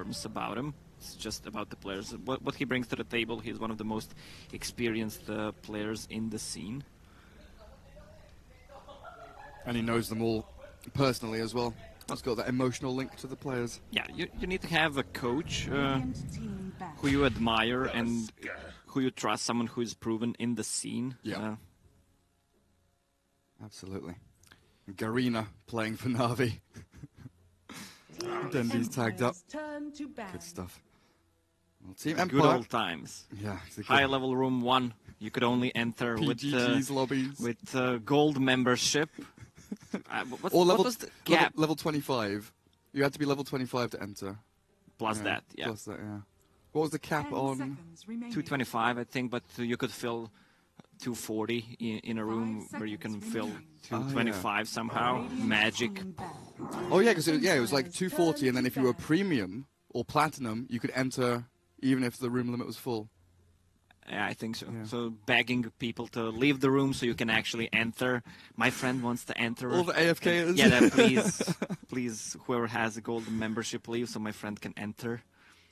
terms about him. It's just about the players. What he brings to the table, he's one of the most experienced players in the scene. And he knows them all personally as well. He's got that emotional link to the players. Yeah, you need to have a coach who you admire and who you trust, someone who is proven in the scene. Yeah. Absolutely. Garena playing for Na'Vi. Dendy's tagged up. Good stuff. Well, Team Empire. Good old times. Yeah. High level room 1. You could only enter PGG's lobbies. with gold membership. Or what was the gap? Level 25. You had to be level 25 to enter. Plus that, yeah. Plus that, yeah. What was the cap on? 225, I think, but you could fill 240 in a room where you can fill 225 somehow. Magic. Oh yeah, because it was like 240, and then if you were premium or platinum, you could enter even if the room limit was full. Yeah, I think so. Yeah. So begging people to leave the room so you can actually enter. My friend wants to enter. All the AFKers. Yeah, please, whoever has a golden membership, leave so my friend can enter.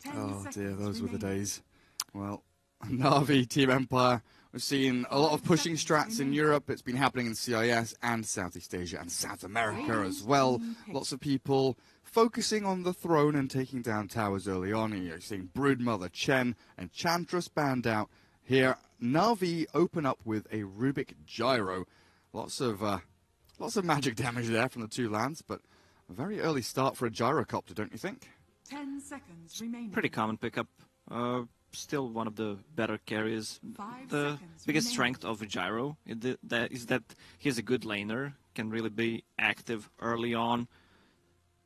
Oh dear, those were the days. Well, Na'Vi, Team Empire. We've seen a lot of pushing strats in Europe. It's been happening in CIS and Southeast Asia and South America as well. Lots of people focusing on the throne and taking down towers early on. And you're seeing Broodmother, Chen, and Chantress banned out. Here, Na'Vi open up with a Rubik Gyro. Lots of magic damage there from the two lands, but a very early start for a gyrocopter, don't you think? 10 seconds remaining. Pretty common pickup. Still one of the better carriers. The biggest strength of a gyro is that he's a good laner, can really be active early on,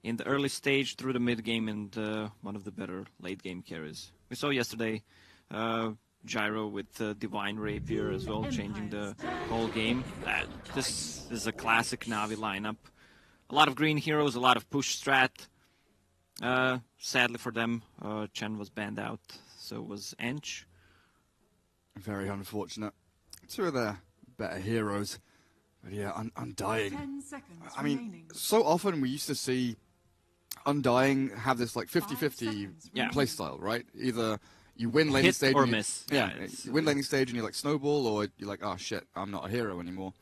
in the early stage, through the mid game, and one of the better late game carriers. We saw yesterday Gyro with Divine Rapier as well, changing the whole game. This is a classic Na'Vi lineup. A lot of green heroes, a lot of push strat. Sadly for them, Chen was banned out, so was Ench. Very unfortunate. Two of their better heroes. But yeah, Undying. 10 seconds I mean, remaining. so often we used to see Undying have this like 50-50 playstyle, right? Either you win laning Hit stage or and miss. Yeah, you win laning stage and you like snowball, or you're like, oh shit, I'm not a hero anymore.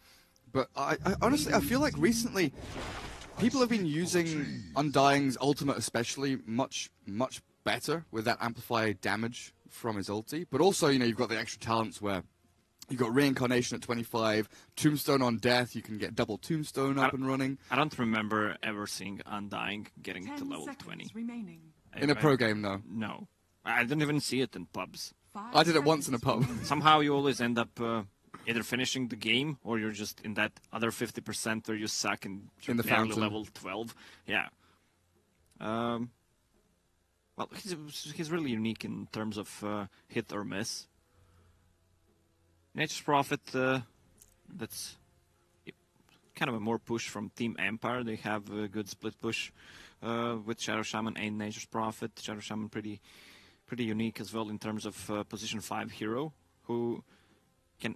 But I honestly, I feel like recently people have been using Undying's ultimate especially much better with that amplified damage from his ulti. But also, you know, you've got the extra talents where you've got Reincarnation at 25, Tombstone on Death, you can get double Tombstone up and running. I don't remember ever seeing Undying getting to level 20. Remaining. In a pro game, though. No. I didn't even see it in pubs. I did it once in a pub. Somehow you always end up either finishing the game or you're just in that other 50% where you suck and you're In the barely fountain. level 12. Yeah. Well, he's really unique in terms of hit or miss. Nature's Prophet, that's kind of a more push from Team Empire. They have a good split push with Shadow Shaman and Nature's Prophet. Shadow Shaman pretty unique as well in terms of position 5 hero who can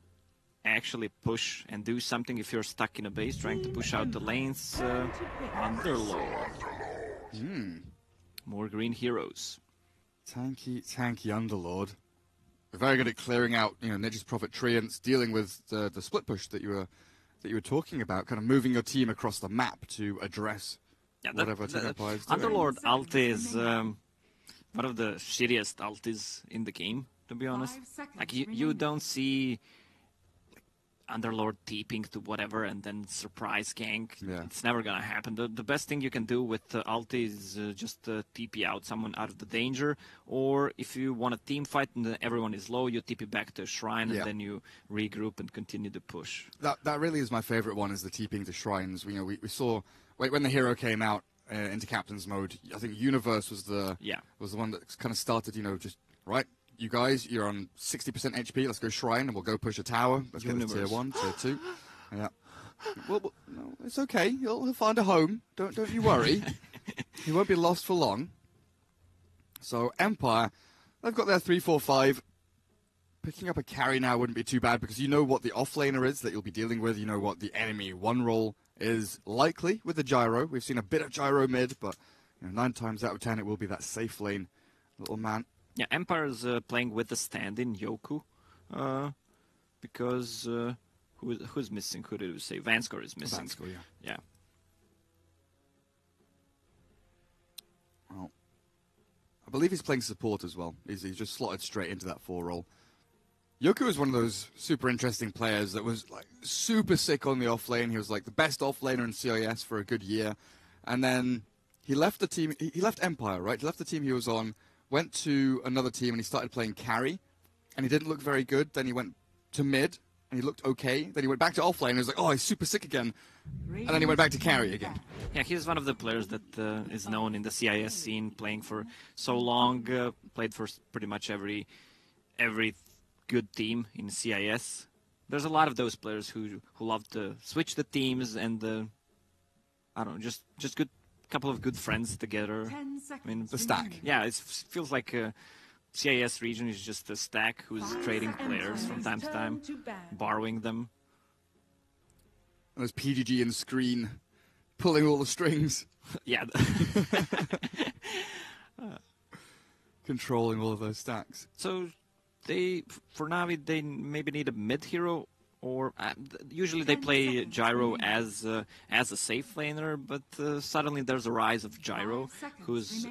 actually push and do something if you're stuck in a base trying to push out the lanes. Underlord. More green heroes. Tanky Underlord. Very good at clearing out, you know, Nature's Prophet treants, dealing with the split push that you were talking about, kind of moving your team across the map to address whatever Team Empire is doing. Underlord ulti is one of the shittiest ultis in the game, to be honest. Like you don't see Underlord TPing to whatever and then surprise gank. Yeah. It's never gonna happen. The best thing you can do with ulti is just TP out someone out of the danger, or if you want a team fight and everyone is low, you TP back to a shrine and then you regroup and continue to push. That really is my favorite one, is the TPing to shrines. You know, we saw when the hero came out into Captain's mode. I think Universe was the one that kind of started. You know, just right. You guys, you're on 60% HP. Let's go shrine, and we'll go push a tower. Let's get to tier 1, tier 2. Yeah. Well, no, it's okay. He'll find a home. Don't you worry. He won't be lost for long. So Empire, they've got their 3-4-5. Picking up a carry now wouldn't be too bad because you know what the offlaner is that you'll be dealing with. You know what the enemy one roll is likely with the gyro. We've seen a bit of gyro mid, but You know, 9 times out of 10 it will be that safe lane little man. Yeah, Empire is playing with the stand-in Yoku, because who's missing? Who did we say? Vanskor is missing. Vanskor, yeah. Yeah. Well, I believe he's playing support as well. He's just slotted straight into that 4 role. Yoku is one of those super interesting players that was like super sick on the off lane. He was like the best off laner in CIS for a good year, and then he left the team. He left Empire, right? He left the team he was on, went to another team, and he started playing carry, and he didn't look very good. Then he went to mid, and he looked okay. Then he went back to off lane, and he was like, oh, he's super sick again. And then he went back to carry again. Yeah, he's one of the players that is known in the CIS scene, playing for so long, played for pretty much every good team in CIS. There's a lot of those players who love to switch the teams and I don't know, just good couple of good friends together. 10 seconds. I mean, The stack. Yeah, it feels like CIS region is just a stack who's trading players from time to time, borrowing them. And there's PGG and Screen pulling all the strings. Yeah. Controlling all of those stacks. So for Navi, they maybe need a mid hero, or usually they play Gyro as a safe laner, but suddenly there's a rise of Gyro, who's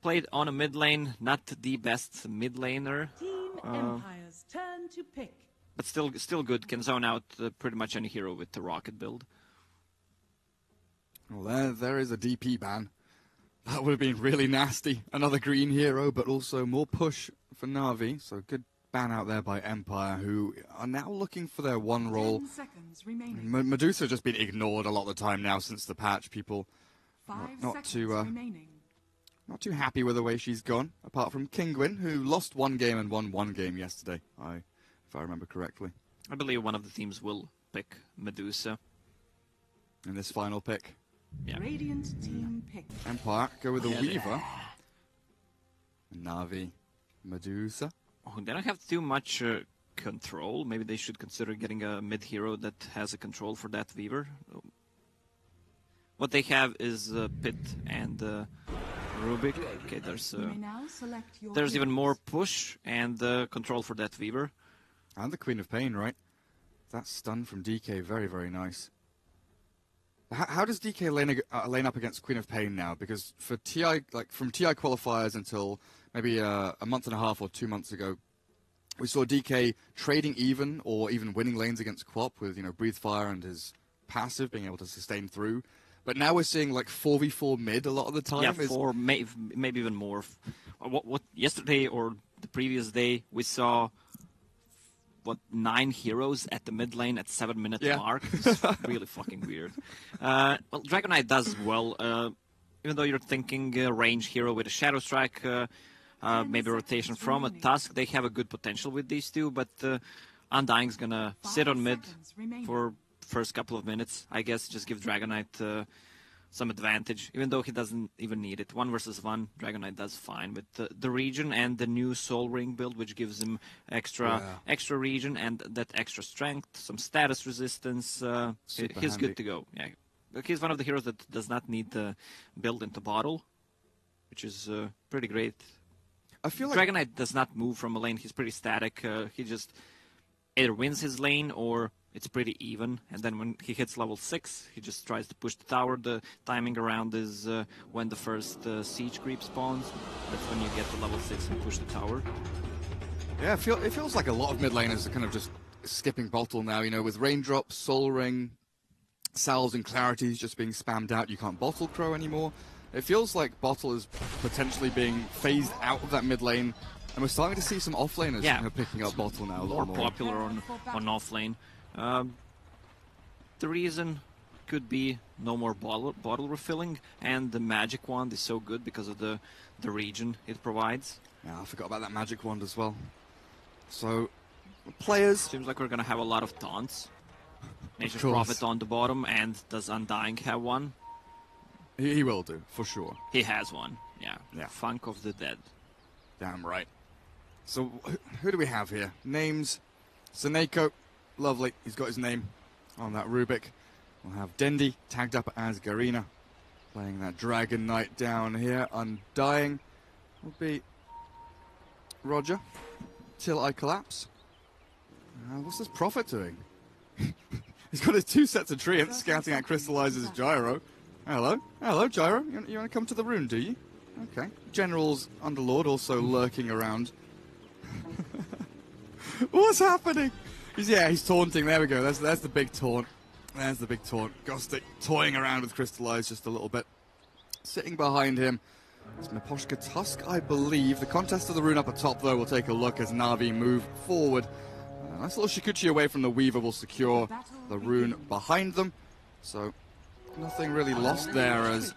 played on a mid lane, not the best mid laner, Team Empire's turn to pick. but still good, can zone out pretty much any hero with the rocket build. Well, there is a DP ban. That would have been really nasty. Another green hero, but also more push for Na'Vi. So good ban out there by Empire, who are now looking for their 1 role. 10 seconds remaining. Medusa just been ignored a lot of the time now since the patch. People 5 not seconds too remaining. not too happy with the way she's gone. Apart from Kingwin, who lost 1 game and won 1 game yesterday. If I remember correctly. I believe one of the teams will pick Medusa In this final pick. Yeah. Radiant team pick. Empire go with the Weaver. Na'Vi, Medusa. Oh, they don't have too much control. Maybe they should consider getting a mid hero that has a control for that Weaver. What they have is Pit and Rubik. Okay, there's even more push and control for that Weaver. And the Queen of Pain, right? That stun from DK, very, very nice. How does DK lane up against Queen of Pain now? Because for TI, like from TI qualifiers until maybe a month and a half or 2 months ago, we saw DK trading even or even winning lanes against Quap with, you know, Breathe Fire and his passive being able to sustain through. But now we're seeing like 4v4 mid a lot of the time. Yeah, maybe even more. What yesterday or the previous day we saw 9 heroes at the mid lane at 7-minute mark. It's really fucking weird. Well, Dragon Knight does well. Even though you're thinking range hero with a Shadow Strike, maybe rotation from a Tusk, they have a good potential with these two. But Undying's gonna sit on mid for first couple of minutes, I guess. Just give Dragon Knight some advantage, even though he doesn't even need it. 1 versus 1, Dragon Knight does fine with the region and the new Soul Ring build, which gives him extra region and that extra strength, some status resistance. He's handy. Good to go. Yeah, he's one of the heroes that does not need to build into bottle, which is pretty great. I feel like Dragon Knight does not move from a lane. He's pretty static. He just either wins his lane or it's pretty even, and then when he hits level 6, he just tries to push the tower. The timing around is when the first siege creep spawns. That's when you get to level 6 and push the tower. Yeah, it feels like a lot of mid laners are kind of just skipping bottle now, you know, with Raindrops, Soul Ring, Salves and Clarities just being spammed out. You can't bottle Crow anymore. It feels like bottle is potentially being phased out of that mid lane, and we're starting to see some off laners picking up bottle now a lot more. Popular on off lane. The reason could be no more bottle refilling, and the magic wand is so good because of the region it provides. Yeah, I forgot about that magic wand as well. So, players... Seems like we're gonna have a lot of taunts. Nature's Prophet on the bottom, and does Undying have one? He will do, for sure. He has one, yeah. Funk of the Dead. Damn right. So, who do we have here? Names, Seneko. Lovely, he's got his name on that Rubik. We'll have Dendi tagged up as Garena. Playing that Dragon Knight down here. Undying will be Roger. Till I collapse. What's this Prophet doing? He's got his 2 sets of treants scouting at Crystallizer's Gyro. Hello. Hello, Gyro. You want to come to the rune, do you? Okay. General's Underlord also lurking around. What's happening? He's taunting. There we go. There's the big taunt. There's the big taunt. Ghostic toying around with Crystallize just a little bit. Sitting behind him is Miposhka Tusk, I believe. The contest of the rune up at top, though, we'll take a look as Na'Vi move forward. Nice little Shikuchi away from the Weaver will secure the rune behind them. So, nothing really lost there as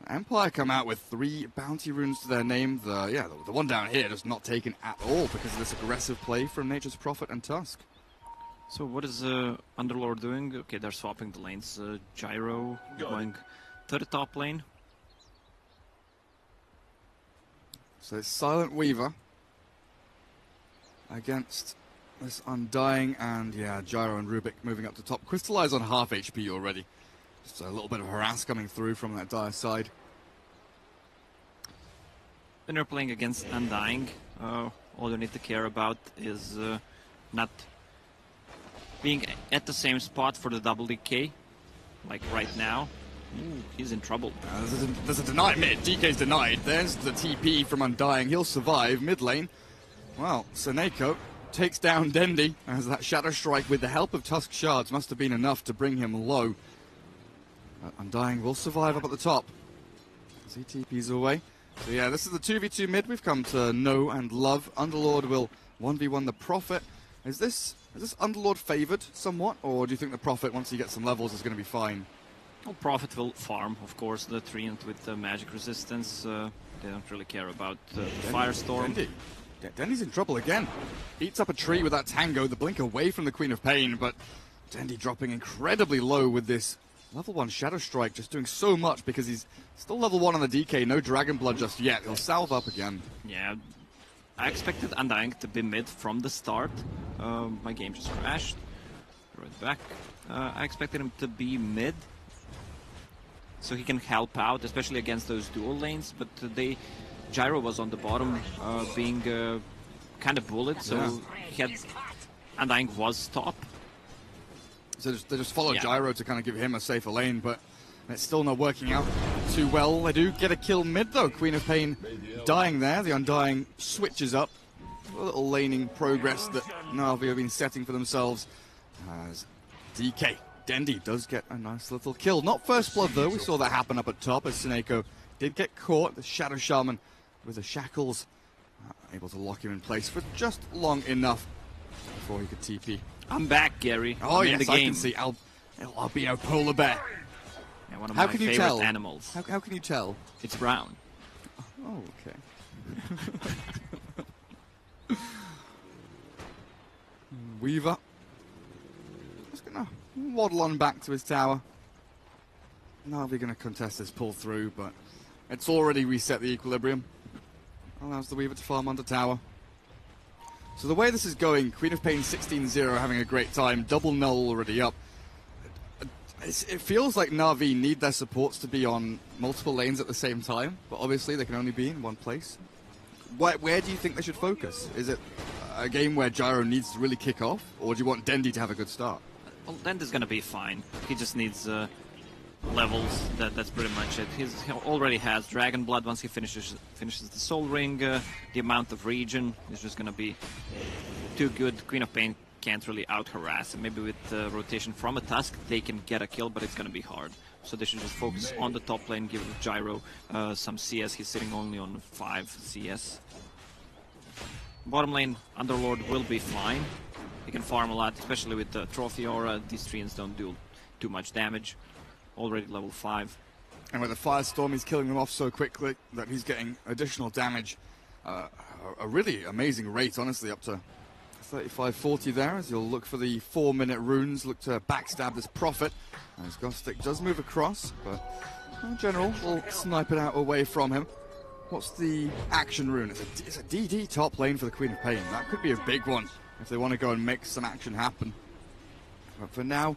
Empire come out with 3 bounty runes to their name. The one down here just not taken at all because of this aggressive play from Nature's Prophet and Tusk. So what is Underlord doing? Okay, they're swapping the lanes. Gyro going to the top lane. So it's Silent Weaver against this Undying, and yeah, Gyro and Rubik moving up to top. Crystallize on half HP already. Just a little bit of harass coming through from that dire side. When you're playing against Undying, all you need to care about is not being at the same spot for the double DK, like right now. Ooh, he's in trouble. There's a deny mid. DK's denied. There's the TP from Undying. He'll survive mid lane. Well, Seneko takes down Dendi as that Shadow Strike with the help of Tusk Shards must have been enough to bring him low. Undying will survive up at the top as he TP's away. So yeah, this is the 2v2 mid we've come to know and love. Underlord will 1v1 the Prophet. Is this Underlord favoured somewhat, or do you think the Prophet, once he gets some levels, is going to be fine? Well, Prophet will farm, of course, the Treant with the magic resistance. They don't really care about the Firestorm. Dendi's in trouble again. Eats up a tree with that Tango, the blink away from the Queen of Pain, but Dendi dropping incredibly low with this level 1 Shadow Strike, just doing so much because he's still level 1 on the DK, no Dragon Blood just yet. He'll salve up again. Yeah, I expected Undying to be mid from the start. My game just crashed. Right back. I expected him to be mid, so he can help out, especially against those dual lanes, but Gyro was on the bottom, being kind of bullied, so he had Undying was top. So they just follow Gyro to kind of give him a safer lane, but it's still not working out too well. They do get a kill mid, though. Queen of Pain dying there. The Undying switches up. A little laning progress that Na'Vi have been setting for themselves as DK. Dendi does get a nice little kill. Not first blood, though. We saw that happen up at top as Seneko did get caught. The Shadow Shaman with the shackles, able to lock him in place for just long enough before he could TP. I'm back, Gary. Oh, I'm yes, in the game. I can see albino polar bear. Yeah, one of my favorite animals. How can you tell? It's brown. Oh, okay. Weaver. Just gonna waddle on back to his tower. Now we're gonna contest this pull through, but it's already reset the equilibrium. Allows the Weaver to farm under tower. So the way this is going, Queen of Pain 16-0 having a great time, double null already up. It feels like Na'Vi need their supports to be on multiple lanes at the same time, but obviously they can only be in one place. Where do you think they should focus? Is it a game where Gyro needs to really kick off, or do you want Dendi to have a good start? Well, Dendi's gonna be fine. He just needs levels. That's pretty much it. He already has Dragon Blood. Once he finishes the Soul Ring, the amount of regen is just gonna be too good. Queen of Pain can't really out-harass him. Maybe with rotation from a Tusk, they can get a kill, but it's gonna be hard. So they should just focus on the top lane, give Gyro some CS. He's sitting only on 5 CS. Bottom lane, Underlord will be fine. He can farm a lot, especially with the Trophy Aura. These treants don't do too much damage. Already level 5. And with the Firestorm, he's killing them off so quickly that he's getting additional damage. A really amazing rate, honestly, up to 35-40 there, as you'll look for the 4-minute runes, look to backstab this Prophet. As Ghostic does move across, but in general, we'll snipe it out away from him. What's the action rune? It's a DD top lane for the Queen of Pain. That could be a big one if they want to go and make some action happen. But for now,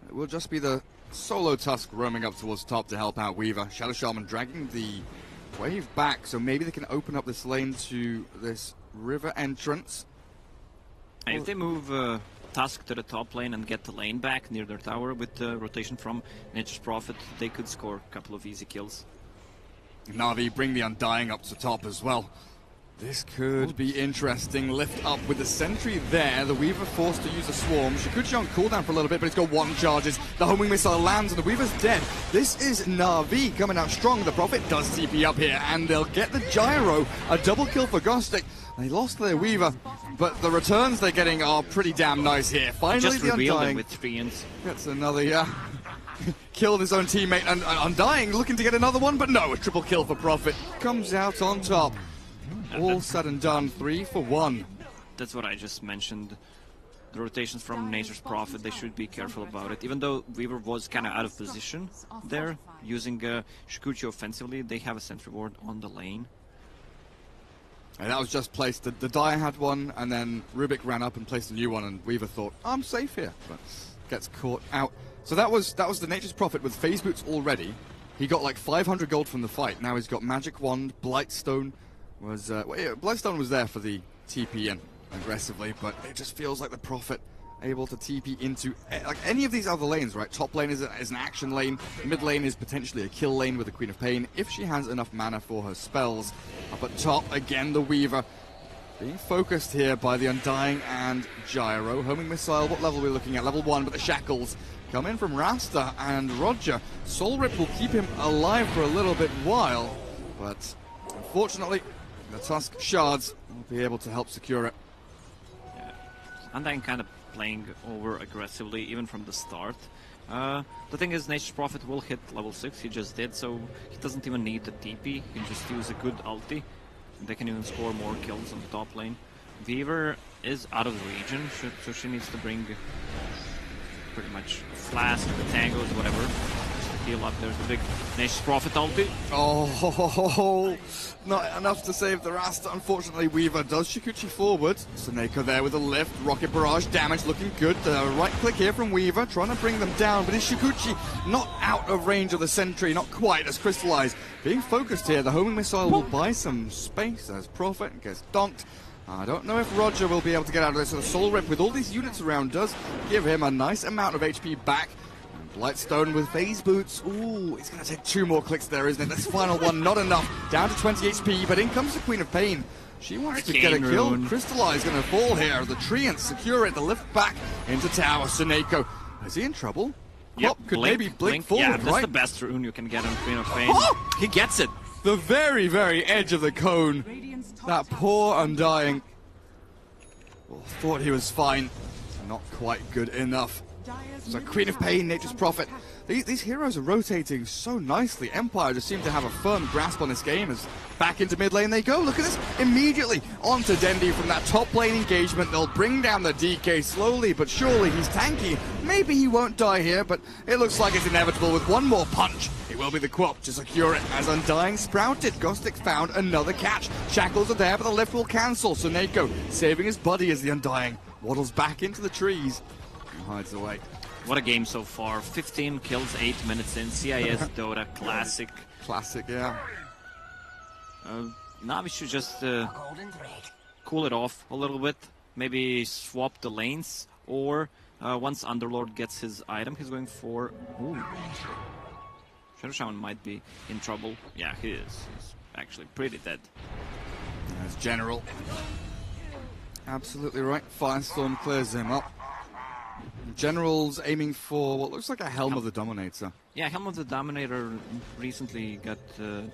it will just be the Solo Tusk roaming up towards top to help out Weaver. Shadow Shaman dragging the wave back, so maybe they can open up this lane to this river entrance. And if they move Tusk to the top lane and get the lane back near their tower with the rotation from Nature's Prophet, they could score a couple of easy kills. Na'Vi bring the Undying up to top as well. This could be interesting. Lift up with the sentry there. The Weaver forced to use a swarm. Shikuchi on cooldown for a little bit, but it's got 1 charges. The homing missile lands and the Weaver's dead. This is Na'Vi coming out strong. The Prophet does TP up here, and they'll get the gyro. A double kill for Gostic. They lost their Weaver, but the returns they're getting are pretty damn nice here. Finally, just the Undying with 3 ins. Gets another, killed his own teammate, and Undying looking to get another one, but no, a triple kill for Prophet. Comes out on top. All said and done, 3 for 1. That's what I just mentioned. The rotations from Nature's Prophet, they should be careful about it. Even though Weaver was kind of out of position there, using Shikuchi offensively, they have a sentry ward on the lane. And that was just placed. The Dire had one, and then Rubik ran up and placed a new one, and Weaver thought, I'm safe here, but gets caught out. So that was the Nature's Prophet with phase boots already. He got like 500 gold from the fight. Now he's got Magic Wand, Blightstone. Blightstone was there for the TP in aggressively, but it just feels like the Prophet able to TP into like any of these other lanes, right? Top lane is an action lane, mid lane is potentially a kill lane with the Queen of Pain if she has enough mana for her spells. Up at top, again the Weaver being focused here by the Undying and Gyro. Homing missile, what level are we looking at? Level 1, but the shackles come in from Rasta and Roger. Soul Rip will keep him alive for a little bit while, but unfortunately the Tusk shards will be able to help secure it. Yeah. Undying kind of playing over aggressively even from the start. The thing is, Nature's Prophet will hit level 6, he just did, so he doesn't even need the TP, he can just use a good ulti. They can even score more kills on the top lane. Weaver is out of the region, so she needs to bring pretty much Flask, the Tangos, whatever. Just to heal up. There's the big Nature's Prophet ulti. Oh, not enough to save the Rasta. Unfortunately, Weaver does Shikuchi forward. Suneko there with a lift. Rocket barrage damage looking good. The right click here from Weaver, trying to bring them down. But is Shikuchi not out of range of the sentry? Not quite as crystallized. Being focused here, the homing missile will buy some space as Prophet gets donked. I don't know if Roger will be able to get out of this. So the Soul Rip with all these units around does give him a nice amount of HP back. Blightstone with phase boots. Ooh, it's going to take 2 more clicks there, isn't it? This final one, not enough. Down to 20 HP, but in comes the Queen of Pain. She wants to get a kill. Crystallize going to fall here. The Treants secure it. The lift back into tower. Suneko. Is he in trouble? Yep, could maybe blink forward, yeah, that's right? the best rune you can get on Queen of Pain. Oh! He gets it. The very, very edge of the cone. That poor Undying. Well, thought he was fine. Not quite good enough. So Queen of Pain, Nature's Prophet. These heroes are rotating so nicely. Empire just seem to have a firm grasp on this game as back into mid lane they go. Look at this. Immediately onto Dendi from that top lane engagement. They'll bring down the DK slowly but surely. He's tanky. Maybe he won't die here, but it looks like it's inevitable with one more punch. It will be the Quop to secure it as Undying sprouted. Gostic found another catch. Shackles are there, but the lift will cancel. Suneko saving his buddy as the Undying waddles back into the trees and hides away. What a game so far. 15 kills, 8 minutes in. CIS Dota, classic. Classic, yeah. Now we should just cool it off a little bit. Maybe swap the lanes. Or once Underlord gets his item, he's going for... Ooh. Shadow Shaman might be in trouble. Yeah, he is. He's actually pretty dead. As General. Absolutely right. Firestorm clears him up. General's aiming for what looks like a Helm of the Dominator. Yeah, Helm of the Dominator recently got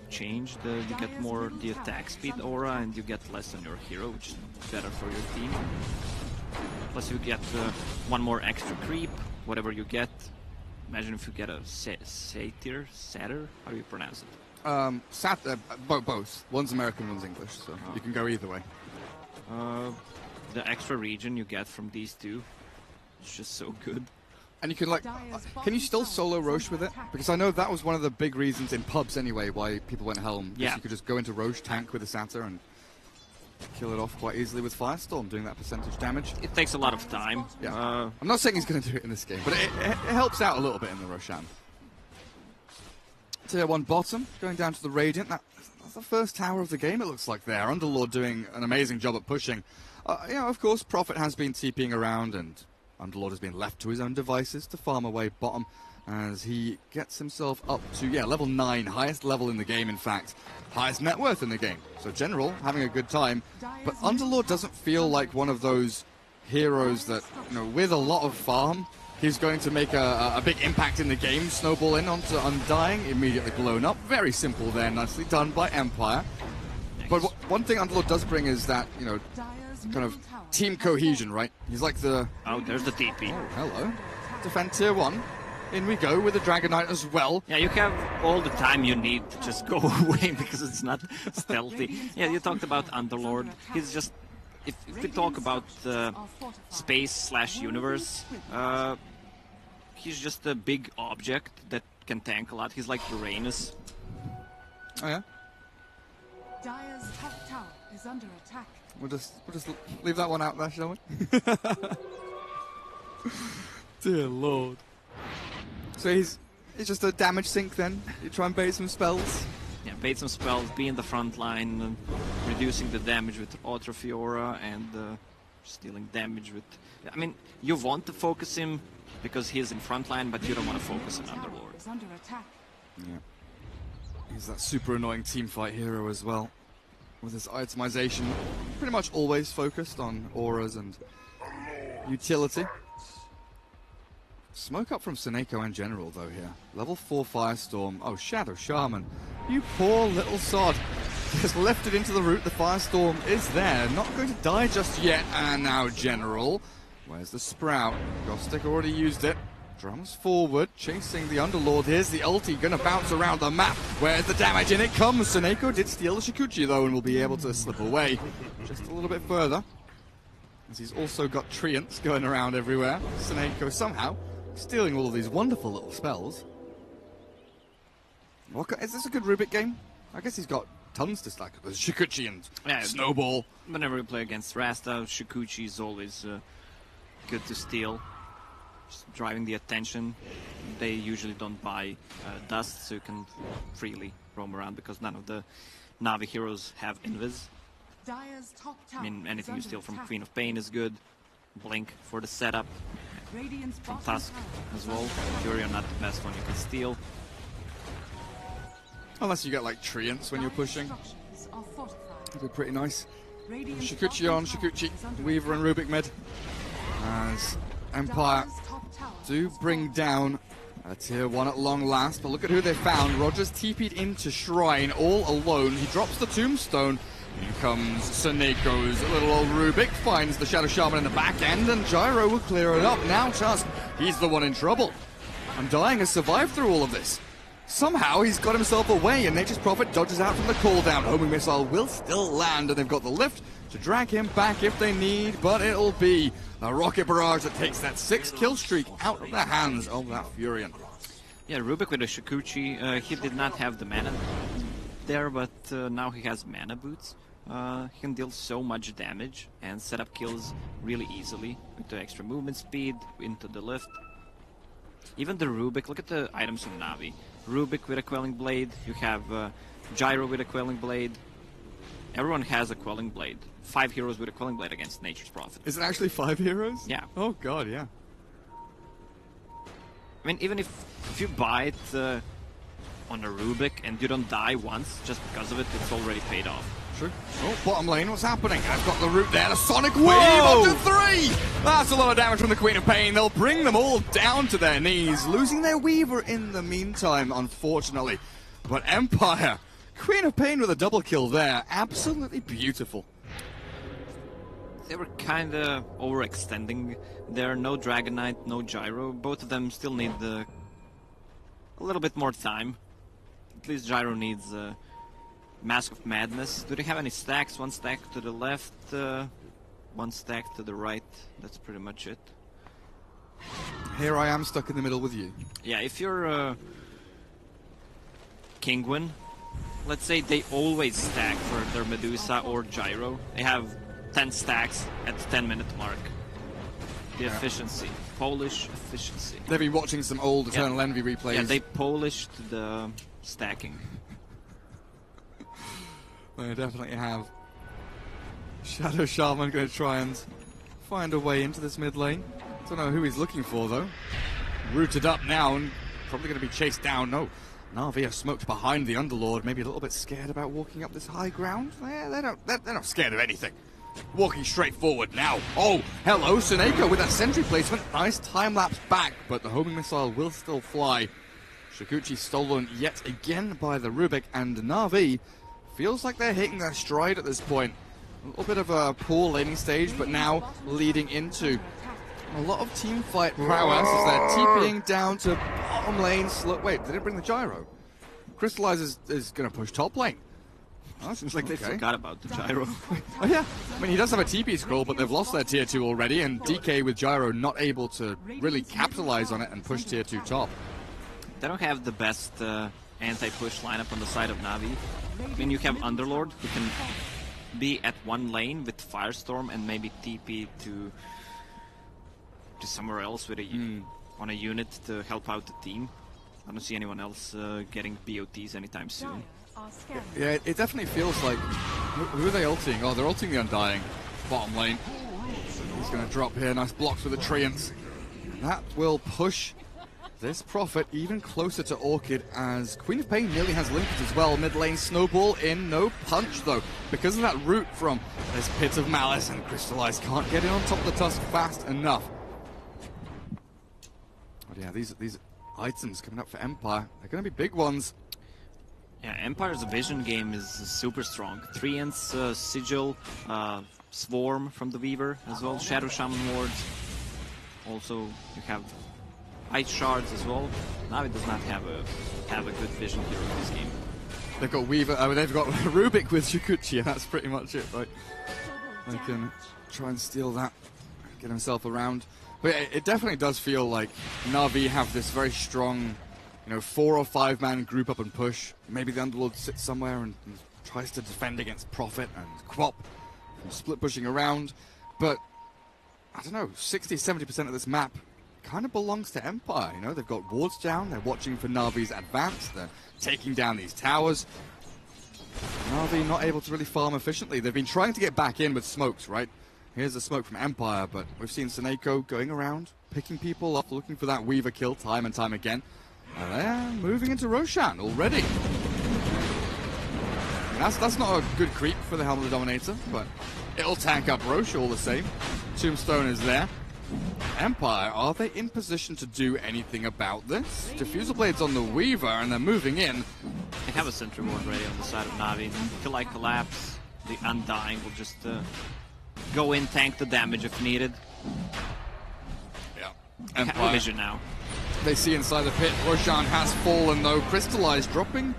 changed. You get more the attack speed aura and you get less on your hero, which is better for your team. Plus you get one more extra creep, whatever you get. Imagine if you get a satyr, how do you pronounce it? Both. One's American, one's English, so you can go either way. The extra region you get from these two. It's just so good. And you can can you still solo Roche with it? Because I know that was one of the big reasons in pubs anyway why people went Helm. Yeah. You could just go into Roche, tank with a Satyr, and... kill it off quite easily with Firestorm, doing that percentage damage. It takes a lot of time. Yeah. I'm not saying he's going to do it in this game, but it helps out a little bit in the Roshan. Tier 1 bottom, going down to the Radiant. That's the first tower of the game, it looks like there. Underlord doing an amazing job at pushing. You know, of course, Prophet has been TPing around, and Underlord has been left to his own devices to farm away bottom as he gets himself up to, level 9, highest level in the game, in fact. Highest net worth in the game. So General, having a good time. But Underlord doesn't feel like one of those heroes that, you know, with a lot of farm, he's going to make a big impact in the game. Snowball in onto Undying, immediately blown up. Very simple there, nicely done by Empire. But one thing Underlord does bring is that, you know, kind of team cohesion, right? He's like the... Oh, there's the TP. Oh, hello. Defend tier 1. In we go with the Dragon Knight as well. Yeah, you have all the time you need to just go away because it's not stealthy. Yeah, you talked about Underlord. He's just... If we talk about space/universe, he's just a big object that can tank a lot. He's like Uranus. Oh yeah? Dire's top tower is under attack. We'll just leave that one out there, shall we? Dear Lord. So he's just a damage sink then? You try and bait some spells? Yeah, bait some spells, be in the front line, reducing the damage with Ultra Fiora and stealing damage with... I mean, you want to focus him because he's in front line, but you don't want to focus on Underlord. Is under attack. Yeah. He's that super annoying teamfight hero as well. With his itemization, pretty much always focused on auras and utility. Smoke up from Seneko and General, though, here. Level 4 Firestorm. Oh, Shadow Shaman. You poor little sod. Just left it into the root. The Firestorm is there. Not going to die just yet. And now General. Where's the Sprout? Gostic already used it. Drums forward, chasing the Underlord. Here's the ulti, gonna bounce around the map. Where's the damage? In it comes. Seneko did steal the Shikuchi, though, and will be able to slip away just a little bit further. As he's also got Treants going around everywhere. Seneko somehow stealing all of these wonderful little spells. Is this a good Rubik game? I guess he's got tons to stack. There's Shikuchi and Snowball. Whenever we play against Rasta, Shikuchi is always good to steal. Just driving the attention. They usually don't buy dust, so you can freely roam around because none of the Navi heroes have invis. Dire's top tower. I mean, anything you steal from Queen of Pain is good. Blink for the setup. From Tusk as well. Fury are not the best one you can steal. Unless you get like Treants when you're pushing. That'd be pretty nice. Shikuchi on, Shikuchi, Weaver and Rubik mid. As Empire do bring down a tier 1 at long last, but look at who they found. Rogers TP'd into Shrine all alone. He drops the Tombstone. Here comes Seneko's little old Rubik, finds the Shadow Shaman in the back end, and Gyro will clear it up. Now Tusk, he's the one in trouble. Undying has survived through all of this. Somehow he's got himself away, and Nature's Prophet dodges out from the cooldown. Homing missile will still land, and they've got the lift to drag him back if they need, but it'll be a rocket barrage that takes that 6-kill streak out of the hands of that Furion. Yeah, Rubik with a Shikuchi, he did not have the mana there, but now he has mana boots. He can deal so much damage and set up kills really easily with the extra movement speed into the lift. Even the Rubik, look at the items from Navi. Rubik with a Quelling Blade, you have Gyro with a Quelling Blade. Everyone has a Quelling Blade. 5 heroes with a Quelling Blade against Nature's Prophet. Is it actually 5 heroes? Yeah. Oh god, yeah. I mean, even if you buy it on a Rubik and you don't die once just because of it, it's already paid off. True. Oh, bottom lane, what's happening? I've got the root there, the Sonic Wave up to 3! That's a lot of damage from the Queen of Pain. They'll bring them all down to their knees, losing their Weaver in the meantime, unfortunately. But Empire, Queen of Pain with a double kill there. Absolutely beautiful. They were kind of overextending there. No Dragon Knight, no Gyro. Both of them still need a little bit more time. At least Gyro needs Mask of Madness. Do they have any stacks? 1 stack to the left, 1 stack to the right. That's pretty much it. Here I am stuck in the middle with you. Yeah, if you're Kingwin, let's say they always stack for their Medusa or Gyro. They have 10 stacks at the 10-minute mark. The efficiency. Polish efficiency. They've been watching some old Eternal Envy replays. Yeah, they polished the stacking. They definitely have. Shadow Shaman going to try and find a way into this mid lane. Don't know who he's looking for though. Rooted up now and probably going to be chased down. No, Na'Vi are smoked behind the Underlord. Maybe a little bit scared about walking up this high ground. They're not scared of anything. Walking straight forward now. Oh, hello, Seneko with that sentry placement. Nice time lapse back, but the homing missile will still fly. Shukuchi stolen yet again by the Rubik, and Na'Vi feels like they're hitting their stride at this point. A little bit of a poor laning stage, but now leading into a lot of team fight prowess as they're TPing down to bottom lane. Wait, they didn't bring the gyro. Crystallize is going to push top lane. Oh, seems like they forgot about the gyro. Oh yeah, I mean he does have a TP scroll, but they've lost their tier 2 already, and DK with gyro not able to really capitalize on it and push tier 2 top. They don't have the best anti-push lineup on the side of Na'Vi. I mean, you have Underlord who can be at one lane with Firestorm and maybe TP to somewhere else with on a unit to help out the team. I don't see anyone else getting BOTs anytime soon. Yeah, it definitely feels like... Who are they ulting? Oh, they're ulting the Undying. Bottom lane. He's going to drop here. Nice blocks with the Treants. That will push this Prophet even closer to Orchid as Queen of Pain nearly has linked as well. Mid lane Snowball in, no punch though. Because of that root from this Pit of Malice, and Crystallize can't get in on top of the Tusk fast enough. But yeah, these items coming up for Empire, they're going to be big ones. Yeah, Empire's vision game is super strong. Treants, Sigil, Swarm from the Weaver as well, Shadow Shaman Wards. Also, you have Ice Shards as well. Na'Vi does not have a good vision here in this game. They've got Weaver, they've got Rubik with Shukuchi, and that's pretty much it. Right? They can try and steal that, get himself around. But it definitely does feel like Na'Vi have this very strong, 4 or 5 man group up and push. Maybe the Underlord sits somewhere and tries to defend against Prophet and Quop, and split pushing around. But I don't know, 60-70% of this map kind of belongs to Empire. They've got wards down, they're watching for Na'Vi's advance, they're taking down these towers. Na'Vi not able to really farm efficiently. They've been trying to get back in with smokes, right? Here's a smoke from Empire, but we've seen Seneko going around, picking people up, looking for that Weaver kill time and time again. And they're moving into Roshan already. That's not a good creep for the Helm of the Dominator, but it'll tank up Rosh all the same. Tombstone is there. Empire, are they in position to do anything about this? Diffusal Blade's on the Weaver, and they're moving in. They have a sentry ward ready on the side of Na'Vi. Till I collapse, the Undying will just go in, tank the damage if needed. Yeah. Empire vision now. They see inside the pit. Roshan has fallen though. Crystallized dropping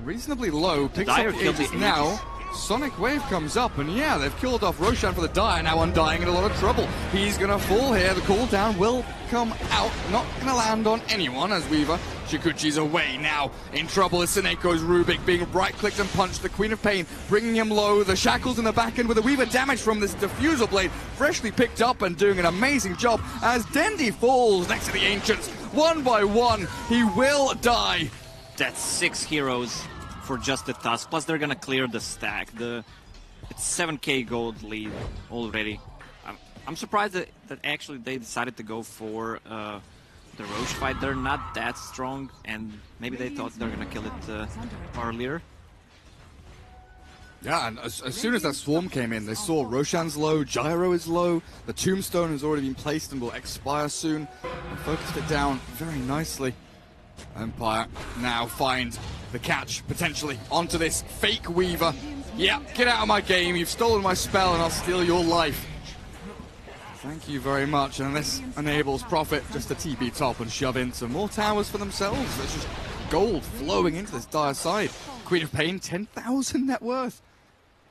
reasonably low. Picks up the Aegis now. Sonic Wave comes up, and yeah, they've killed off Roshan for the Dire. Now Undying in a lot of trouble. He's going to fall here. The cooldown will come out. Not going to land on anyone as Weaver. Shukuchi's away now. In trouble is Seneko's Rubik being right-clicked and punched. The Queen of Pain bringing him low. The Shackles in the back end with the Weaver damage from this Diffusal Blade. Freshly picked up and doing an amazing job as Dendi falls next to the Ancients. One by one, he will die. That's 6 heroes for just the Tusk, plus they're gonna clear the stack. It's 7k gold lead already. I'm surprised that actually they decided to go for the Roche fight. They're not that strong, and maybe they thought they're gonna kill it earlier. Yeah, and as soon as that swarm came in, they saw Roshan's low, Gyro is low, the Tombstone has already been placed and will expire soon. And focused it down very nicely. Empire now find the catch, potentially, onto this fake Weaver. Yeah, get out of my game, you've stolen my spell and I'll steal your life. Thank you very much, and this enables Prophet just to TP top and shove in some more towers for themselves. There's just gold flowing into this Dire side. Queen of Pain, 10,000 net worth.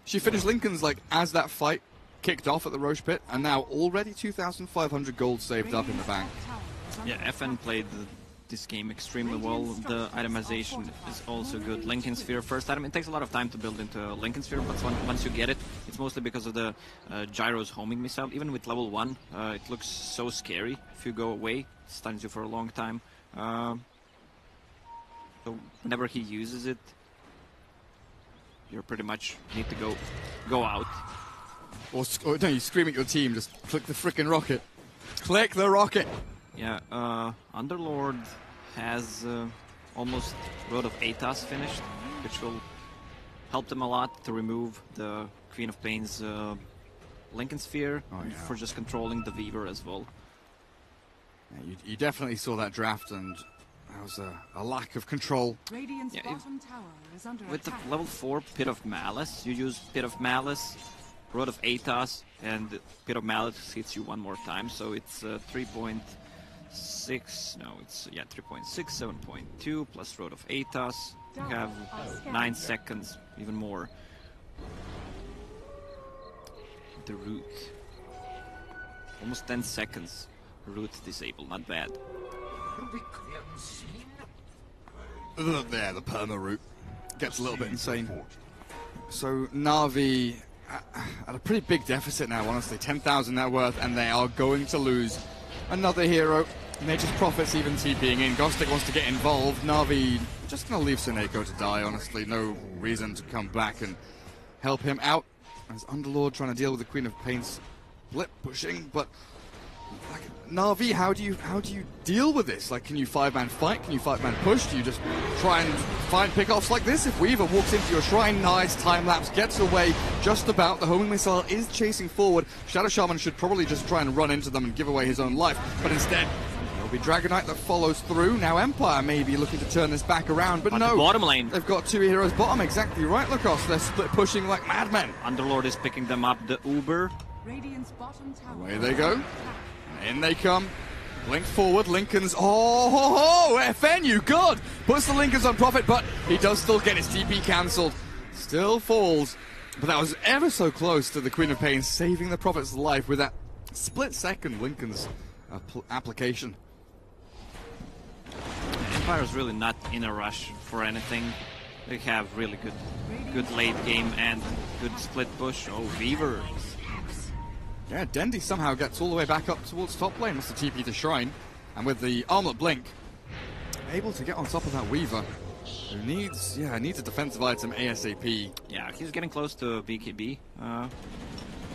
She finished Lincoln's as that fight kicked off at the Roche pit, and now already 2,500 gold saved up in the bank. Yeah, FN played this game extremely well. The itemization is also good. Lincoln Sphere, first item. It takes a lot of time to build into Lincoln Sphere, but once you get it, it's mostly because of the Gyro's homing missile. Even with level 1, it looks so scary. If you go away, it stuns you for a long time. So whenever he uses it, you pretty much need to go out. Or no, you scream at your team, just click the frickin' rocket. Click the rocket! Yeah, Underlord has almost Road of Atos finished, which will help them a lot to remove the Queen of Pain's Lincoln Sphere for just controlling the Weaver as well. Yeah, you definitely saw that draft, and there was a lack of control. Radiant's bottom tower is under with attack. the level 4 Pit of Malice, you use Pit of Malice, Road of Atos, and Pit of Malice hits you one more time, so it's 3.6, no, it's, 3.6, 7.2, plus Road of Atos, you have 9 seconds, even more. The root. Almost 10 seconds, root disabled, not bad. There, the perma route gets a little bit insane. So Na'Vi at a pretty big deficit now, honestly, 10,000 net worth, and they are going to lose another hero. Nature's Prophet's even TPing in. Gostic wants to get involved. Na'Vi just going to leave Seneko to die, honestly. No reason to come back and help him out. As Underlord trying to deal with the Queen of Pain's split pushing, but like, Na'Vi, how do you deal with this? Like, can you 5-man fight? Can you 5-man push? Do you just try and find pickoffs like this? If Weaver walks into your shrine, nice time-lapse, gets away just about. The homing missile is chasing forward. Shadow Shaman should probably just try and run into them and give away his own life, but instead, there'll be Dragonite that follows through. Now Empire may be looking to turn this back around, but no. The bottom lane. They've got 2 heroes bottom, exactly right, Lukos. They're split pushing like madmen. Underlord is picking them up, the Uber. Radiant's bottom tower. Away they go. In they come. Blink forward. Lincoln's. Oh, FNU, God! Puts the Lincolns on Prophet, but he does still get his TP cancelled. Still falls. But that was ever so close to the Queen of Pain saving the Prophet's life with that split-second Lincoln's application. Empire's really not in a rush for anything. They have really good late game and good split push. Oh, Weaver. Yeah, Dendy somehow gets all the way back up towards top lane. Must the TP to Shrine. And with the Armlet Blink, able to get on top of that Weaver, who needs a defensive item ASAP. Yeah, he's getting close to BKB.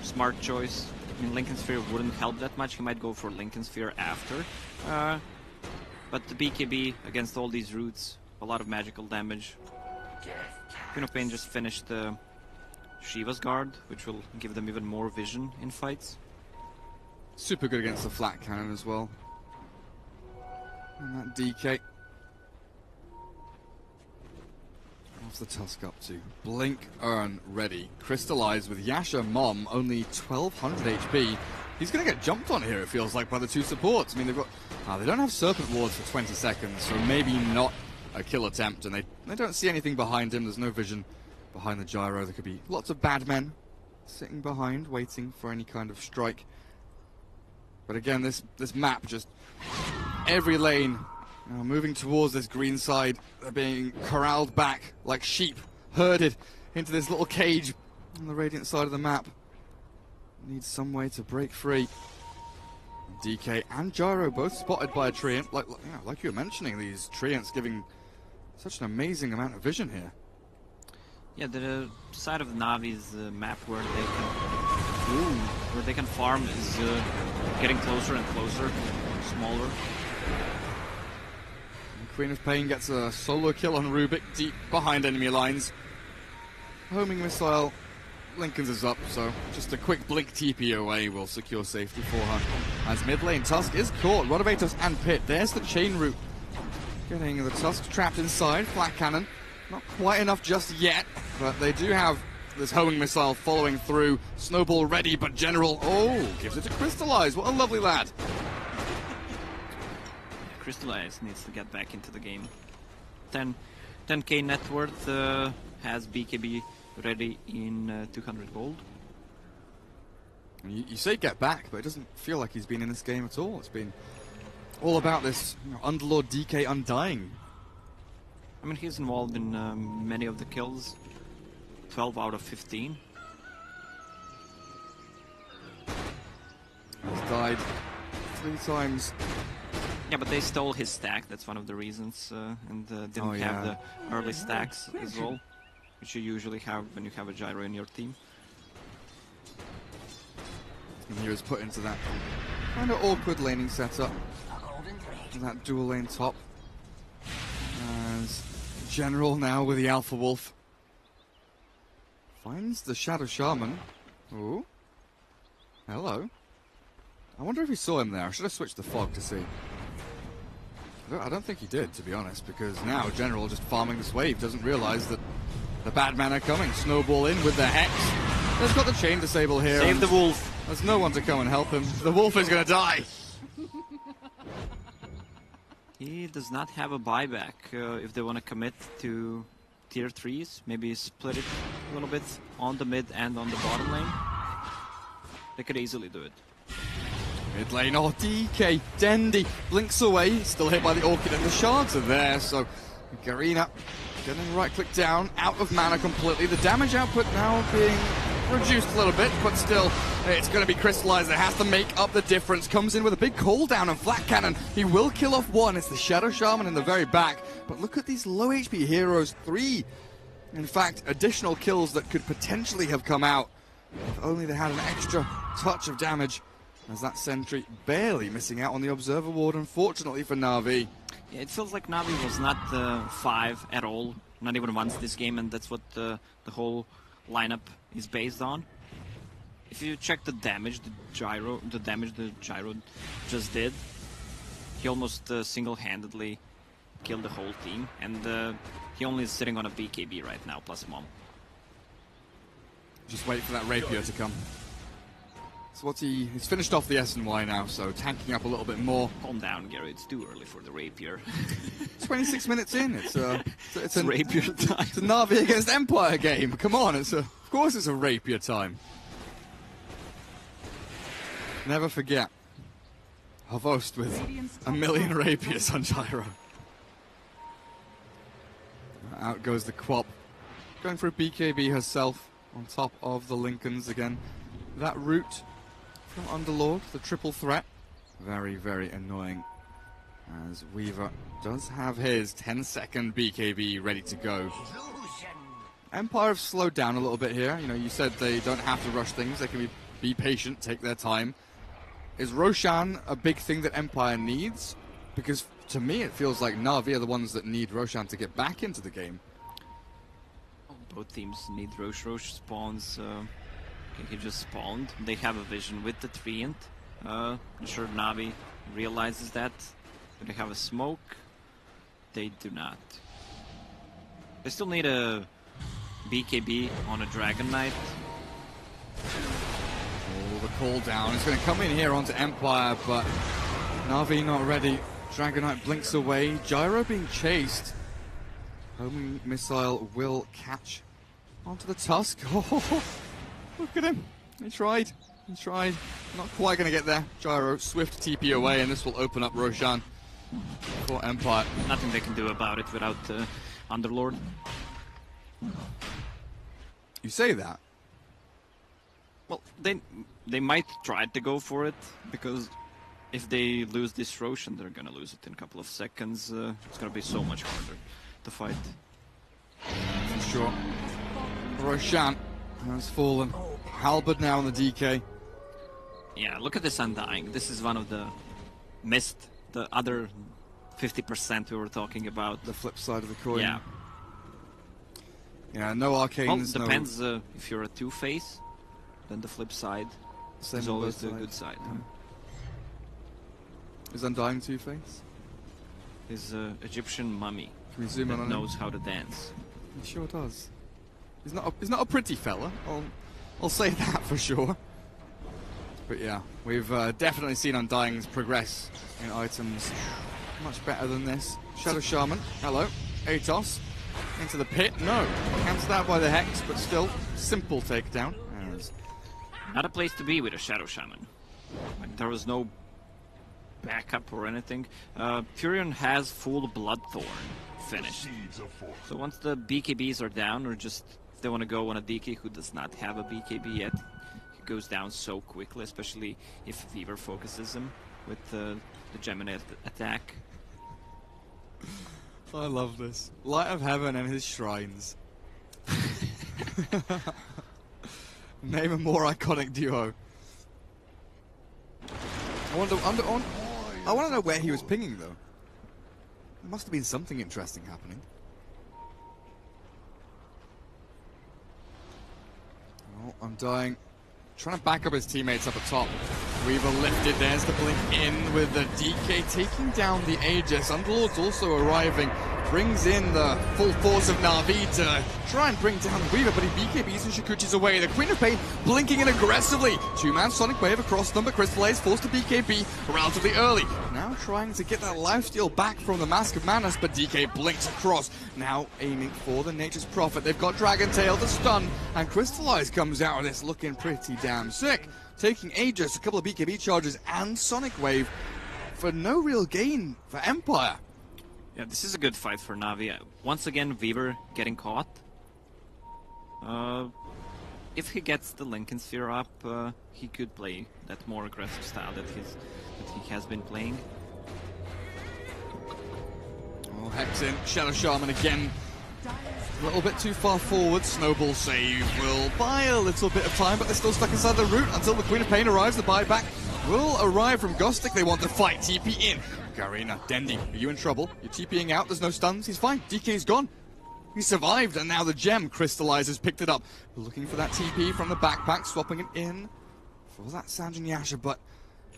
Smart choice. I mean, Lincoln Sphere wouldn't help that much. He might go for Lincoln Sphere after. But the BKB against all these roots, a lot of magical damage. Queen of Pain just finished Shiva's Guard, which will give them even more vision in fights. Super good against the flat cannon as well. And that DK. What's the Tusk up to? Blink, earn, ready. Crystallize with Yasha Mom, only 1200 HP. He's going to get jumped on here, it feels like, by the 2 supports. I mean, they've got... they don't have Serpent Wards for 20 seconds, so maybe not a kill attempt. And they don't see anything behind him. There's no vision behind the Gyro. There could be lots of bad men sitting behind, waiting for any kind of strike. But again, this map, just every lane moving towards this green side. They're being corralled back like sheep, herded into this little cage on the Radiant side of the map. Needs some way to break free. DK and Gyro both spotted by a Treant. Like you were mentioning, these Treants giving such an amazing amount of vision here. Yeah, the side of Navi's map where they can farm is getting closer and closer, smaller. And Queen of Pain gets a solo kill on Rubik deep behind enemy lines. Homing missile, Lincoln's is up, so just a quick blink TP away will secure safety for her. As mid lane, Tusk is caught. Rod of Atos and Pit. There's the chain route. Getting the Tusk trapped inside. Flat cannon. Not quite enough just yet, but they do have this homing missile following through. Snowball ready, but General, gives it to Crystallize. What a lovely lad. Crystallize needs to get back into the game. 10k net worth, has BKB ready in 200 gold. You say get back, but it doesn't feel like he's been in this game at all. It's been all about this Underlord DK Undying. I mean, he's involved in many of the kills. 12 out of 15. He's died 3 times. Yeah, but they stole his stack. That's one of the reasons, and didn't have the early stacks as well, which you usually have when you have a gyro in your team. And he was put into that kind of awkward laning setup. That dual lane top. As General now with the Alpha Wolf. Finds the Shadow Shaman. Ooh. Hello. I wonder if he saw him there. I should have switched the fog to see. I don't think he did, to be honest, because now General just farming this wave doesn't realize that the bad men are coming. Snowball in with the Hex. There's got the chain disable here. Save the wolf. There's no one to come and help him. The wolf is going to die. He does not have a buyback. If they want to commit to tier 3s, maybe split it a little bit on the mid and on the bottom lane. They could easily do it. Mid lane, oh, DK, Dendy blinks away, still hit by the Orchid, and the shards are there, so Garena getting right click down, out of mana completely. The damage output now being reduced a little bit, but still, it's going to be crystallized. It has to make up the difference. Comes in with a big cooldown and flat cannon. He will kill off one. It's the Shadow Shaman in the very back, but look at these low HP heroes. 3, in fact, additional kills that could potentially have come out if only they had an extra touch of damage. As that sentry barely missing out on the Observer Ward, unfortunately for Na'Vi. Yeah, it feels like Na'Vi was not 5 at all, not even once this game, and that's what the whole lineup is based on. If you check the damage the gyro just did, he almost single-handedly killed the whole team, and he only is sitting on a BKB right now, plus Mom. Just wait for that Rapier to come. So he's finished off the S&Y now, so tanking up a little bit more. Calm down, Gary. It's too early for the Rapier. 26 minutes in. It's a Rapier time. It's a Na'Vi against Empire game. Come on, of course it's a Rapier time. Never forget, Havost with a million Rapiers on gyro. Out goes the Quap, going for a BKB herself on top of the Lincolns again. That route from Underlord, the triple threat. Very, very annoying, as Weaver does have his 10-second BKB ready to go. Empire have slowed down a little bit here. You know, you said they don't have to rush things. They can be patient, take their time. Is Roshan a big thing that Empire needs? Because to me it feels like Na'Vi are the ones that need Roshan to get back into the game. Both teams need Rosh. Rosh spawns... he just spawned. They have a vision with the Treant. I'm sure Na'Vi realizes that. Do they have a smoke? They do not. They still need a BKB on a Dragon Knight. Oh, the call down is going to come in here onto Empire, but Na'Vi not ready. Dragon Knight blinks away. Gyro being chased. Homing missile will catch onto the Tusk. Oh, look at him. He tried. He tried. Not quite going to get there. Gyro, swift TP away, and this will open up Roshan for Empire. Nothing they can do about it without Underlord. You say that? Well, they might try to go for it, because if they lose this Roshan, they're going to lose it in a couple of seconds. It's going to be so much harder to fight. For sure. Roshan has fallen. Halberd now on the DK. Yeah, look at this Undying. This is one of the missed, the other 50% we were talking about. The flip side of the coin. Yeah. Yeah, no arcanes. Well, depends if you're a two-face, then the flip side is always the good side. Yeah. Is Undying two-face? Is Egyptian mummy. Can we zoom in on him? Knows how to dance. He sure does. He's not a pretty fella. I'll say that for sure. But yeah, we've definitely seen Undying's progress in items much better than this. Shadow Shaman, hello. Atos, into the pit, no. Cancelled out by the Hex, but still, simple takedown. Not a place to be with a Shadow Shaman. Like, there was no backup or anything. Furion has full Bloodthorn finished. So once the BKBs are down, or just if they want to go on a DK who does not have a BKB yet, he goes down so quickly, especially if Fever focuses him with the Gemini attack. I love this. Light of Heaven and his shrines. Name a more iconic duo. I want to know where he was pinging, though. There must have been something interesting happening. Oh, I'm dying. Trying to back up his teammates up at top. Weaver lifted. There's the blink in with the DK taking down the Aegis. Underlord's also arriving. Brings in the full force of Na'Vi to try and bring down Weaver, but he BKBs and Shikuchi's away. The Queen of Pain blinking in aggressively. Two-man Sonic Wave across them, but Crystallize forced to BKB relatively early. Now trying to get that lifesteal back from the Mask of Manus, but DK blinks across. Now aiming for the Nature's Prophet. They've got Dragon Tail to stun, and Crystallize comes out of this looking pretty damn sick. Taking Aegis, a couple of BKB charges, and Sonic Wave for no real gain for Empire. Yeah, this is a good fight for Na'Vi. Once again, Weaver getting caught. If he gets the Lincoln Sphere up, he could play that more aggressive style that he has been playing. Oh, Hex in, Shadow Shaman again. A little bit too far forward. Snowball save will buy a little bit of time, but they're still stuck inside the route until the Queen of Pain arrives. The buyback will arrive from Gostic. They want to fight. TP in. Garena, Dendi, are you in trouble? You're TPing out, there's no stuns, he's fine. DK's gone. He survived, and now the gem Crystallizes picked it up. Looking for that TP from the backpack, swapping it in for that Sanjin Yasha, but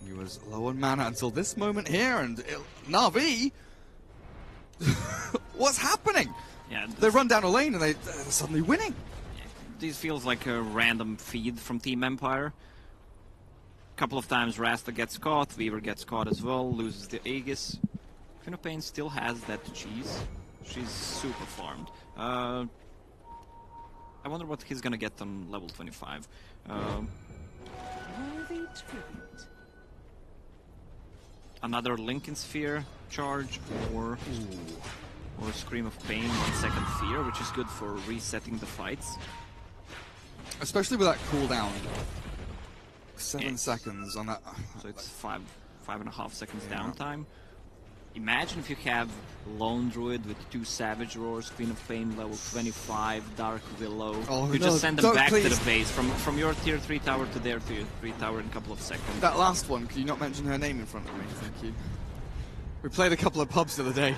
he was low on mana until this moment here, and Na'Vi, what's happening? Yeah, they run down a lane and they're suddenly winning. This feels like a random feed from Team Empire. Couple of times Rasta gets caught, Weaver gets caught as well, loses the Aegis. Queen of Pain still has that cheese. She's super farmed. I wonder what he's gonna get on level 25. Another Lincoln Sphere charge, or Scream of Pain, 1 second fear, which is good for resetting the fights. Especially with that cooldown. 7 seconds on that. So it's 5.5 seconds downtime. Imagine if you have Lone Druid with 2 Savage Roars, Queen of Pain level 25, Dark Willow. You just send them back to the base from your tier 3 tower to their tier 3 tower in a couple of seconds. That last one, could you not mention her name in front of me? Thank you. We played a couple of pubs the other day.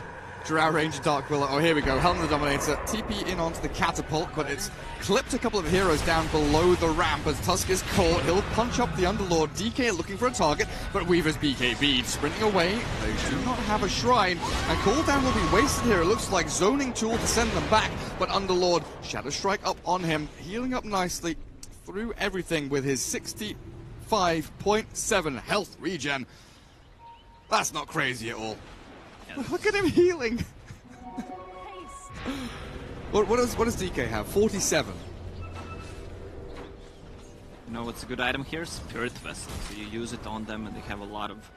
Drow Ranger, Dark Willow. Oh, here we go. Helm of the Dominator. TP in onto the catapult, but it's clipped a couple of heroes down below the ramp as Tusk is caught. He'll punch up the Underlord. DK looking for a target, but Weaver's BKB sprinting away. They do not have a shrine, and cooldown will be wasted here. It looks like zoning tool to send them back, but Underlord, Shadow Strike up on him, healing up nicely through everything with his 65.7 health regen. That's not crazy at all. Look at him healing. What does DK have? 47. You know what's a good item here? Spirit Vessel. So you use it on them and they have a lot of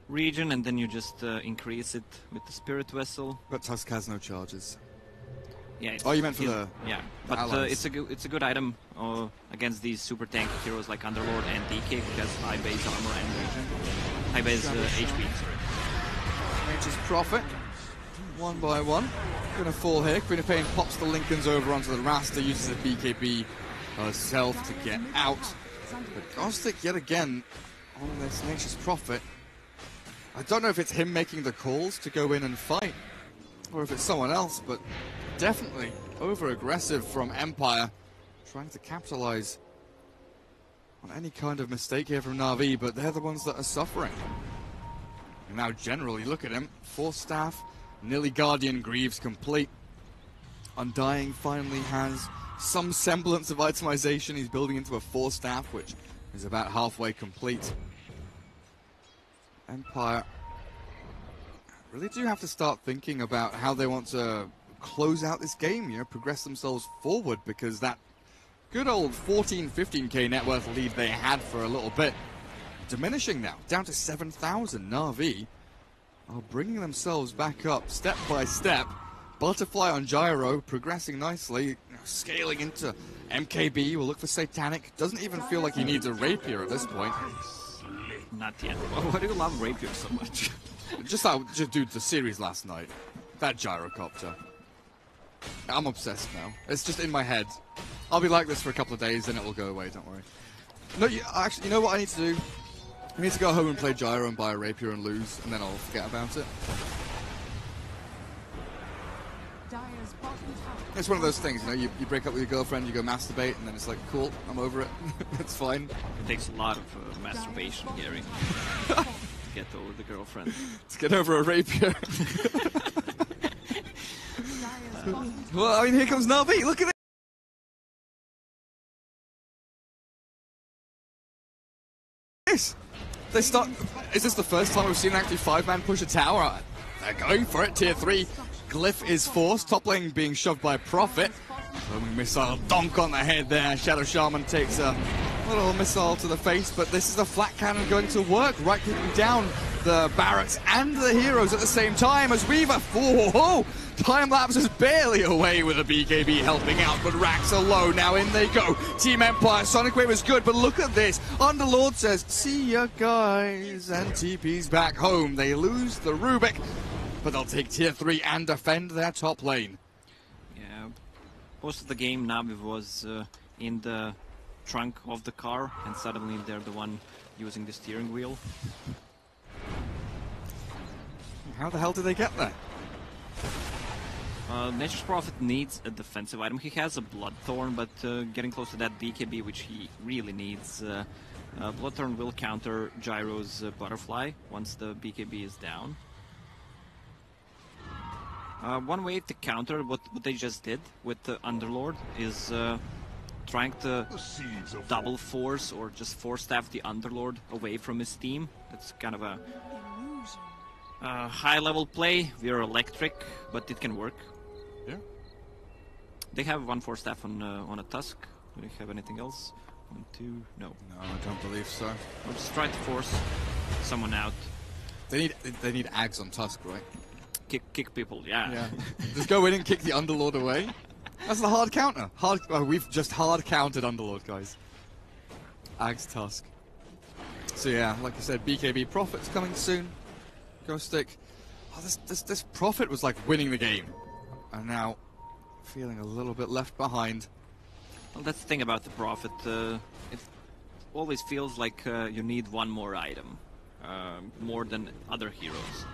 regen, and then you just increase it with the Spirit Vessel. But Tusk has no charges. Yeah. Oh, you meant for the... Yeah, but it's a good item against these super tanky heroes like Underlord and DK, which has high base armor and regen. High base HP, sorry. Nature's Prophet, 1 by 1. Gonna fall here. Queen of Pain pops the Lincolns over onto the Rasta, uses a BKB herself to get out. But Gostic yet again on this Nature's Prophet. I don't know if it's him making the calls to go in and fight, or if it's someone else, but definitely over-aggressive from Empire, trying to capitalize on any kind of mistake here from Na'Vi, but they're the ones that are suffering. And now generally, look at him, 4 staff, nearly Guardian Greaves complete. Undying finally has some semblance of itemization. He's building into a 4 staff, which is about halfway complete. Empire really do have to start thinking about how they want to close out this game, you know, progress themselves forward, because that good old 14-15k net worth lead they had for a little bit diminishing now, down to 7,000. Na'Vi are bringing themselves back up step by step. Butterfly on Gyro, progressing nicely, scaling into MKB, will look for Satanic. Doesn't even feel like he needs a Rapier at this point. Not yet. Why do you love Rapier so much? just dude, the series last night. That Gyrocopter. I'm obsessed now. It's just in my head. I'll be like this for a couple of days, then it will go away, don't worry. No, actually, you know what I need to do? I need to go home and play Gyro and buy a Rapier and lose, and then I'll forget about it. It's one of those things, you know, you break up with your girlfriend, you go masturbate, and then it's like, cool, I'm over it. It's fine. It takes a lot of masturbation, Gary, to get over the girlfriend. To get over a Rapier. Well, I mean, here comes Na'Vi, look at it! They start. Is this the first time we've seen an active 5-man push a tower? They're going for it, tier 3. Glyph is forced, top lane being shoved by Prophet. Homing missile donk on the head there. Shadow Shaman takes a little missile to the face, but this is a flat cannon going to work, right clicking down the Barracks and the heroes at the same time as Weaver. Oh, time lapse is barely away with a BKB helping out, but Rax are low. Now in they go. Team Empire, Sonic Wave is good, but look at this. Underlord says, see ya guys, and TP's back home. They lose the Rubik, but they'll take tier 3 and defend their top lane. Yeah, most of the game Na'Vi was in the trunk of the car, and suddenly they're the one using the steering wheel. How the hell did they get there? Nature's Prophet needs a defensive item. He has a Bloodthorn, but getting close to that BKB, which he really needs. Bloodthorn will counter Gyro's Butterfly once the BKB is down. One way to counter what they just did with the Underlord is trying to double force or just force staff the Underlord away from his team. That's kind of a high-level play. We are electric, but it can work. Yeah. They have one force staff on a Tusk. Do they have anything else? 1, 2, no. No, I don't believe so. We'll just try to force someone out. They need Ags on Tusk, right? Kick people, yeah. Just go in and kick the Underlord away. That's the hard counter. We've just hard countered Underlord, guys. Ags Tusk. So yeah, like I said, BKB Prophet's coming soon. Ghost Stick. Oh, this Prophet was like winning the game, and now feeling a little bit left behind. Well, that's the thing about the Prophet. It always feels like you need one more item, more than other heroes.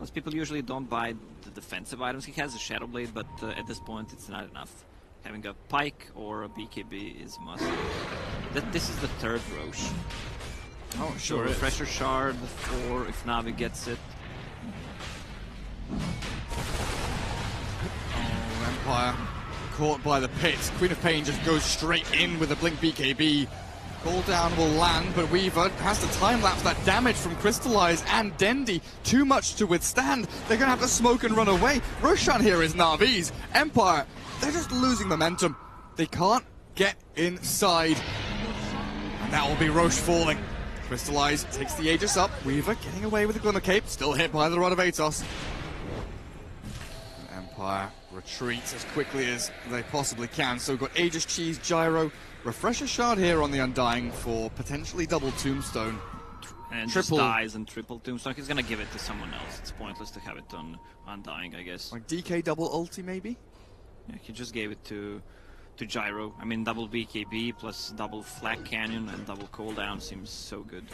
Most people usually don't buy the defensive items. He has a Shadow Blade, but at this point it's not enough. Having a Pike or a BKB is must. This is the third Roche. Oh, sure. So Refresher Shard for if Na'Vi gets it. Oh, Empire caught by the pits. Queen of Pain just goes straight in with a Blink BKB. Cooldown will land, but Weaver has to time-lapse that damage from Crystallize and Dendi. Too much to withstand. They're going to have to smoke and run away. Roshan here is Na'Vi's. Empire, they're just losing momentum. They can't get inside. And that will be Roche falling. Crystallize takes the Aegis up. Weaver getting away with the Glimmer Cape. Still hit by the Rod of Atos. Empire retreats as quickly as they possibly can. So we've got Aegis Cheese, Gyro, Refresher Shard here on the Undying for potentially double Tombstone. And just dies and triple Tombstone. He's gonna give it to someone else. It's pointless to have it on Undying, I guess. Like DK double ulti maybe? Yeah, he just gave it to Gyro. I mean, double BKB plus double Flak Canyon and double cooldown seems so good.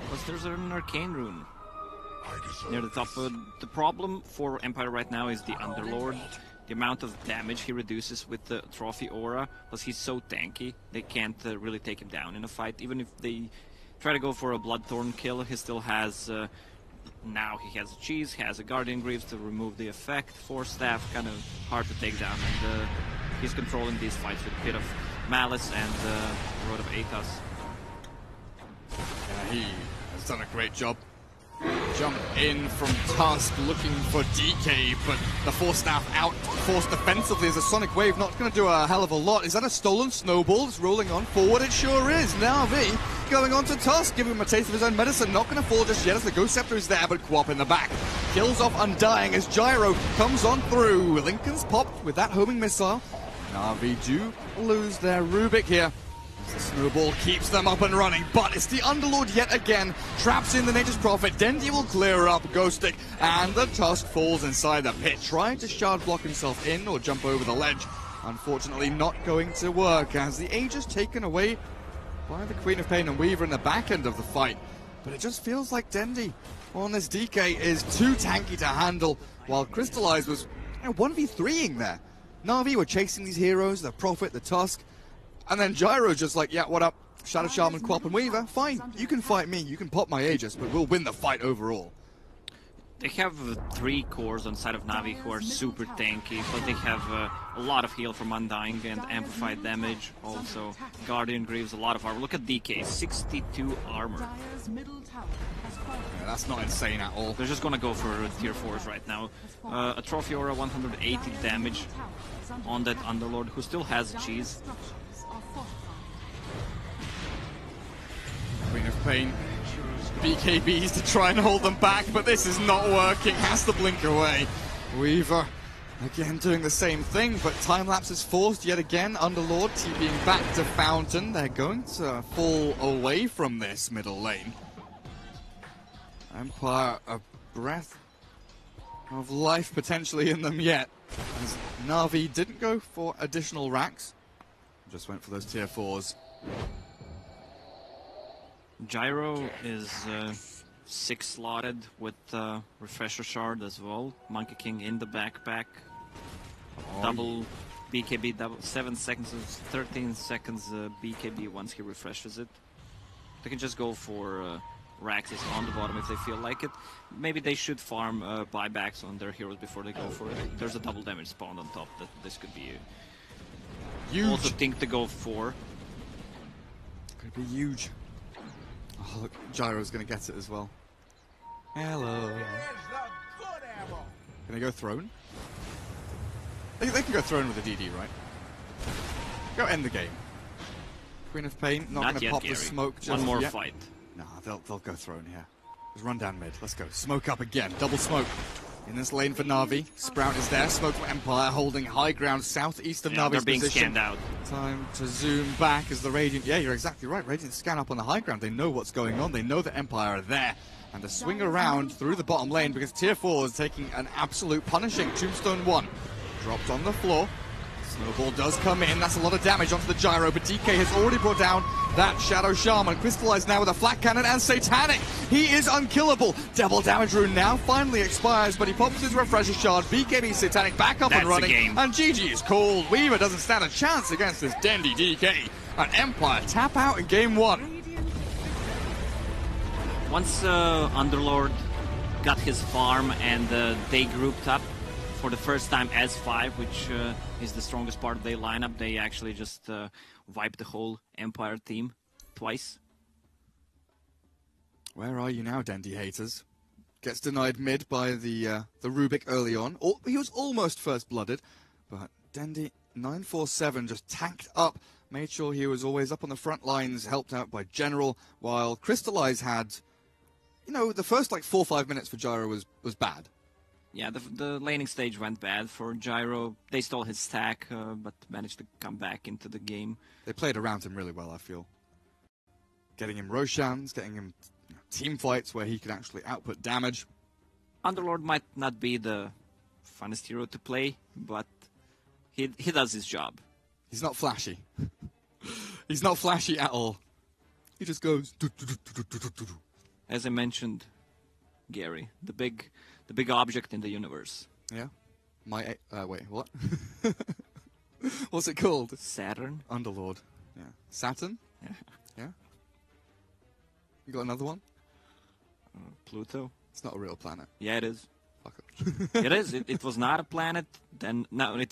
Plus there's an Arcane Rune near the top. The problem for Empire right now is the Underlord. The amount of damage he reduces with the Trophy Aura, plus he's so tanky, they can't really take him down in a fight. Even if they try to go for a Bloodthorn kill, he still has... now he has a Cheese, has a Guardian Greaves to remove the effect. Force Staff, kind of hard to take down, and he's controlling these fights with a bit of Malice and Rod of Atos. Yeah, he has done a great job. Jump in from Tusk, looking for DK, but the Force Staff out, forced defensively as a Sonic Wave not going to do a hell of a lot. Is that a stolen snowball? It's rolling on forward, it sure is. Na'Vi going on to Tusk, giving him a taste of his own medicine. Not going to fall just yet as the Ghost Scepter is there, but Quap in the back. Kills off Undying as Gyro comes on through. Lincoln's popped with that homing missile. Na'Vi do lose their Rubik here. The snowball keeps them up and running, but it's the Underlord yet again. Traps in the Nature's Prophet. Dendy will clear up Ghost Stick, and the Tusk falls inside the pit, trying to shard block himself in or jump over the ledge. Unfortunately, not going to work, as the Age is taken away by the Queen of Pain and Weaver in the back end of the fight. But it just feels like Dendy on this DK is too tanky to handle, while Crystallize was 1v3ing there. Na'Vi were chasing these heroes, the Prophet, the Tusk, and then Gyro's just like, yeah, what up? Shadow Shaman, Quap, and Weaver, fine. You can fight me, you can pop my Aegis, but we'll win the fight overall. They have 3 cores on side of Na'Vi who are super tanky, but they have a lot of heal from Undying and amplified damage. Also, Guardian Greaves, a lot of armor. Look at DK, 62 armor. Yeah, that's not insane at all. They're just gonna go for tier 4s right now. A Trophy Aura, 180 damage on that Underlord, who still has cheese. Queen of Pain, BKBs to try and hold them back, but this is not working. Has to blink away. Weaver again doing the same thing, but time lapse is forced yet again. Underlord TPing back to Fountain. They're going to fall away from this middle lane. Empire, a breath of life potentially in them yet, as Na'Vi didn't go for additional racks, just went for those tier 4s. Gyro is 6 slotted with Refresher Shard as well. Monkey King in the backpack. Double BKB, double 7 seconds, 13 seconds BKB once he refreshes it. They can just go for Raxes on the bottom if they feel like it. Maybe they should farm buybacks on their heroes before they go for it. There's a double damage spawn on top that this could be a huge also thing to go for. Could be huge. Oh, look, Gyro's going to get it as well. Hello. Can they go Throne? They can go Throne with a DD, right? Go end the game. Queen of Pain, not going to pop Gary. The smoke just One more yet. fight. Nah, they'll go Throne here. Just run down mid. Let's go. Smoke up again. Double smoke. In this lane for Na'Vi. Sprout is there. Smoke for Empire holding high ground southeast of Na'Vi's they're being position. scanned out. Time to zoom back as the Radiant... Yeah, you're exactly right. Radiant scan up on the high ground. They know what's going on. They know that Empire are there. And to swing around through the bottom lane because tier 4 is taking an absolute punishing. Tombstone 1 dropped on the floor. Snowball does come in. That's a lot of damage onto the Gyro, but DK has already brought down that Shadow Shaman. Crystallized now with a flat cannon and Satanic. He is unkillable. Double damage rune now finally expires, but he pops his Refresher Shard. BKB Satanic back up and running. And GG is called. Weaver doesn't stand a chance against this Dendy DK. And Empire tap out in game 1. Once Underlord got his farm and they grouped up for the first time as 5, which is the strongest part of their lineup, they actually just wiped the whole Empire team twice. Where are you now, Dendy haters? Gets denied mid by the Rubik early on. He was almost first-blooded, but Dendy 947 just tanked up, made sure he was always up on the front lines, helped out by General, while Crystallize had, the first like 4 or 5 minutes for Gyro was bad. Yeah, the laning stage went bad for Gyro. They stole his stack, but managed to come back into the game. They played around him really well, I feel. Getting him Roshans, getting him team fights where he could actually output damage. Underlord might not be the funnest hero to play, but he does his job. He's not flashy. He's not flashy at all. He just goes... As I mentioned, Gary, the big object in the universe. Yeah? Wait, what? What's it called? Saturn. Underlord. Yeah. Saturn? Yeah. Yeah? You got another one? Pluto. It's not a real planet. Yeah, it is. Fuck it. It is. It was not a planet. Then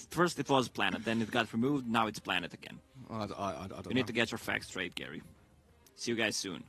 first it was a planet. Then it got removed. Now it's planet again. I don't know. You need to get your facts straight, Gary. See you guys soon.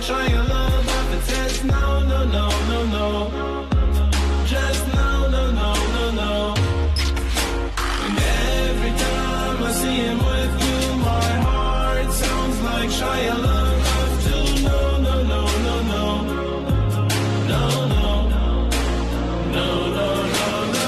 try your love off a test. No, no, no, no, no. Just no, no, no, no, no. And every time I see him with you, my heart sounds like Shia LaBeouf too. No, no, no, no, no. No, no. No, no, no, no.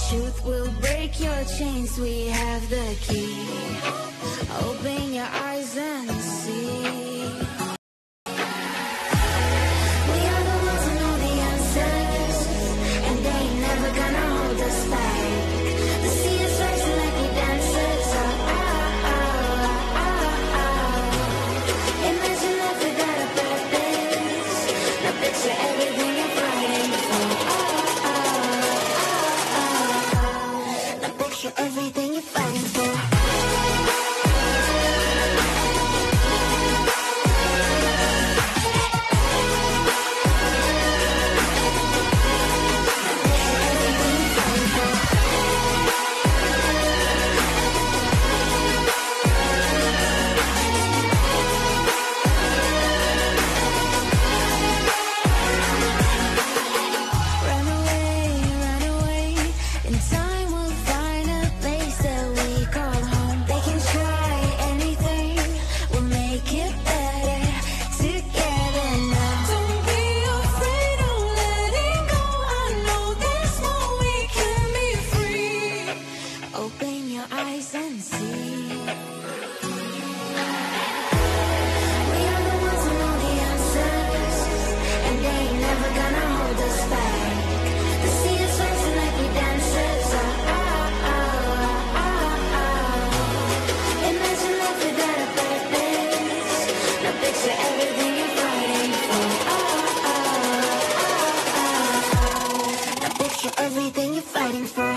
Truth will break your chains, we have the key. Open your eyes and see. We are the ones who know the answers, and they ain't never gonna hold us back. The sea is rising like we dancers. Imagine life without a purpose. Now picture everything you're fighting for. Everything you're fighting for. Everything you're fighting for.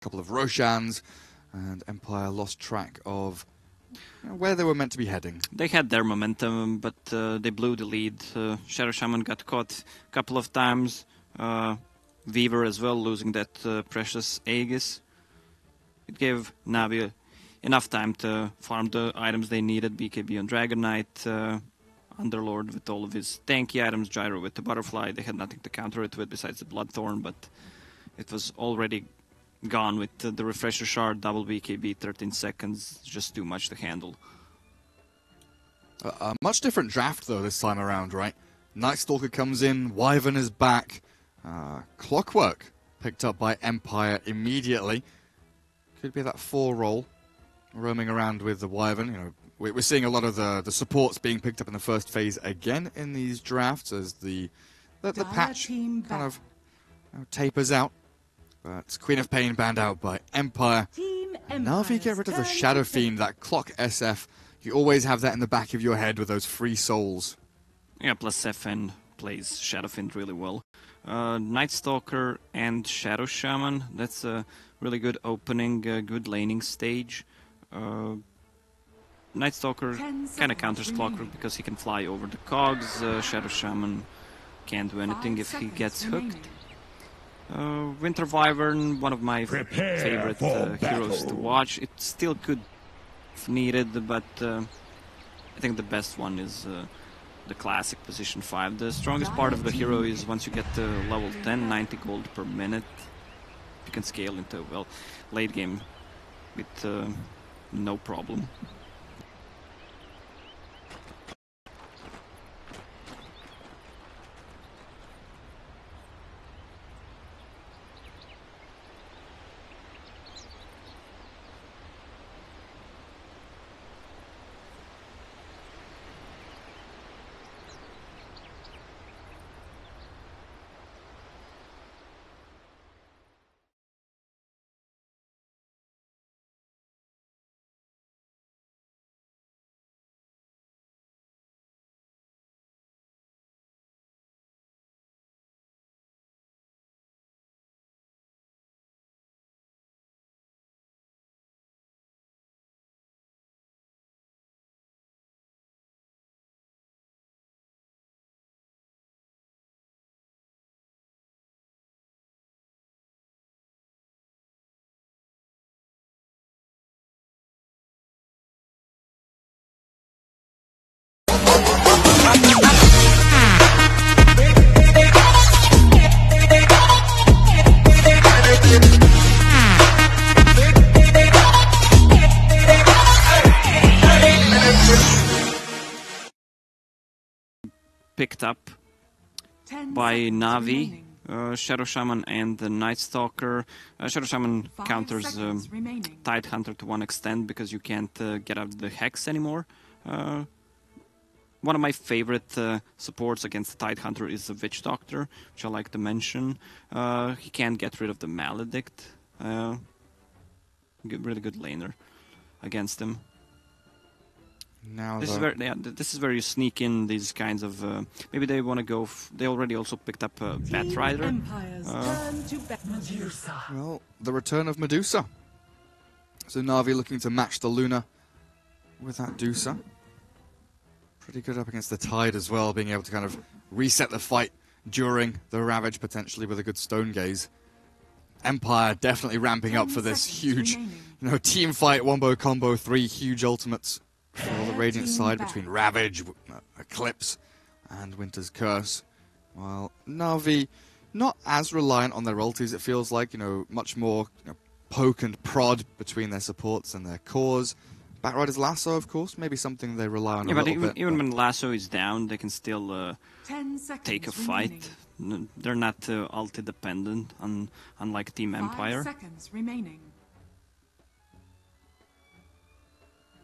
Couple of Roshans, and Empire lost track of where they were meant to be heading. They had their momentum, but they blew the lead. Shadow Shaman got caught a couple of times. Weaver as well, losing that precious Aegis. It gave Navi enough time to farm the items they needed. BKB on Dragon Knight, Underlord with all of his tanky items, Gyro with the Butterfly. They had nothing to counter it with besides the Bloodthorn, but it was already gone with the Refresher Shard, double BKB, 13 seconds, just too much to handle. A much different draft, though, this time around, right? Night Stalker comes in, Wyvern is back. Clockwork picked up by Empire immediately. Could be that 4 role, roaming around with the Wyvern. You know, we're seeing a lot of the supports being picked up in the first phase again in these drafts as the patch kind of tapers out. But Queen of Pain banned out by Empire. Now if you get rid of the Shadow Fiend, that clock SF, you always have that in the back of your head with those free souls. Yeah, plus FN plays Shadow Fiend really well. Night Stalker and Shadow Shaman, that's a really good opening, good laning stage. Night Stalker kind of counters Clockwork because he can fly over the cogs. Shadow Shaman can't do anything if he gets hooked. Winter Wyvern, one of my favorite heroes to watch. It still could if needed, but I think the best one is the classic position 5. The strongest part of the hero is once you get to level 10, 90 gold per minute. You can scale into, well, late game with no problem. Picked up by Navi, Shadow Shaman and the Night Stalker. Shadow Shaman counters Tidehunter to one extent because you can't get out the Hex anymore. One of my favorite supports against the Tidehunter is the Witch Doctor, which I like to mention. He can't get rid of the Maledict. Really good laner against him. Now this is where you sneak in these kinds of. Maybe they want to go. They already also picked up Batrider. Well, the return of Medusa. So Na'Vi looking to match the Luna with that Dusa. Pretty good up against the Tide as well, being able to kind of reset the fight during the Ravage potentially with a good Stone Gaze. Empire definitely ramping up for this huge, team fight, wombo combo, 3 huge ultimates. For the Radiant side between Ravage, Eclipse, and Winter's Curse. While Na'Vi, not as reliant on their ultis, it feels like, much more poke and prod between their supports and their cores. Batrider's Lasso, of course, maybe something they rely on a little bit. Even when Lasso is down, they can still take a fight. They're not ulti dependent, unlike Team Empire. 5 seconds remaining.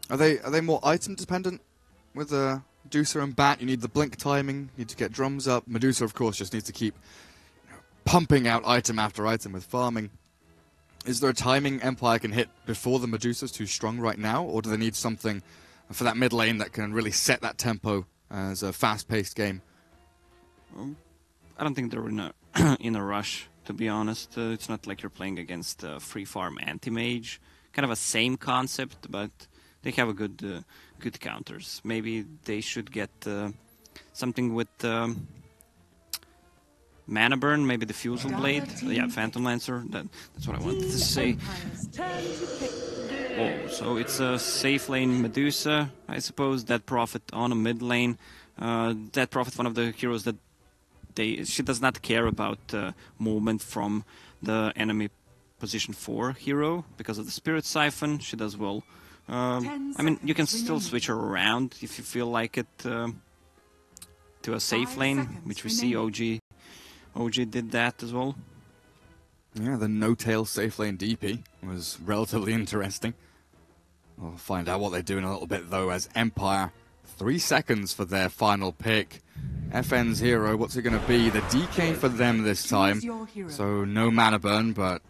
Are they more item dependent with Medusa and Bat? You need the blink timing, you need to get drums up. Medusa, of course, just needs to keep pumping out item after item with farming. Is there a timing Empire can hit before the Medusa's too strong right now, or do they need something for that mid lane that can really set that tempo as a fast-paced game? I don't think they're in a rush, to be honest. It's not like you're playing against free farm anti-mage. Kind of a same concept, but they have a good counters. Maybe they should get something with Mana Burn, maybe the Fusel Blade. Yeah, Phantom Lancer. That's what I wanted to say. Oh, so it's a safe lane Medusa, I suppose. Dead Prophet on a mid lane. Dead Prophet, one of the heroes that she does not care about movement from the enemy position 4 hero because of the Spirit Siphon. She does well. I mean, you can still switch her around if you feel like it. to a safe lane, which we see OG did that as well. Yeah, the no-tail safe lane DP was relatively interesting. We'll find out what they do in a little bit, though, as Empire, 3 seconds for their final pick. FN's hero, what's it going to be? The DK for them this time. So no mana burn, but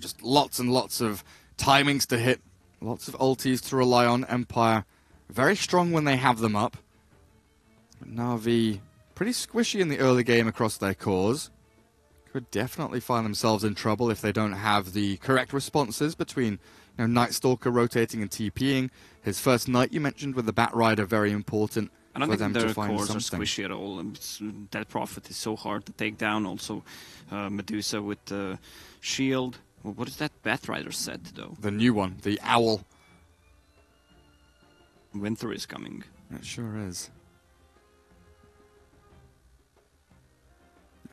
just lots and lots of timings to hit. Lots of ultis to rely on. Empire, very strong when they have them up. But Na'Vi, pretty squishy in the early game across their cores. Could definitely find themselves in trouble if they don't have the correct responses between Night Stalker rotating and TPing. His first Knight you mentioned with the Bat Rider, very important. I don't think their cores are squishy at all. That Prophet is so hard to take down. Also, Medusa with the shield. Well, what is that Bat Rider set, though? The new one, the Owl. Winter is coming. It sure is.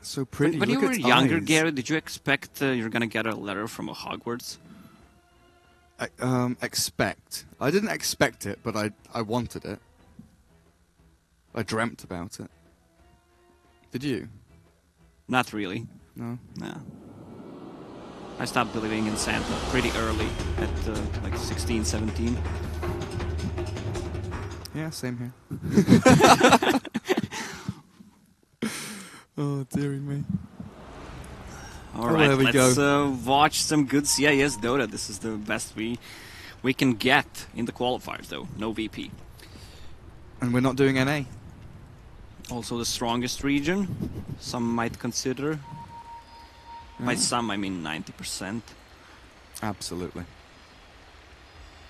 So pretty. When you were younger, Gary, did you expect you're going to get a letter from a Hogwarts? Expect. I didn't expect it, but I wanted it. I dreamt about it. Did you? Not really. No? No. I stopped believing in Santa pretty early, at like 16, 17. Yeah, same here. Oh, dearie me. Alright, let's watch some good CIS Dota. This is the best we can get in the qualifiers, though. No VP. And we're not doing NA. Also the strongest region, some might consider. By some, I mean 90%. Absolutely.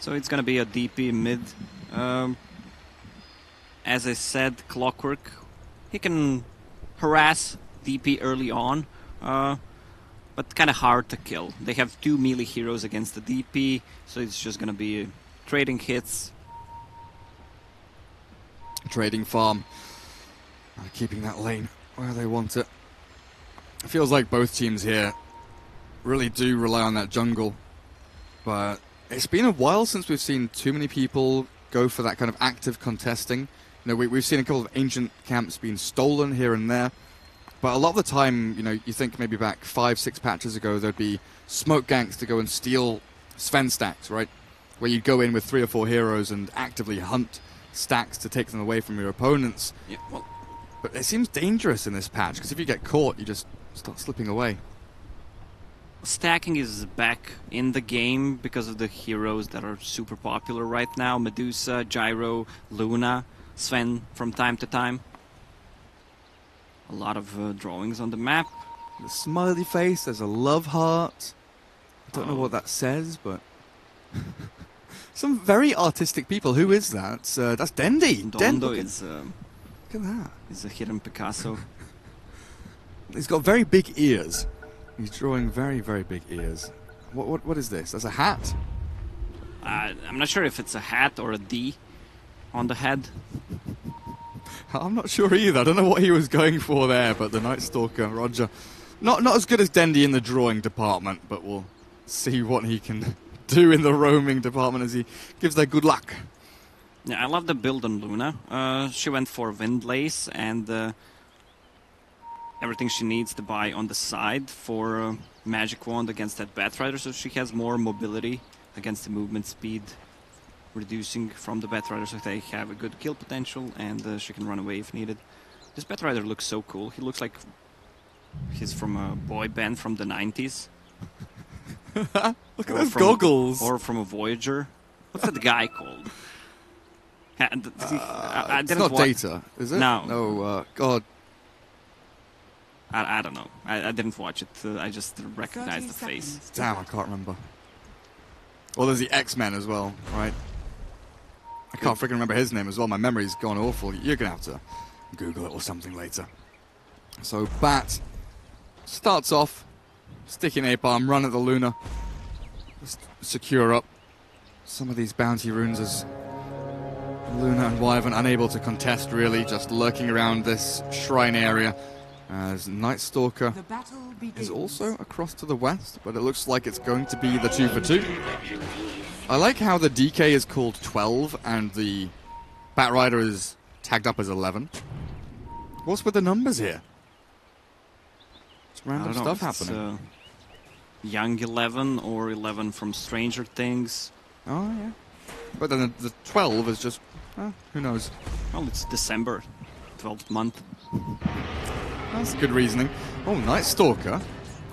So it's gonna be a DP mid. As I said, Clockwork, he can harass DP early on, but kind of hard to kill. They have 2 melee heroes against the DP, so it's just gonna be trading hits. Trading farm. Keeping that lane where they want it. It feels like both teams here really do rely on that jungle, but it's been a while since we've seen too many people go for that kind of active contesting. We've seen a couple of ancient camps being stolen here and there, but a lot of the time, you think maybe back 5-6 patches ago, there'd be smoke ganks to go and steal Sven stacks, right? Where you'd go in with 3 or 4 heroes and actively hunt stacks to take them away from your opponents. Yeah, well, but it seems dangerous in this patch, because if you get caught, you just start slipping away. Stacking is back in the game because of the heroes that are super popular right now. Medusa, Gyro, Luna, Sven from time to time. A lot of drawings on the map. The smiley face, there's a love heart. I don't know what that says, but... Some very artistic people. Who is that? That's Dendi. Dondo is... Look at that. He's a hidden Picasso. He's got very big ears. He's drawing very, very big ears. What is this? That's a hat? I'm not sure if it's a hat or a D on the head. I'm not sure either. I don't know what he was going for there, but the Night Stalker, Roger. Not as good as Dendi in the drawing department, but we'll see what he can do in the roaming department as he gives their good luck. Yeah, I love the build on Luna. She went for Windlace and everything she needs to buy on the side for Magic Wand against that Bat Rider, so she has more mobility against the movement speed, reducing from the Bat Rider, so they have a good kill potential, and she can run away if needed. This Bat Rider looks so cool. He looks like he's from a boy band from the 90s. Look at those goggles! Or from a Voyager. What's that guy called? It's not Data, is it? No. No, God. I don't know. I didn't watch it. I just recognized the face. Damn, I can't remember. Well, there's the X-Men as well, right? I can't freaking remember his name as well. My memory's gone awful. You're going to have to Google it or something later. So, Bat starts off, sticking A-bomb, run at the Luna. Just secure up some of these bounty runes as Luna and Wyvern unable to contest, really, just lurking around this shrine area. As Night Stalker is also across to the west, but it looks like it's going to be the 2-for-2. I like how the DK is called 12 and the Bat Rider is tagged up as 11. What's with the numbers here? It's random stuff happening. Young 11 or 11 from Stranger Things. Oh, yeah. But then the 12 is just, who knows? Well, it's December, 12th month. That's good reasoning. Oh, Night Stalker.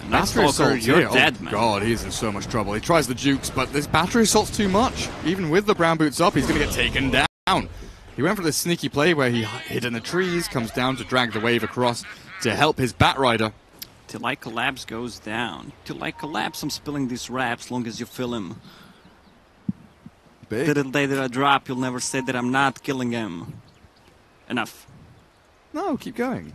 Night Stalker, you're dead, man. God, he's in so much trouble. He tries the jukes, but this battery assault's too much. Even with the brown boots up, he's going to get taken down. He went for this sneaky play where he hid in the trees, comes down to drag the wave across to help his Batrider. Till I collapse goes down. Till I collapse, I'm spilling these raps long as you fill him. Big. The day that I drop, you'll never say that I'm not killing him. Enough. No, keep going.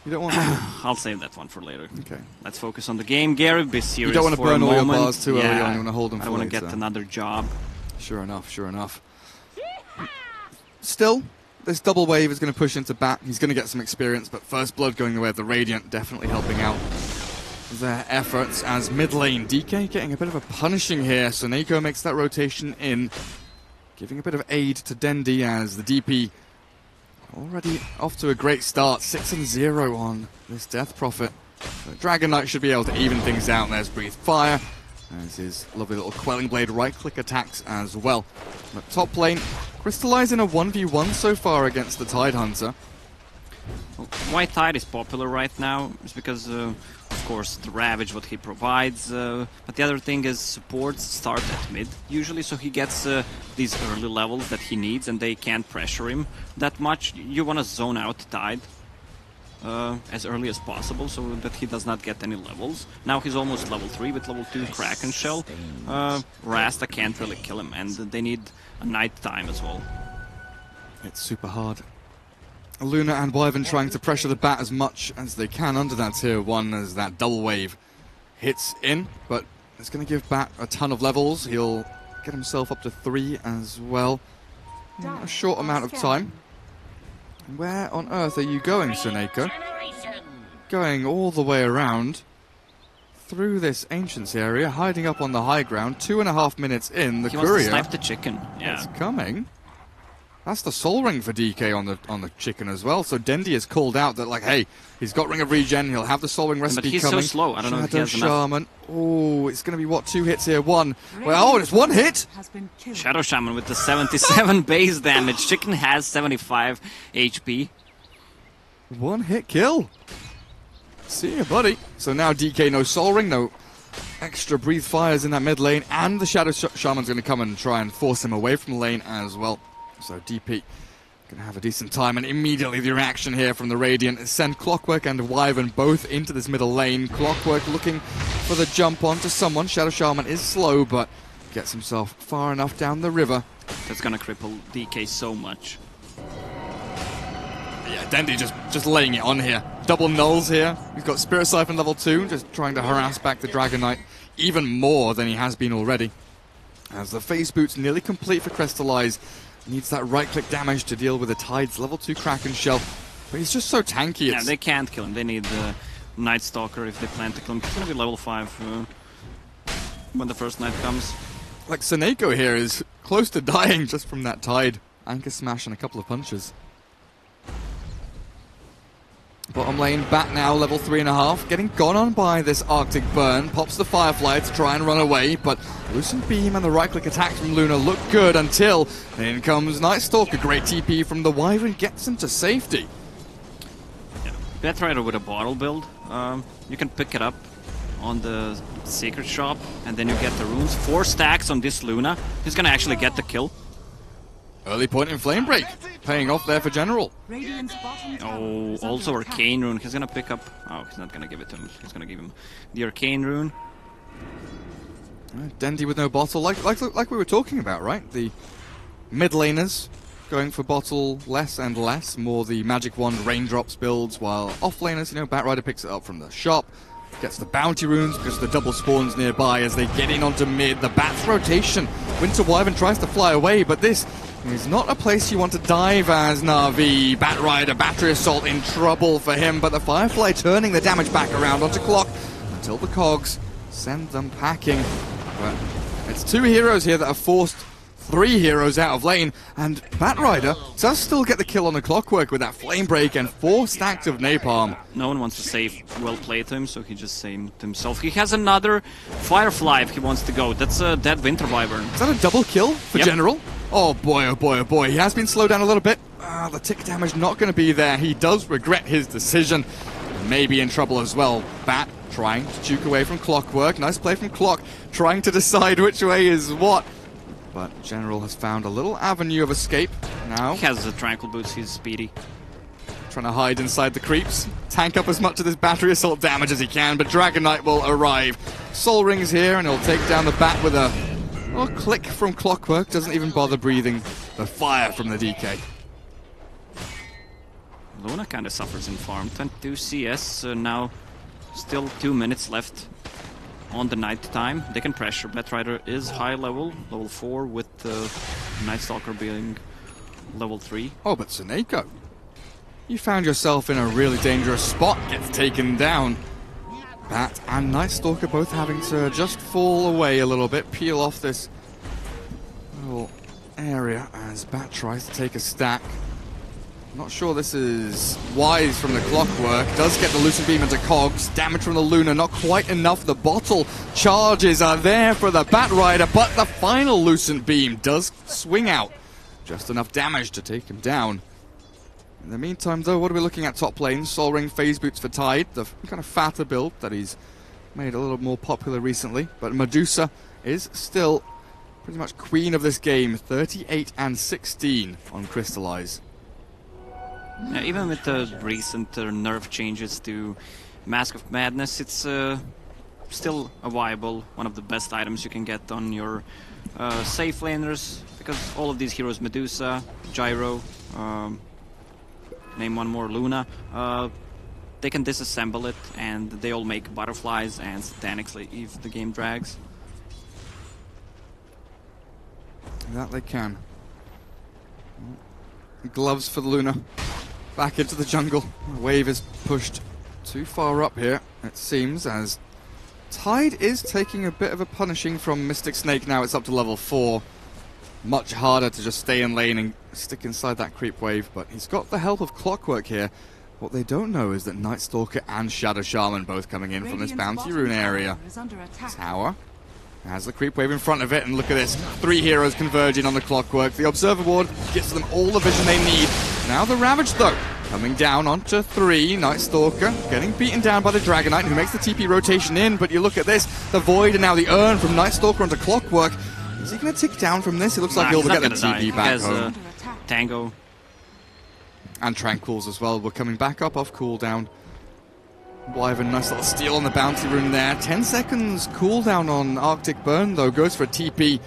You don't want to... I'll save that one for later. Okay. Let's focus on the game. Gary, be serious. You don't want to burn all your bars too early on. Yeah, You want to hold them for I want to later. get another job. Sure enough, sure enough. Still, this double wave is going to push into Bat. He's going to get some experience, but First Blood going the way of the Radiant, definitely helping out their efforts as mid lane. DK getting a bit of a punishing here. Soneko makes that rotation in, giving a bit of aid to Dendi as the DP already off to a great start. 6-0 on this Death Prophet. So Dragon Knight should be able to even things out. There's Breathe Fire, as his lovely little Quelling Blade right-click attacks as well. But top lane, Crystallize in a 1v1 so far against the Tidehunter. Well, why Tide is popular right now is because, of course, the Ravage, what he provides, but the other thing is supports start at mid, usually, so he gets these early levels that he needs, and they can't pressure him that much. You want to zone out Tide as early as possible, so that he does not get any levels. Now he's almost level 3 with level 2 Kraken Shell. Rasta can't really kill him, and they need a night time as well. It's super hard. Luna and Wyvern trying to pressure the Bat as much as they can under that tier 1 as that double wave hits in, but it's going to give Bat a ton of levels. He'll get himself up to 3 as well in a short amount of time. Where on earth are you going, Soneko? Going all the way around through this Ancients area, hiding up on the high ground. 2.5 minutes in, the He courier wants to snipe the chicken. Yeah. It's coming. That's the Soul Ring for DK on the chicken as well. So Dendi has called out that, like, hey, he's got Ring of Regen. He'll have the Soul Ring recipe but he's coming. so slow. I don't know if he has Shaman. enough. Oh, it's going to be what, 2 hits here? 1. Well, it's 1 hit. Shadow Shaman with the 77 base damage. Chicken has 75 HP. 1 hit kill. See ya, buddy. So now DK, no Soul Ring, no extra Breathe Fires in that mid lane, and the Shadow Shaman's going to come and try and force him away from the lane as well. So DP gonna have a decent time, and immediately the reaction here from the Radiant is send Clockwork and Wyvern both into this middle lane. Clockwork looking for the jump on to someone. Shadow Shaman is slow, but gets himself far enough down the river. That's gonna cripple DK so much. Yeah, Dendi just laying it on here. Double nulls here. He's got Spirit Siphon level 2, just trying to harass back the Dragon Knight even more than he has been already. As the Phase Boot's nearly complete for Crystallize. Needs that right-click damage to deal with the Tide's level 2 Kraken Shell. But he's just so tanky. Yeah, they can't kill him. They need the Night Stalker if they plan to kill him. He's gonna be level 5 when the first night comes. Like, Soneko here is close to dying just from that Tide. Anchor Smash and a couple of punches. Bottom lane, Bat now, level 3.5. Getting gone on by this Arctic Burn. Pops the Firefly to try and run away, but Lucent Beam and the right-click attack from Luna look good until in comes Night Stalker. Great TP from the Wyvern gets him to safety. Yeah. Batrider with a bottle build. You can pick it up on the Secret Shop, and then you get the runes. 4 stacks on this Luna. He's gonna actually get the kill. Early point in Flame Break, paying off there for General. Oh, also Arcane Rune. He's gonna pick up... Oh, he's not gonna give it to him. He's gonna give him the Arcane Rune. Dendi with no bottle, like we were talking about, right? The mid laners going for bottle less and less, more the Magic Wand Raindrops builds, while off laners, Batrider picks it up from the shop, gets the bounty runes because the double spawns nearby as they get in onto mid. The Bat's rotation. Winter Wyvern tries to fly away, but this is not a place you want to dive as Na'Vi. Batrider, Battery Assault in trouble for him, but the Firefly turning the damage back around onto Clock until the cogs send them packing. But it's 2 heroes here that are forced 3 heroes out of lane, and Batrider does still get the kill on the Clockwork with that Flame Break and 4 stacks of Napalm. No one wants to save well played to him, so he just saved himself. He has another Firefly if he wants to go. That's a dead Winter Wyvern. Is that a double kill for General? Oh boy, oh boy, oh boy. He has been slowed down a little bit. The tick damage not going to be there. He does regret his decision. Maybe in trouble as well. Bat trying to juke away from Clockwork. Nice play from Clock, trying to decide which way is what. But General has found a little avenue of escape now. He has the Tranquil Boots, he's speedy. Trying to hide inside the creeps. Tank up as much of this battery assault damage as he can, but Dragon Knight will arrive. Soul Ring's here, and he'll take down the Bat with a click from Clockwork. Doesn't even bother breathing the fire from the DK. Luna kind of suffers in farm. 22 CS, now still 2 minutes left on the night time. They can pressure. Batrider is high level 4, with Night Stalker being level 3. Oh, but Suneko, you found yourself in a really dangerous spot. Gets taken down. Bat and Night Stalker both having to just fall away a little bit, peel off this little area as Bat tries to take a stack. Not sure this is wise from the Clockwork. Does get the Lucent Beam into Cogs. Damage from the Luna, not quite enough. The bottle charges are there for the Batrider, but the final Lucent Beam does swing out. Just enough damage to take him down. In the meantime, though, what are we looking at top lane? Soul Ring, Phase Boots for Tide, the kind of fatter build that he's made a little more popular recently. But Medusa is still pretty much queen of this game, 38 and 16 on Crystallize. Yeah, even with the recent nerf changes to Mask of Madness, it's still a viable, one of the best items you can get on your safe laners, because all of these heroes, Medusa, Gyro, name one more, Luna, they can disassemble it, and they all make butterflies and satanics if the game drags. That they can. Gloves for the Luna. Back into the jungle. The wave is pushed too far up here, it seems, as Tide is taking a bit of a punishing from Mystic Snake now. It's up to level 4. Much harder to just stay in lane and stick inside that creep wave, but he's got the help of Clockwork here. What they don't know is that Night Stalker and Shadow Shaman both coming in from this Bounty Rune area. Tower has the creep wave in front of it, and look at this. 3 heroes converging on the Clockwork. The Observer Ward gives them all the vision they need. Now the Ravage, though, coming down onto 3. Night Stalker getting beaten down by the Dragon Knight, who makes the TP rotation in, but you look at this. The Void and now the Urn from Night Stalker onto Clockwork. Is he going to tick down from this? It looks like he'll get the TP back home. Tango. And Tranquils as well. We're coming back up off cooldown. Wyvern, nice little steal on the Bounty Rune there. 10 seconds cooldown on Arctic Burn, though. Goes for a TP.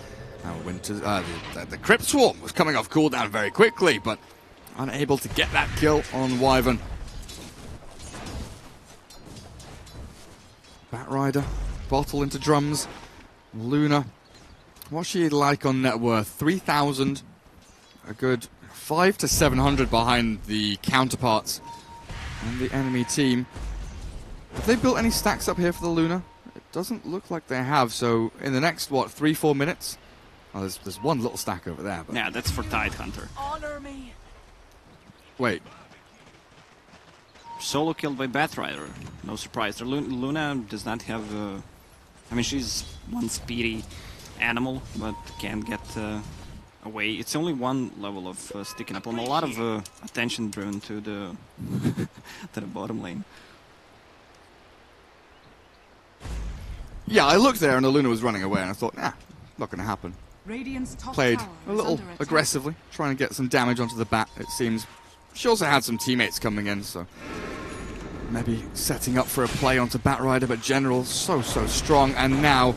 Now Winter, the Crypt Swarm was coming off cooldown very quickly, but unable to get that kill on Wyvern. Batrider, bottle into drums. Luna, what's she like on net worth? 3,000. A good 500 to 700 behind the counterparts and the enemy team. Have they built any stacks up here for the Luna? It doesn't look like they have, so in the next, what, 3-4 minutes? Oh, there's one little stack over there. But... yeah, that's for Tide Hunter. Honor me. Wait. Solo killed by Batrider. No surprise. Luna does not have... I mean, she's one speedy animal, but can't get away. It's only one level of sticking up. A lot of attention driven to the to the bottom lane. Yeah, I looked there and the Luna was running away, and I thought, nah, not going to happen. Played a little aggressively, trying to get some damage onto the Bat, it seems. She also had some teammates coming in, so maybe setting up for a play onto Batrider, but General so strong, and now,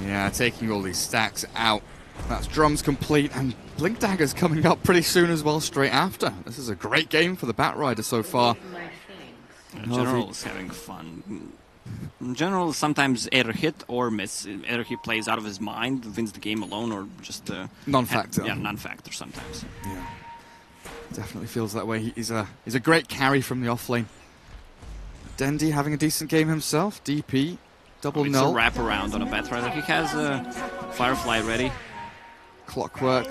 yeah, taking all these stacks out. That's drums complete, and Blink Dagger's coming up pretty soon as well, straight after. This is a great game for the Batrider so far. General's having fun. General sometimes either hit or miss. Either he plays out of his mind, wins the game alone, or just non-factor. Yeah, non-factor sometimes. Yeah, definitely feels that way. He's a great carry from the offlane. Dendi having a decent game himself. DP, double null. It's a wraparound on a Batrider. He has a Firefly ready. Clockwork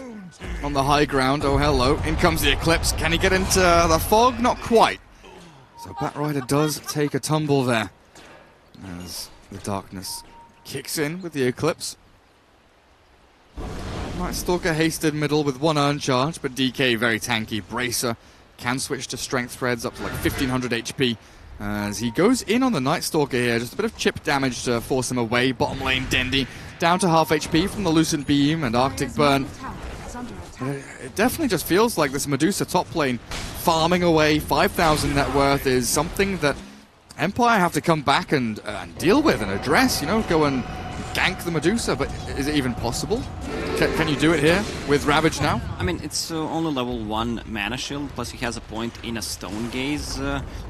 on the high ground. Oh, hello. In comes the Eclipse. Can he get into the fog? Not quite. So Batrider does take a tumble there as the darkness kicks in with the Eclipse. Night Stalker hasted middle with 1 urn charge, but DK very tanky. Bracer can switch to strength threads up to like 1500 HP as he goes in on the Night Stalker here. Just a bit of chip damage to force him away. Bottom lane Dendi down to half HP from the Lucent Beam and Arctic Burn. It definitely just feels like this Medusa top lane farming away 5,000 net worth is something that Empire have to come back and deal with and address, you know, go and gank the Medusa, but is it even possible? Can you do it here with Ravage now? I mean, it's only level 1 mana shield, plus he has a point in a Stone Gaze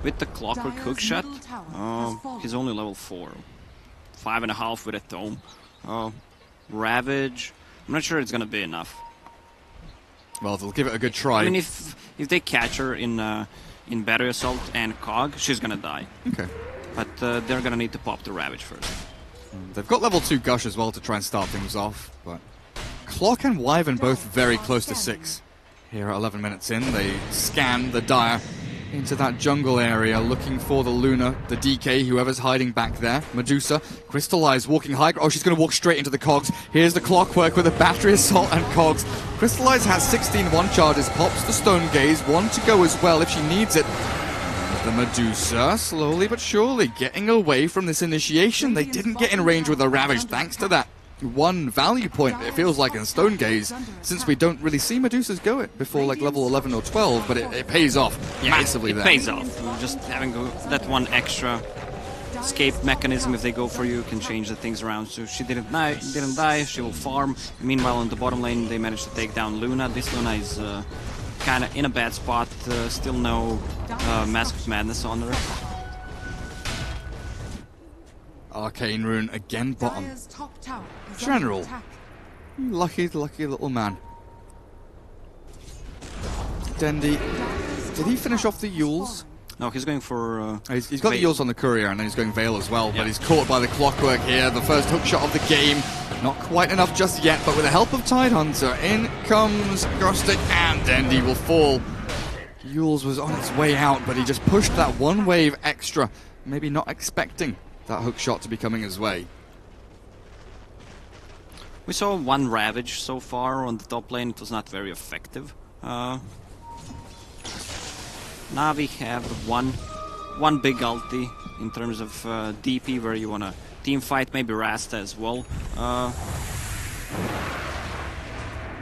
with the Clockwork hookshot. He's only level 4. 5.5 with a Tome. Ravage, I'm not sure it's gonna be enough. Well, they'll give it a good try. I mean, if they catch her in Battery Assault and Cog, she's gonna die. Okay. But they're gonna need to pop the Ravage first. They've got level 2 Gush as well to try and start things off, but Clock and Wyvern both very close to 6. Here at 11 minutes in, they scan the Dire into that jungle area, looking for the Luna, the DK, whoever's hiding back there. Medusa, Crystallize, walking high. Oh, she's going to walk straight into the Cogs. Here's the Clockwork with a Battery Assault and Cogs. Crystallize has 16 1 charges, pops the Stone Gaze, 1 to go as well if she needs it. The Medusa, slowly but surely, getting away from this initiation. They didn't get in range with the Ravage, thanks to that 1 value point, it feels like, in Stone Gaze, since we don't really see Medusas go it before like level 11 or 12, but it pays off massively there. It pays off. Just having that 1 extra escape mechanism, if they go for you, can change the things around. So she didn't die, she will farm. Meanwhile, in the bottom lane, they managed to take down Luna. This Luna is kind of in a bad spot, still no Mask of Madness on her. Arcane Rune again bottom. General. Lucky little man. Dendi. Did he finish off the Yules? No, he's going for... he's got the Yules on the Courier, and then he's going Veil as well, but he's caught by the Clockwork here. The first hookshot of the game. Not quite enough just yet, but with the help of Tidehunter, in comes Grostic, and Dendi will fall. Yules was on its way out, but he just pushed that 1 wave extra, maybe not expecting that hookshot to be coming his way. We saw 1 Ravage so far on the top lane. It was not very effective. Na'Vi have one big ulti in terms of DP, where you want to team fight, maybe Rasta as well.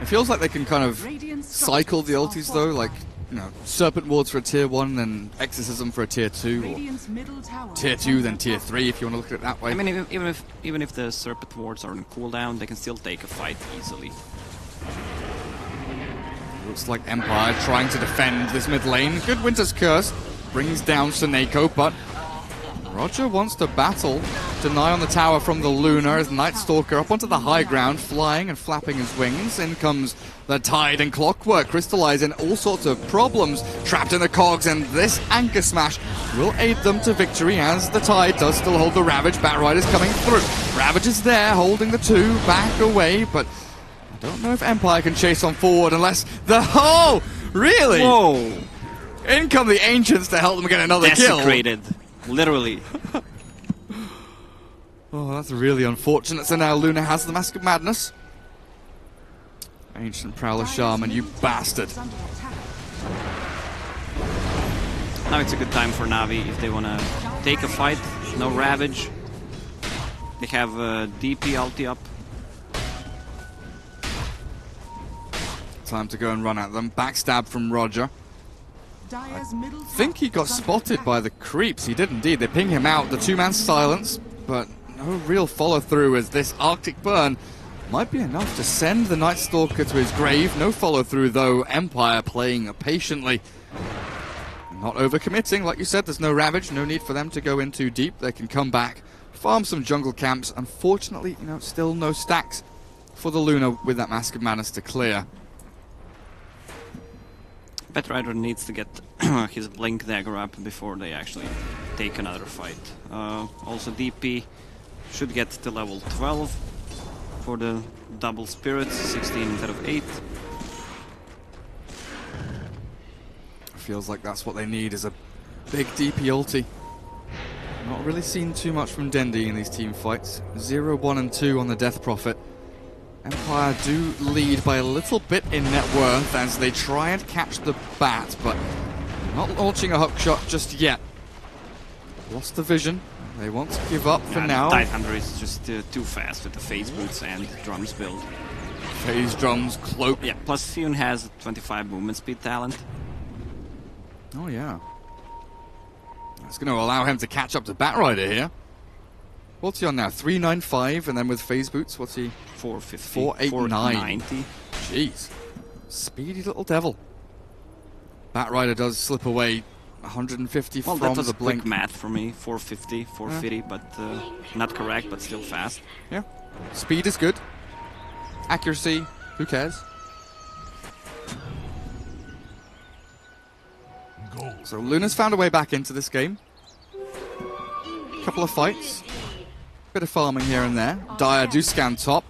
It feels like they can kind of cycle the ultis though, like, you know, Serpent Wards for a tier 1, then Exorcism for a tier 2, or tier 2 then tier 3 if you want to look at it that way. I mean, even if the Serpent Wards are on cooldown, they can still take a fight easily. Looks like Empire trying to defend this mid lane. Good Winter's Curse brings down Suneko, but Roger wants to battle. Deny on the tower from the Luna as Night Stalker up onto the high ground, flying and flapping his wings. In comes the Tide and Clockwork, crystallizing all sorts of problems. Trapped in the Cogs, and this Anchor Smash will aid them to victory as the Tide does still hold the Ravage. Batrider's coming through. Ravage is there, holding the 2 back away, but I don't know if Empire can chase on forward unless the... Oh! Really? Whoa! In come the Ancients to help them get another kill. Desecrated. Literally. Oh, that's really unfortunate. So now Luna has the Mask of Madness. Ancient Prowler Shaman, you bastard. Now it's a good time for Na'Vi if they want to take a fight. No Ravage. They have DP ulti up. Time to go and run at them. Backstab from Roger. I think he got spotted by the creeps. He did indeed. They ping him out. The 2-man silence, but no real follow-through as this Arctic Burn might be enough to send the Night Stalker to his grave. No follow-through, though. Empire playing patiently. Not overcommitting. Like you said, there's no Ravage. No need for them to go in too deep. They can come back, farm some jungle camps. Unfortunately, you know, still no stacks for the Luna with that Mask of Madness to clear. Batrider needs to get his Blink Dagger up before they actually take another fight. Also DP should get to level 12 for the double spirits, 16 instead of 8. Feels like that's what they need, is a big DP ulti. Not really seen too much from Dendi in these team fights. 0, 1, and 2 on the Death Prophet. Empire do lead by a little bit in net worth as they try and catch the bat, but not launching a hook shot just yet. Lost the vision. They want to give up for now. Tide Hunter is just too fast with the phase boots and drums build. Phase drums, cloak. Yeah, plus Fionn has 25 movement speed talent. Oh yeah. That's going to allow him to catch up to Batrider here. What's he on now? 395, and then with phase boots, what's he? 450. 489. 490. Jeez. Speedy little devil. Batrider does slip away 150 well, from that was the blink. Quick math for me. 450, 450, but not correct, but still fast. Yeah. Speed is good. Accuracy, who cares? So Luna's found a way back into this game. Couple of fights. Bit of farming here and there. Dire do scan top.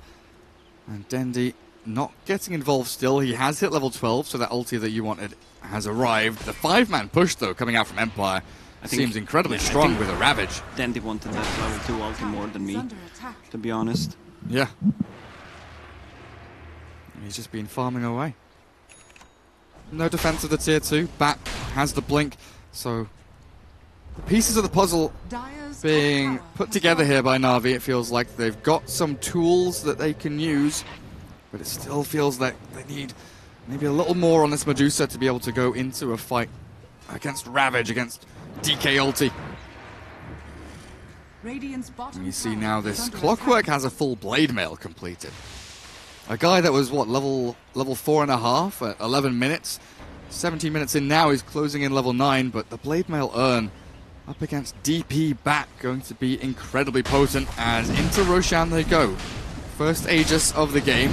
And Dendi not getting involved still. He has hit level 12, so that ulti that you wanted has arrived. The 5-man push, though, coming out from Empire seems incredibly strong with a Ravage. Dendi wanted that level 2 ulti more than me, to be honest. Yeah. He's just been farming away. No defense of the tier 2. Bat has the blink, so the pieces of the puzzle being put together here by Na'Vi. It feels like they've got some tools that they can use, but it still feels like they need maybe a little more on this Medusa to be able to go into a fight against Ravage, against DK ulti. And you see now this Clockwork has a full blade mail completed. A guy that was, what, level 4.5 at 11 minutes. 17 minutes in now, he's closing in level 9, but the blade mail urn up against DP Bat going to be incredibly potent, as into Roshan they go. First Aegis of the game.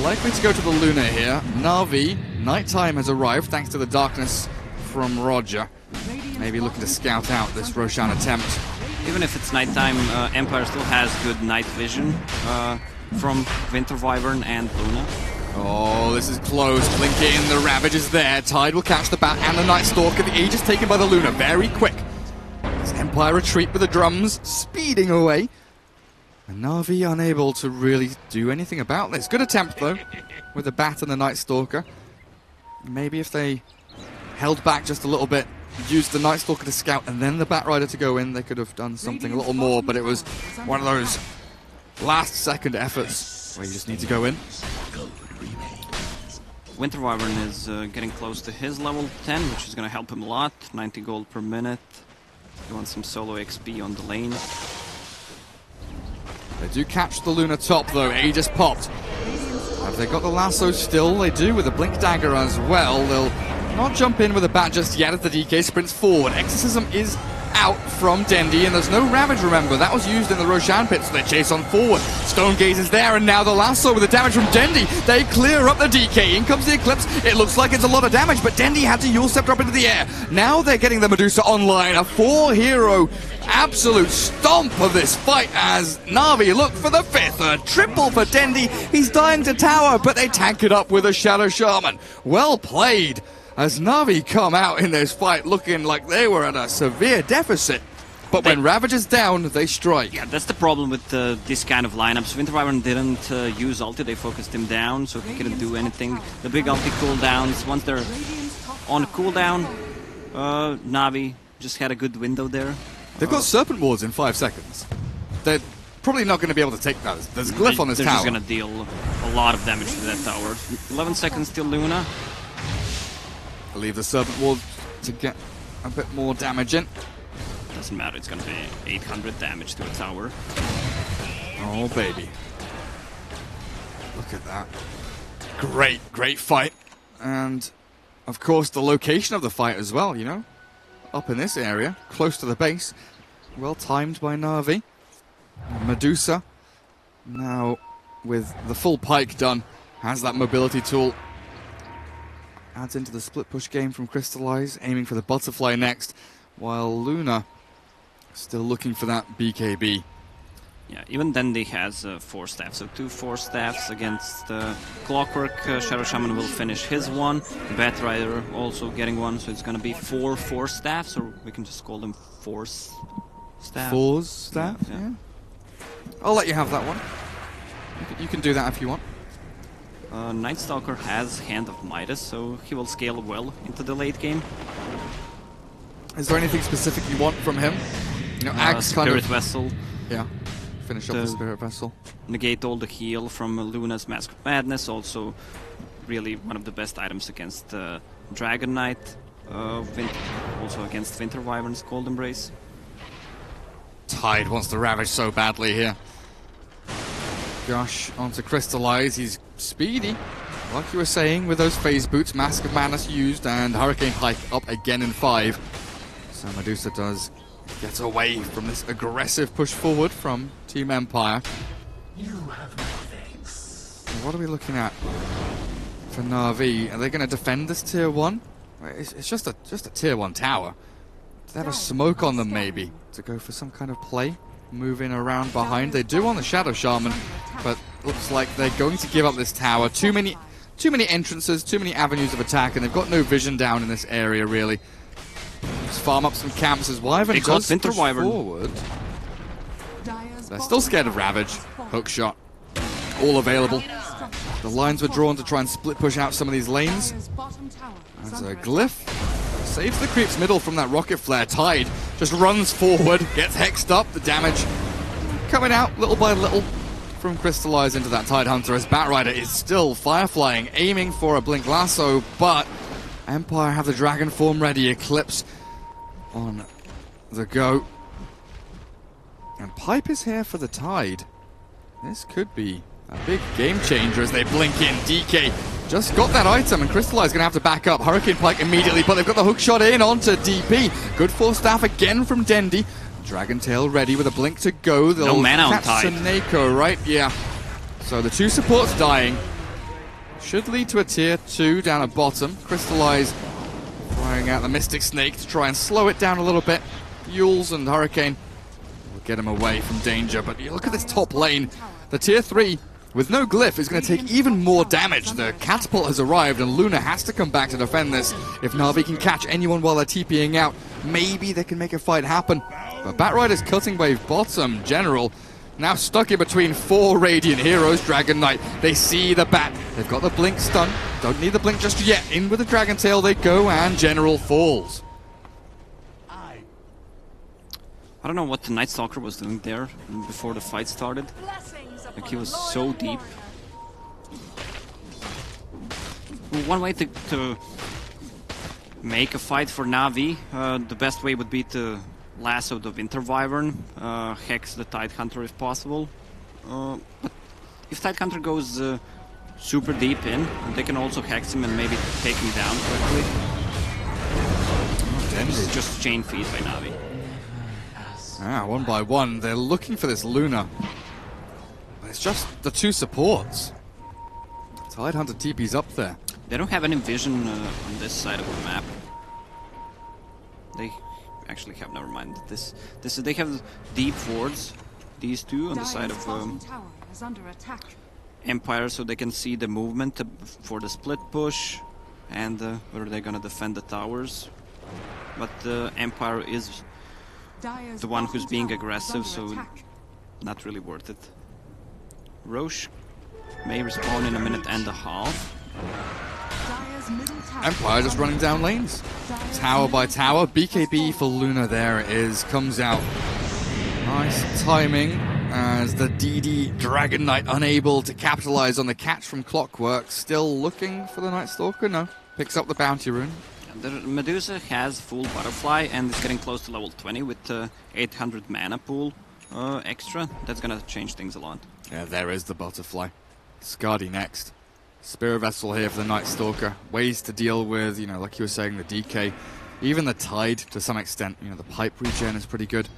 Likely to go to the Luna here. Na'Vi, nighttime has arrived thanks to the darkness from Roger. Maybe looking to scout out this Roshan attempt. Even if it's nighttime, Empire still has good night vision from Winter Wyvern and Luna. Oh, this is close. Blink in, the Ravage is there. Tide will catch the Bat and the Night Stalker. The Aegis taken by the Luna, very quick. As Empire retreat with the drums, speeding away. And Na'Vi unable to really do anything about this. Good attempt, though, with the Bat and the Night Stalker. Maybe if they held back just a little bit, used the Night Stalker to scout, and then the Batrider to go in, they could have done something a little more, but it was one of those last-second efforts where you just need to go in. Winter Wyvern is getting close to his level 10, which is going to help him a lot. 90 gold per minute. He wants some solo XP on the lane. They do catch the Luna top, though. Aegis popped. Have they got the lasso still? They do, with a Blink Dagger as well. They'll not jump in with a Bat just yet as the DK sprints forward. Exorcism is out from Dendi, and there's no Ravage, remember. That was used in the Roshan pit, so they chase on forward. Stone Gaze is there, and now the lasso with the damage from Dendi. They clear up the DK. In comes the Eclipse. It looks like it's a lot of damage, but Dendi had to Yule Scepter up into the air. Now they're getting the Medusa online. A 4-hero absolute stomp of this fight as Na'Vi look for the 5th. A triple for Dendi. He's dying to tower, but they tank it up with a Shadow Shaman. Well played, as Na'Vi come out in this fight looking like they were at a severe deficit. But when Ravage is down, they strike. Yeah, that's the problem with this kind of lineups. Winter Wyvern didn't use ulti, they focused him down, so he couldn't do anything. The big ulti cooldowns, once they're on cooldown, Na'Vi just had a good window there. They've got Serpent Wards in 5 seconds. They're probably not going to be able to take those. There's a glyph on this tower. They're just going to deal a lot of damage to that tower. 11 seconds till Luna. I'll leave the Serpent Ward to get a bit more damage in. Doesn't matter, it's going to be 800 damage to a tower. Oh, baby. Look at that. Great, great fight. And, of course, the location of the fight as well, you know? Up in this area, close to the base. Well timed by Na'Vi. Medusa, now with the full pike done, has that mobility tool. Adds into the split push game from Crystallize, aiming for the butterfly next, while Luna still looking for that BKB. Yeah, even then he has 4 staffs, so 2 4 staffs against Clockwork. Shadow Shaman will finish his one. Bat Rider also getting one, so it's gonna be 4 4 staffs, or we can just call them Force staff. Force staff? Yeah. I'll let you have that one. You can do that if you want. Night Stalker has Hand of Midas, so he will scale well into the late game. Is there anything specific you want from him? You know, Axe Spirit kind of... Vessel. Yeah. Finish up the Spirit Vessel. Negate all the heal from Luna's Mask of Madness. Also, really one of the best items against Dragon Knight. Also against Winter Wyvern's Cold Embrace. Tide wants to Ravage so badly here. Josh onto Crystallize. He's speedy, like you were saying, with those phase boots. Mask of Madness used, and Hurricane Pike up again in 5. So Medusa does get away from this aggressive push forward from Team Empire. You have no thanks. What are we looking at for Na'Vi? Are they going to defend this tier 1? It's just a tier 1 tower. Do they have a smoke on them maybe to go for some kind of play? Moving around behind. They do on the Shadow Shaman, but looks like they're going to give up this tower. Too many entrances, too many avenues of attack, and they've got no vision down in this area really. Just farm up some camps as Wyvern does Winter push Wyvern forward. They're still scared of Ravage. Hook shot. All available. The lines were drawn to try and split push out some of these lanes. As a Glyph saves the creeps middle from that rocket flare. Tide just runs forward, gets hexed up. The damage coming out little by little from Crystallize into that Tide Hunter as Batrider is still fireflying, aiming for a Blink Lasso, but Empire have the Dragon form ready. Eclipse on the go. And Pipe is here for the Tide. This could be a big game changer as they blink in. DK just got that item, and Crystallize going to have to back up. Hurricane Pike immediately, but they've got the hook shot in onto DP. Good 4 staff again from Dendi. Dragon Tail ready with a blink to go. They'll no mana on catch Tide. Seneko, right? Yeah. So the 2 supports dying. Should lead to a tier 2 down at bottom. Crystallize firing out the Mystic Snake to try and slow it down a little bit. Yules and Hurricane will get him away from danger, but you look at this top lane. The tier 3 with no Glyph is going to take even more damage. The catapult has arrived and Luna has to come back to defend this. If Na'Vi can catch anyone while they're TPing out, maybe they can make a fight happen. But Batrider's cutting wave bottom. General now stuck in between 4 Radiant heroes. Dragon Knight, they see the bat. They've got the blink stun. Don't need the blink just yet. In with the Dragon Tail they go, and General falls. I don't know what the Night Stalker was doing there before the fight started. Like, he was so deep. One way to make a fight for Na'Vi, the best way would be to lasso the Winter Wyvern, hex the Tide Hunter if possible. But if Tide Hunter goes super deep in, they can also hex him and maybe take him down quickly. This is just chain feed by Na'Vi. Ah, 1 by 1. They're looking for this Luna. But it's just the 2 supports. Tide Hunter TP's up there. They don't have any vision on this side of the map. They actually have, never mind. They have deep wards, these 2 on the side of Empire, so they can see the movement for the split push and whether they're gonna defend the towers. But Empire is the one who's being aggressive, so not really worth it. Roche may respawn in a minute and a half. Empire just running down lanes. Tower by tower. BKB for Luna, there it is. Comes out. Nice timing as the DD Dragon Knight unable to capitalize on the catch from Clockwork. Still looking for the Night Stalker? No. Picks up the bounty rune. The Medusa has full butterfly and is getting close to level 20 with 800 mana pool extra. That's gonna change things a lot. Yeah, there is the butterfly. Skadi next. Spirit Vessel here for the Night Stalker. Ways to deal with, you know, like you were saying, the DK. Even the Tide, to some extent. You know, the pipe regen is pretty good.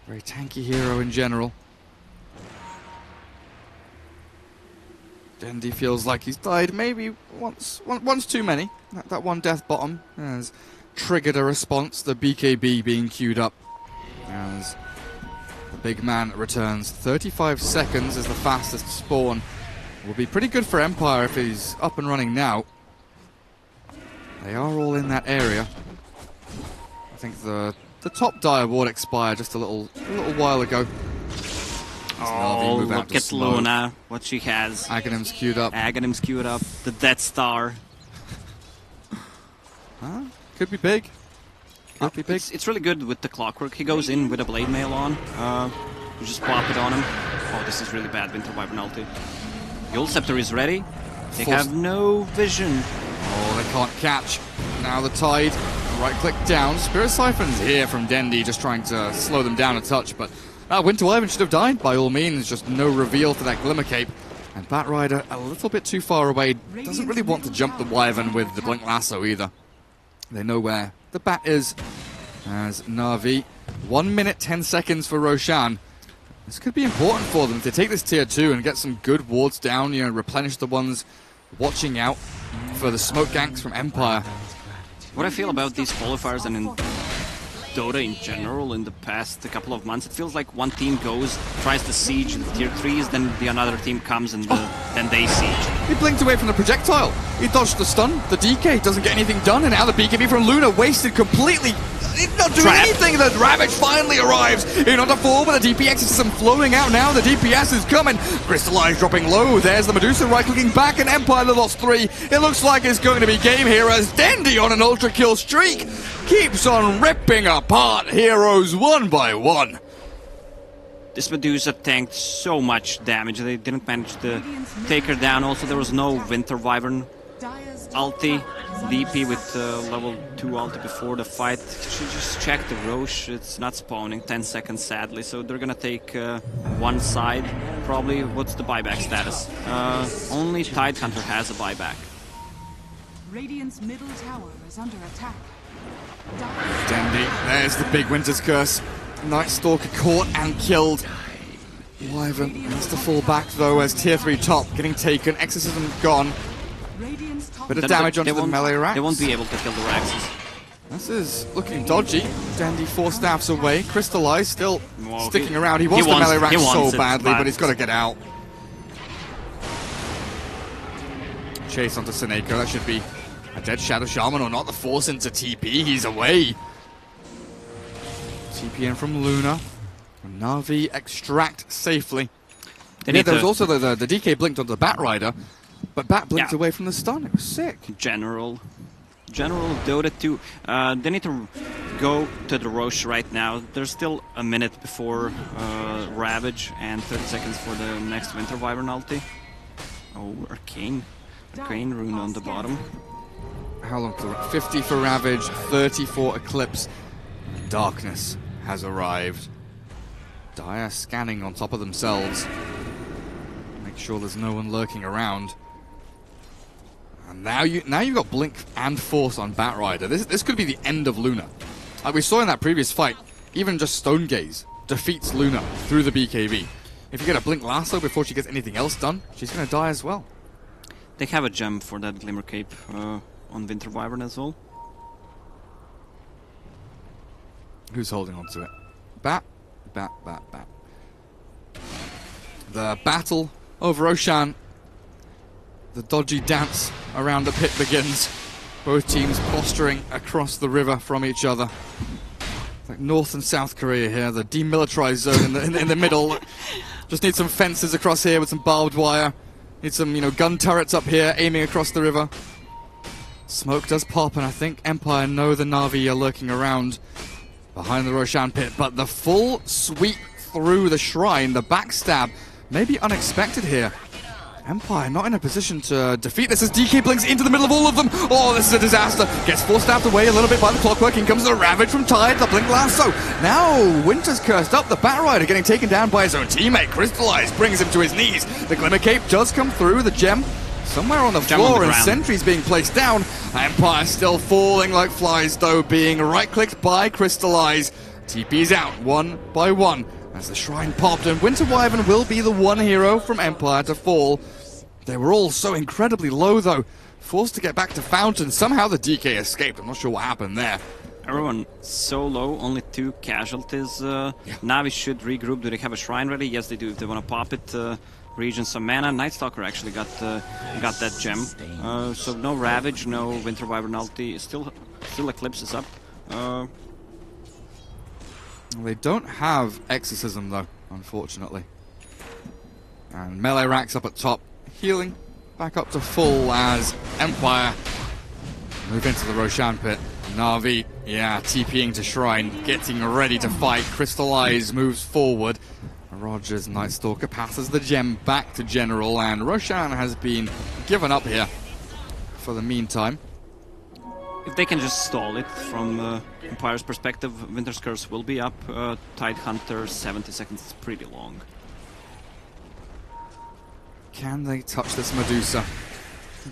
Very tanky hero in general. Dendi feels like he's died maybe once too many. That 1 death bottom has triggered a response. The BKB being queued up as The big man returns. 35 seconds is the fastest spawn. Will be pretty good for Empire if he's up and running now. They are all in that area. I think the top die award expired just a little while ago. Oh, look at Luna, what she has. Aghanim's queued up. Aghanim's queued up. The Death Star. Huh? Could be big. Could be big. It's really good with the clockwork. He goes in with a blade mail on. You just plop it on him. Oh, this is really bad. Winter Wyvern ulti. Yule Scepter is ready. They have no vision. Oh, they can't catch. Now the Tide. Right-click down. Spirit Siphon's here from Dendi, just trying to slow them down a touch, but Winter Wyvern should have died by all means. Just no reveal for that Glimmer Cape. And Batrider a little bit too far away. Doesn't really want to jump the Wyvern with the Blink Lasso either. They know where the Bat is. As Na'Vi, 1 minute 10 seconds for Roshan. This could be important for them to take this tier 2 and get some good wards down, you know, replenish the ones watching out for the smoke ganks from Empire. What I feel about these qualifiers and in Dota in general in the past couple of months, it feels like one team goes, tries to siege the tier 3s, then the another team comes and then they siege. He blinked away from the projectile. He dodged the stun. The DK doesn't get anything done, and now the BKB from Luna wasted completely. He's not doing anything. The Ravage finally arrives in onto 4, but the DPX is some flowing out now. The DPS is coming. Crystallize dropping low. There's the Medusa right-clicking back, and Empire the lost 3. It looks like it's going to be game here as Dendi on an ultra kill streak keeps on ripping apart heroes one by one. This Medusa tanked so much damage. They didn't manage to take her down. Also, there was no Winter Wyvern ulti. DP with level 2 ulti before the fight. Should just check the Roche. It's not spawning. 10 seconds, sadly. So they're gonna take one side. Probably. What's the buyback status? Only Tidehunter has a buyback. Radiant's middle tower is under attack. Dendi, there's the big Winter's Curse. Night Stalker caught and killed. Wyvern has to fall back though as tier 3 top getting taken. Exorcism gone. Bit of damage onto the melee racks. They won't be able to kill the Raxes. This is looking dodgy. Dendi 4 staffs away. Crystallize still sticking around. He wants the melee racks so badly, but he's got to get out. Chase onto Seneko. That should be a dead Shadow Shaman or not. The force into TP. He's away. TP in from Luna. Na'Vi extract safely. Yeah, there was also the DK blinked onto the Batrider. But Bat blinked away from the stun. It was sick. General Dota 2. They need to go to the Roche right now. There's still a minute before Ravage and 30 seconds for the next Winter Wyvern ulti. Oh, Arcane rune on the bottom. How long to 50 for Ravage, 30 for Eclipse. Darkness has arrived. Dire scanning on top of themselves. Make sure there's no one lurking around. And now you've got Blink and Force on Batrider. This could be the end of Luna. Like we saw in that previous fight, even just Stone Gaze defeats Luna through the BKB. If you get a Blink Lasso before she gets anything else done, she's going to die as well. They have a gem for that Glimmer Cape on Winter Wyvern as well. Who's holding on to it? Bat. The battle over Roshan. The dodgy dance around the pit begins. Both teams posturing across the river from each other. Like North and South Korea here, the demilitarized zone in the middle. Just need some fences across here with some barbed wire. Need some, gun turrets up here aiming across the river. Smoke does pop, and I think Empire know the Na'Vi are lurking around behind the Roshan pit, but the full sweep through the shrine, the backstab, may be unexpected here. Empire not in a position to defeat this as DK blinks into the middle of all of them. Oh, this is a disaster. Gets 4 staffed away a little bit by the clockwork. In comes the Ravage from Tide, the Blink Lasso. Now Winter's cursed up. The Batrider getting taken down by his own teammate. Crystallize brings him to his knees. The Glimmer Cape does come through. The gem somewhere on the floor and sentries being placed down. Empire still falling like flies though, being right-clicked by Crystallize. TP's out one by one as the shrine popped, and Winter Wyvern will be the one hero from Empire to fall. They were all so incredibly low though. Forced to get back to Fountain. Somehow the DK escaped. I'm not sure what happened there. Everyone so low, only 2 casualties. Navi should regroup. Do they have a shrine ready? Yes, they do. If they want to pop it, regen some mana. Nightstalker actually got that gem. So no Ravage, no Winter Wyvern ulti. Still Eclipse is up. They don't have Exorcism though, unfortunately. And melee racks up at top, healing back up to full as Empire move into the Roshan pit. Na'Vi, yeah, TPing to Shrine, getting ready to fight. Crystallize moves forward. Rogers, Nightstalker, passes the gem back to General, and Roshan has been given up here for the meantime. If they can just stall it from Empire's perspective, Winter's Curse will be up. Tidehunter, 70 seconds is pretty long. Can they touch this Medusa?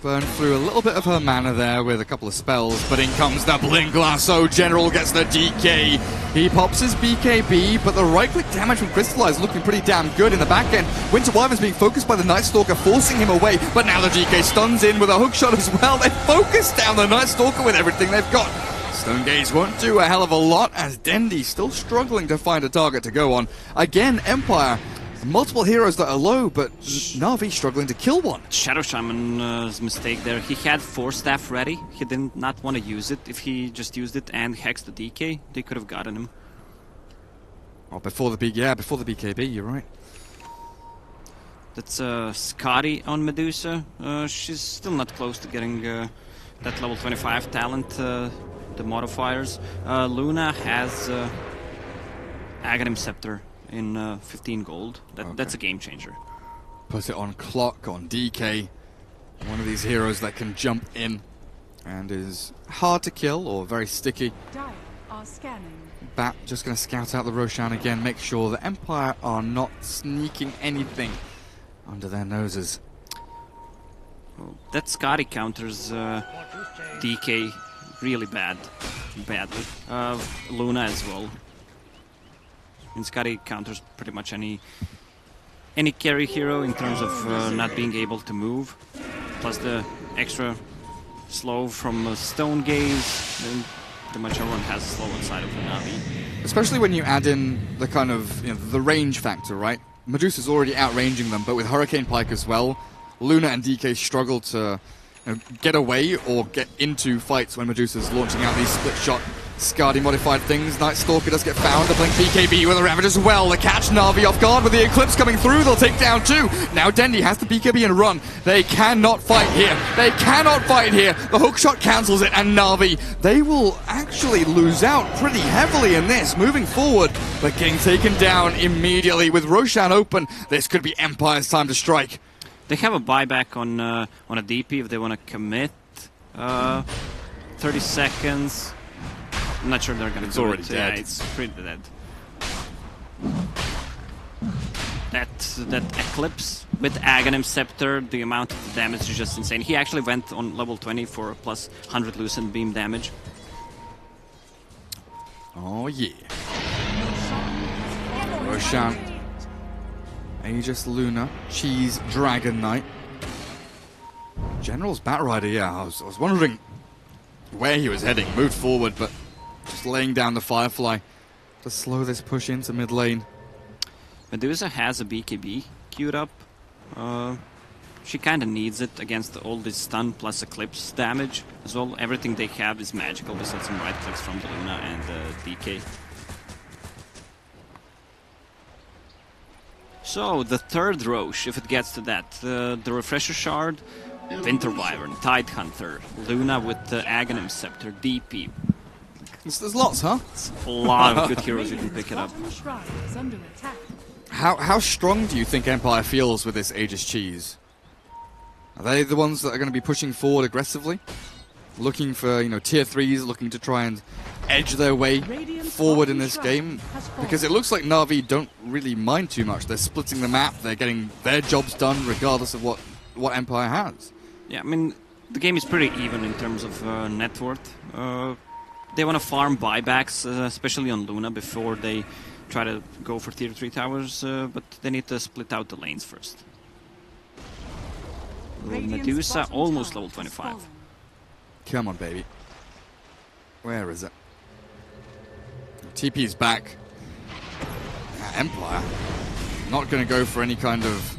Burn through a little bit of her mana there with a couple of spells, but in comes the Blink Lasso. General gets the DK. He pops his BKB, but the right-click damage from Crystallize looking pretty damn good in the back end. Winter Wyvern's being focused by the Nightstalker, forcing him away, but now the DK stuns in with a hookshot as well. They focus down the Nightstalker with everything they've got. Stone Gaze won't do a hell of a lot, as Dendi still struggling to find a target to go on. Again, Empire. Multiple heroes that are low, but Na'Vi struggling to kill one. Shadow Shaman's mistake there. He had Force Staff ready. He did not want to use it. If he just used it and hexed the DK, they could have gotten him. Oh, before the BKB, you're right. That's Scotty on Medusa. She's still not close to getting that level 25 talent, the modifiers. Luna has Aghanim Scepter in 15 gold. That's a game changer. Put it on Clock, on DK. One of these heroes that can jump in and is hard to kill or very sticky. Dire are scanning. Bat just going to scout out the Roshan again, make sure the Empire are not sneaking anything under their noses. Well, that Scotty counters DK really badly. Luna as well. And Scotty counters pretty much any carry hero in terms of not being able to move, plus the extra slow from Stone Gaze. And pretty much everyone has a slow inside of the Na'Vi. Especially when you add in the kind of the range factor, right? Medusa's already outranging them, but with Hurricane Pike as well, Luna and DK struggle to get away or get into fights when Medusa's launching out these split shot Skadi modified things. Nightstalker does get found. The Blink BKB with a Ravage as well. They catch Na'Vi off guard with the Eclipse coming through. They'll take down 2. Now Dendi has the BKB and run. They cannot fight here. They cannot fight here. The hookshot cancels it, and Na'Vi, they will actually lose out pretty heavily in this. Moving forward, but getting taken down immediately with Roshan open. This could be Empire's time to strike. They have a buyback on a DP if they want to commit. 30 seconds. I'm not sure they're going to do it. It's already dead. Yeah, it's pretty dead. That Eclipse with Aghanim Scepter, the amount of damage is just insane. He actually went on level 20 for plus 100 Lucent Beam damage. Oh yeah. Roshan. Aegis Luna. Cheese Dragon Knight. General's Batrider, yeah. I was wondering where he was heading. Moved forward, but just laying down the Firefly to slow this push into mid lane. Medusa has a BKB queued up. She kind of needs it against all this stun plus Eclipse damage as well. Everything they have is magical besides some right clicks from the Luna and the DK. So, the third Roche, if it gets to that. The Refresher Shard, Winter Wyvern, Tidehunter, Luna with the Aghanim Scepter, DP. There's lots, huh? It's a lot of good heroes you can pick it up. Shrine is under attack. How strong do you think Empire feels with this Aegis Cheese? Are they the ones that are going to be pushing forward aggressively? Looking for, tier 3s, looking to try and edge their way forward in this game? Because it looks like Na'Vi don't really mind too much. They're splitting the map, they're getting their jobs done regardless of what Empire has. Yeah, I mean, the game is pretty even in terms of net worth. They want to farm buybacks, especially on Luna, before they try to go for tier 3 towers, but they need to split out the lanes first. Medusa, almost level 25. Come on, baby. Where is it? TP's back. Empire not going to go for any kind of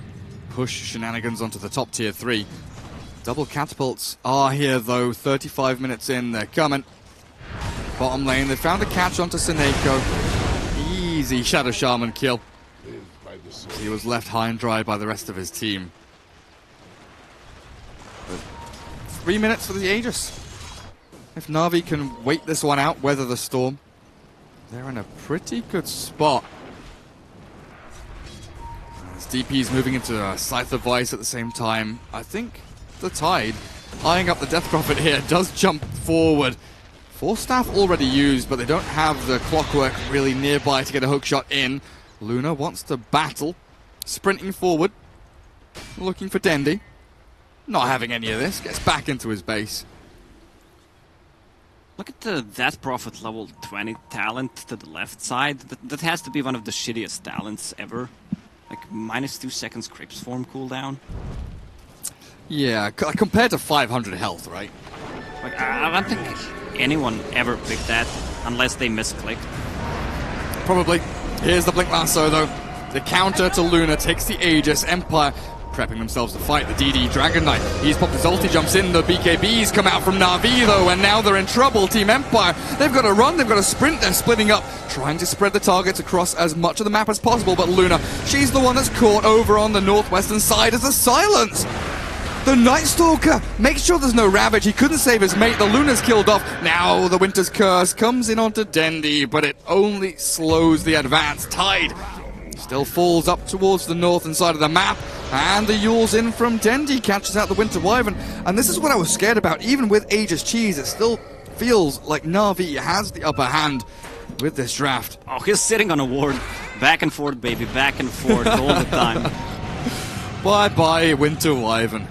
push shenanigans onto the top tier 3. Double catapults are here though. 35 minutes in, they're coming. Bottom lane, they found the catch onto Seneko. Easy Shadow Shaman kill. He was left high and dry by the rest of his team. But 3 minutes for the Aegis. If Na'Vi can wait this one out, weather the storm, they're in a pretty good spot. As DP's moving into a Scythe of Vice at the same time, I think the Tide, eyeing up the Death Prophet here, does jump forward. Force Staff already used, but they don't have the Clockwork really nearby to get a hookshot in. Luna wants to battle, sprinting forward, looking for Dendi. Not having any of this, gets back into his base. Look at the Death Prophet level 20 talent to the left side. That has to be one of the shittiest talents ever. Like -2 seconds Crypts form cooldown. Yeah, compared to 500 health, right? Like, I don't think anyone ever picked that unless they misclicked. Probably. Here's the Blink Lasso though. The counter to Luna takes the Aegis. Empire prepping themselves to fight the DD Dragon Knight. He's popped his ulti, jumps in. The BKBs come out from Na'Vi though, and now they're in trouble. Team Empire, they've got to run, they've got to sprint. They're splitting up, trying to spread the targets across as much of the map as possible. But Luna, she's the one that's caught over on the northwestern side as a silence. The Night Stalker makes sure there's no Ravage. He couldn't save his mate. The Luna's killed off. Now the Winter's Curse comes in onto Dendi, but it only slows the advance. Tide still falls up towards the northern side of the map, and the Yule's in from Dendi catches out the Winter Wyvern. And this is what I was scared about. Even with Aegis Cheese, it still feels like Na'Vi has the upper hand with this draft. Oh, he's sitting on a ward. Back and forth, baby. Back and forth all the time. Bye-bye, Winter Wyvern.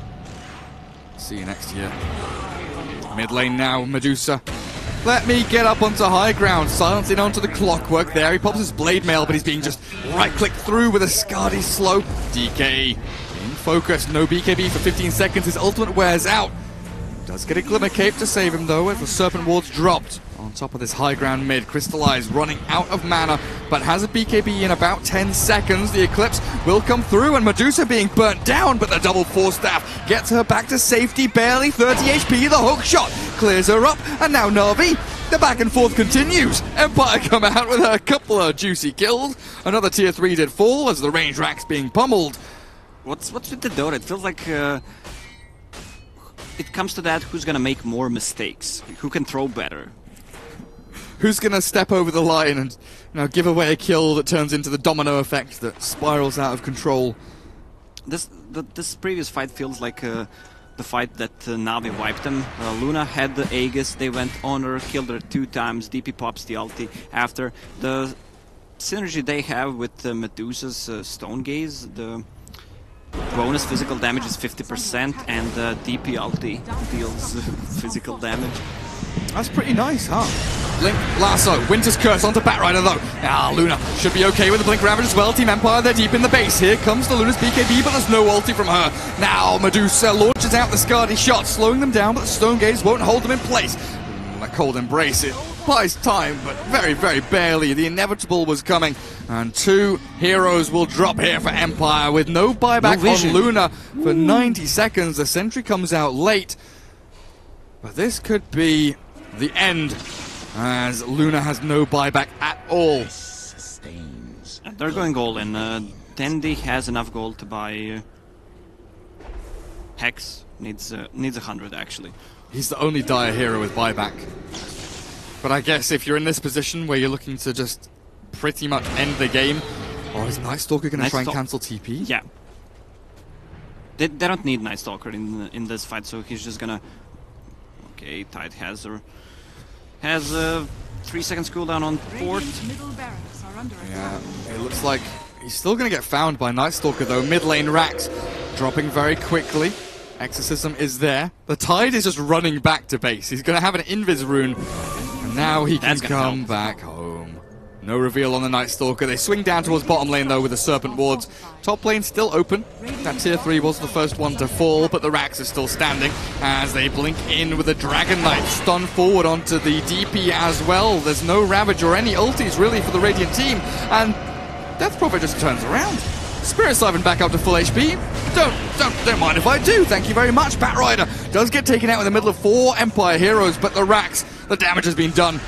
See you next year. Mid lane now, Medusa. Let me get up onto high ground, silencing onto the Clockwork there. He pops his Blade Mail, but he's being just right-clicked through with a Skadi slow. DK in focus, no BKB for 15 seconds. His ultimate wears out. Does get a Glimmer Cape to save him though, as the Serpent Ward's dropped. On top of this high ground mid, Crystallize running out of mana, but has a BKB in about 10 seconds. The Eclipse will come through, and Medusa being burnt down, but the double Force Staff gets her back to safety, barely 30 HP. The hook shot clears her up, and now Na'Vi, the back and forth continues. Empire come out with a couple of juicy kills. Another tier 3 did fall as the range rack's being pummeled. What's with the Dota? It feels like it comes to that, who's gonna make more mistakes? Who can throw better? Who's going to step over the line and give away a kill that turns into the domino effect that spirals out of control? This previous fight feels like the fight that Na'Vi wiped them. Luna had the Aegis, they went on her, killed her 2 times, DP pops the ulti. After the synergy they have with Medusa's Stone Gaze, the bonus physical damage is 50% and DP ulti deals physical damage. That's pretty nice, huh? Blink Lasso, Winter's Curse onto Batrider though. Luna should be okay with the Blink Ravage as well. Team Empire, they're deep in the base. Here comes the Luna's BKB, but there's no ulti from her. Now Medusa launches out the Skadi shot, slowing them down, but the Stone Gaze won't hold them in place. A Cold Embrace, it buys time, but very, very barely. The inevitable was coming, and 2 heroes will drop here for Empire with no buyback on Luna for 90 seconds. The sentry comes out late, but this could be the end, as Luna has no buyback at all. They're going all in. Dendi has enough gold to buy Hex. Needs 100 actually. He's the only dire hero with buyback. But I guess if you're in this position where you're looking to just pretty much end the game, is Night Stalker going to try and cancel TP? Yeah. They don't need Night Stalker in this fight, so he's just gonna. Okay, Tide has 3 seconds cooldown on port. Yeah, it looks like he's still going to get found by Night Stalker though. Mid lane Rax dropping very quickly. Exorcism is there. The Tide is just running back to base. He's going to have an Invis rune, and now he can come back home. No reveal on the Night Stalker. They swing down towards bottom lane, though, with the Serpent Wards. Top lane still open. That tier 3 was the first one to fall, but the Rax is still standing as they blink in with the Dragon Knight. Stun forward onto the DP as well. There's no Ravage or any ultis, really, for the Radiant team. And Death Prophet just turns around. Spirit Siphon back up to full HP. Don't mind if I do. Thank you very much. Batrider does get taken out in the middle of 4 Empire heroes, but the Rax, the damage has been done.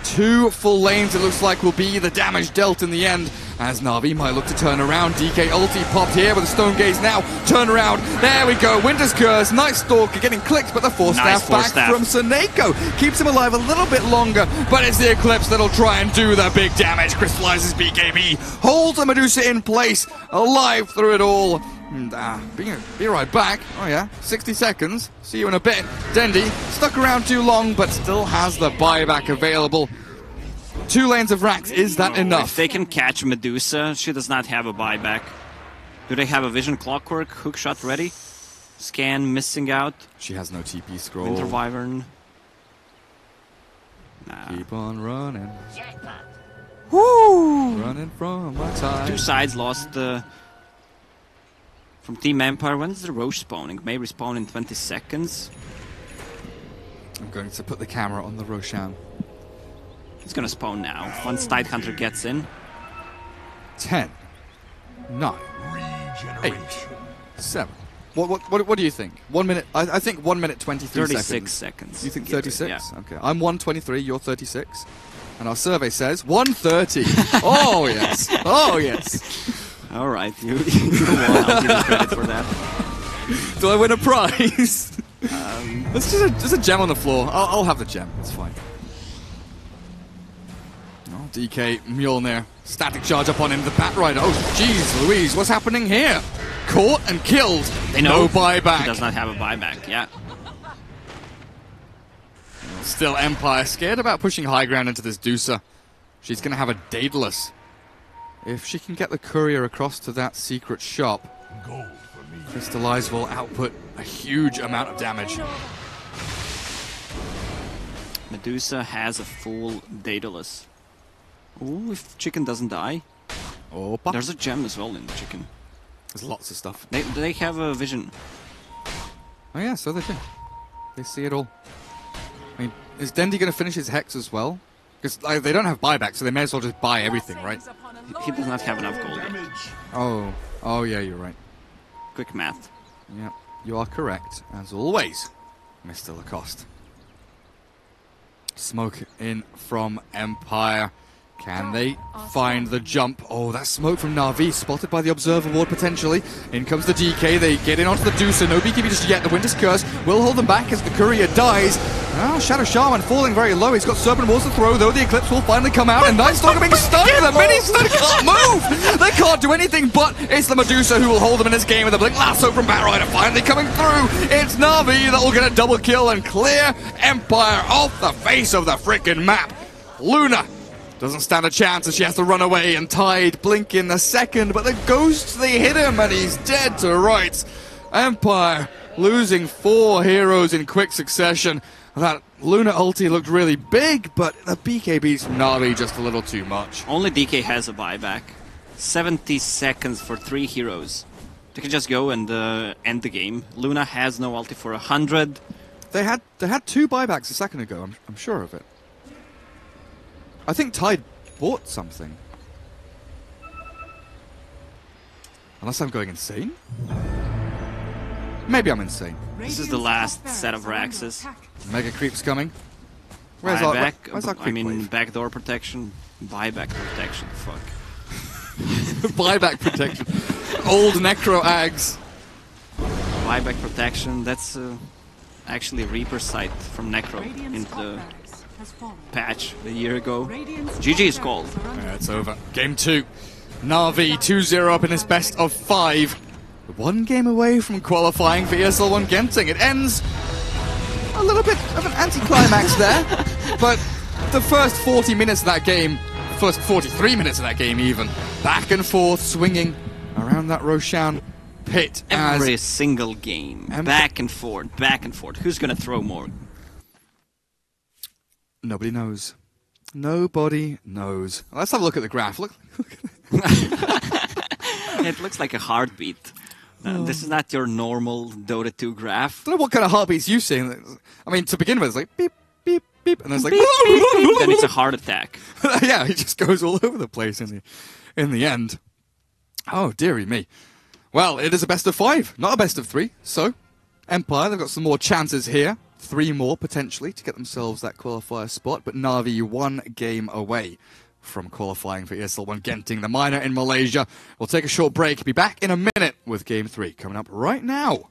2 full lanes, it looks like, will be the damage dealt in the end, as Na'Vi might look to turn around. DK ulti popped here with a Stone Gaze now. Turn around. There we go. Winter's Curse. Night Stalker getting clicked, but the Force Staff back from Seneko keeps him alive a little bit longer, but it's the Eclipse that'll try and do the big damage. Crystallizes BKB. Holds the Medusa in place. Alive through it all. And, be right back. Oh yeah, 60 seconds. See you in a bit. Dendi stuck around too long, but still has the buyback available. 2 lanes of Rax, is that enough? If they can catch Medusa, she does not have a buyback. Do they have a Vision Clockwork? Hookshot ready? Scan missing out. She has no TP scroll. Winter Wyvern. Nah. Keep on running. Woo! Running from my time. 2 sides lost from Team Empire. When's the Roche spawning? May respawn in 20 seconds. I'm going to put the camera on the Roshan. It's gonna spawn now. Once Tidehunter gets in. 10, 9, 8, 7. What do you think? 1 minute. I think 1 minute 23 36 seconds. You think 36? Yeah. Okay. I'm 123. You're 36. And our survey says 130. Oh yes. Oh yes. All right. You won. I'll give you credit for that. Do I win a prize? Let's just a gem on the floor. I'll have the gem. It's fine. Oh, DK Mjolnir. Static charge up on him. The Batrider. Oh, jeez Louise. What's happening here? Caught and killed. They know no buyback. He does not have a buyback. Yeah. Still Empire. Scared about pushing high ground into this Dusa. She's going to have a Daedalus. If she can get the courier across to that secret shop, Crystallize will output a huge amount of damage. Medusa has a full Daedalus. Ooh, if chicken doesn't die. Opa. There's a gem as well in the chicken. There's lots of stuff. They have a vision. Oh yeah, so they do. They see it all. I mean, is Dendi going to finish his Hex as well? Because they don't have buyback, so they may as well just buy everything, right? He does not have enough gold yet. Oh yeah, you're right. Quick math. Yeah, you are correct, as always, Mr. Lacoste. Smoke in from Empire. Can they find the jump? Oh, that smoke from Na'Vi, spotted by the Observer Ward potentially. In comes the DK, they get in onto the Dusa. No BKB just yet. The Winter's Curse will hold them back as the Courier dies. Shadow Shaman falling very low. He's got Serpent Walls to throw, though the Eclipse will finally come out. And Night Stalker being stunned. The mini-stun can't move. They can't do anything, but it's the Medusa who will hold them in this game with a Blink Lasso from Batrider finally coming through. It's Na'Vi that will get a double kill and clear Empire off the face of the frickin' map. Luna doesn't stand a chance as she has to run away, and Tide blink in a second, but the ghosts, they hit him and he's dead to rights. Empire losing 4 heroes in quick succession. That Luna ulti looked really big, but the BKBs from Na'Vi just a little too much. Only DK has a buyback. 70 seconds for 3 heroes. They can just go and end the game. Luna has no ulti for 100. They had 2 buybacks a second ago, I'm sure of it. I think Tide bought something. Unless I'm going insane? Maybe I'm insane. This is the last set of Raxes. Mega creeps coming. Where's buyback? our creep wave? Backdoor protection. Buyback protection. Fuck. Buyback protection. Old Necro Ags. Buyback protection. That's actually Reaper sight from Necro in the patch a year ago. GG is called. Yeah, it's over. Game 2. Na'Vi 2-0 up in his best of 5. 1 game away from qualifying for ESL 1 Genting. It ends a little bit of an anticlimax there, but the first 40 minutes of that game, first 43 minutes of that game even, back and forth, swinging around that Roshan pit. Every single game, back and forth, back and forth. Who's gonna throw more? Nobody knows. Nobody knows. Let's have a look at the graph. Look. It looks like a heartbeat. This is not your normal Dota 2 graph. I don't know what kind of heartbeats you've seen. I mean, to begin with, it's like beep, beep, beep, and then it's like... Beep, beep, beep. Then it's a heart attack. Yeah, he just goes all over the place in the end. Oh, dearie me. Well, it is a best of 5, not a best of 3. So, Empire, they've got some more chances here. 3 more, potentially, to get themselves that qualifier spot. But Na'Vi 1 game away from qualifying for ESL 1 Genting, the minor in Malaysia. We'll take a short break. Be back in a minute with Game 3, coming up right now.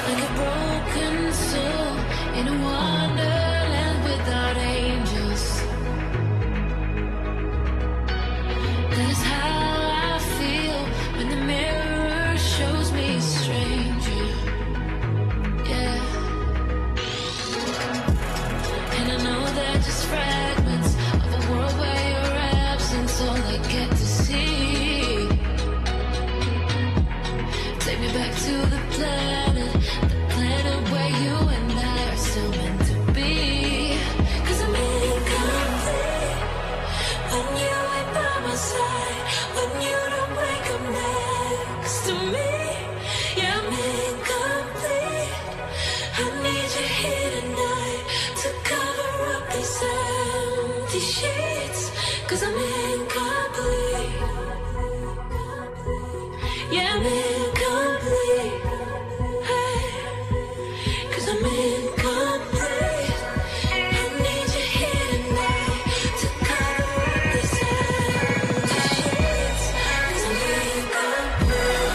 Like a broken soul in a wonderland without angels. That is how I feel when the mirror shows me a stranger. Yeah. And I know they're just fragments of a world where your absence all I get to see. Take me back to the planet where you and I are still meant to be. 'Cause I'm incomplete when you ain't by my side, when you don't wake up next to me. Yeah, I'm incomplete. I need you here tonight to cover up these empty sheets. 'Cause I'm incomplete. Yeah, I'm incomplete. I'm incomplete. I need you here tonight to cover up these empty sheets. 'Cause I'm incomplete.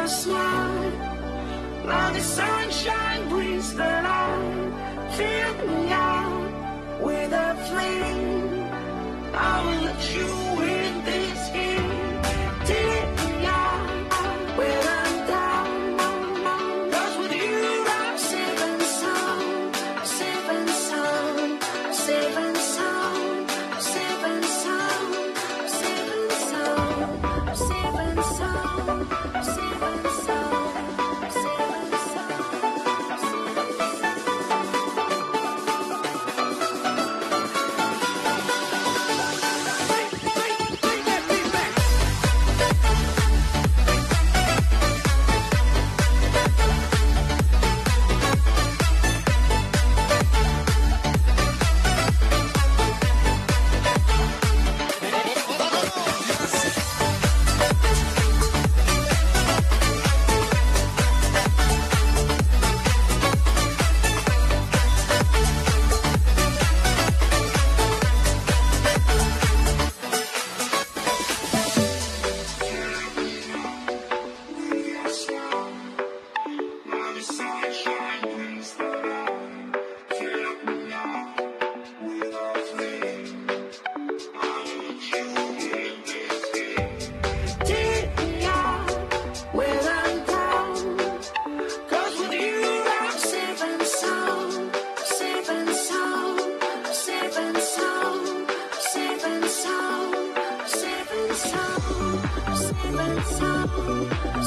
smile. Now the sunshine brings the light. Fill me out with a flame. I will let you in this game. Take me out when I'm down. 'Cause with you I'm safe and sound. Safe and sound. Safe and sound. Safe and sound. Safe and sound. Safe and sound. Safe and sound.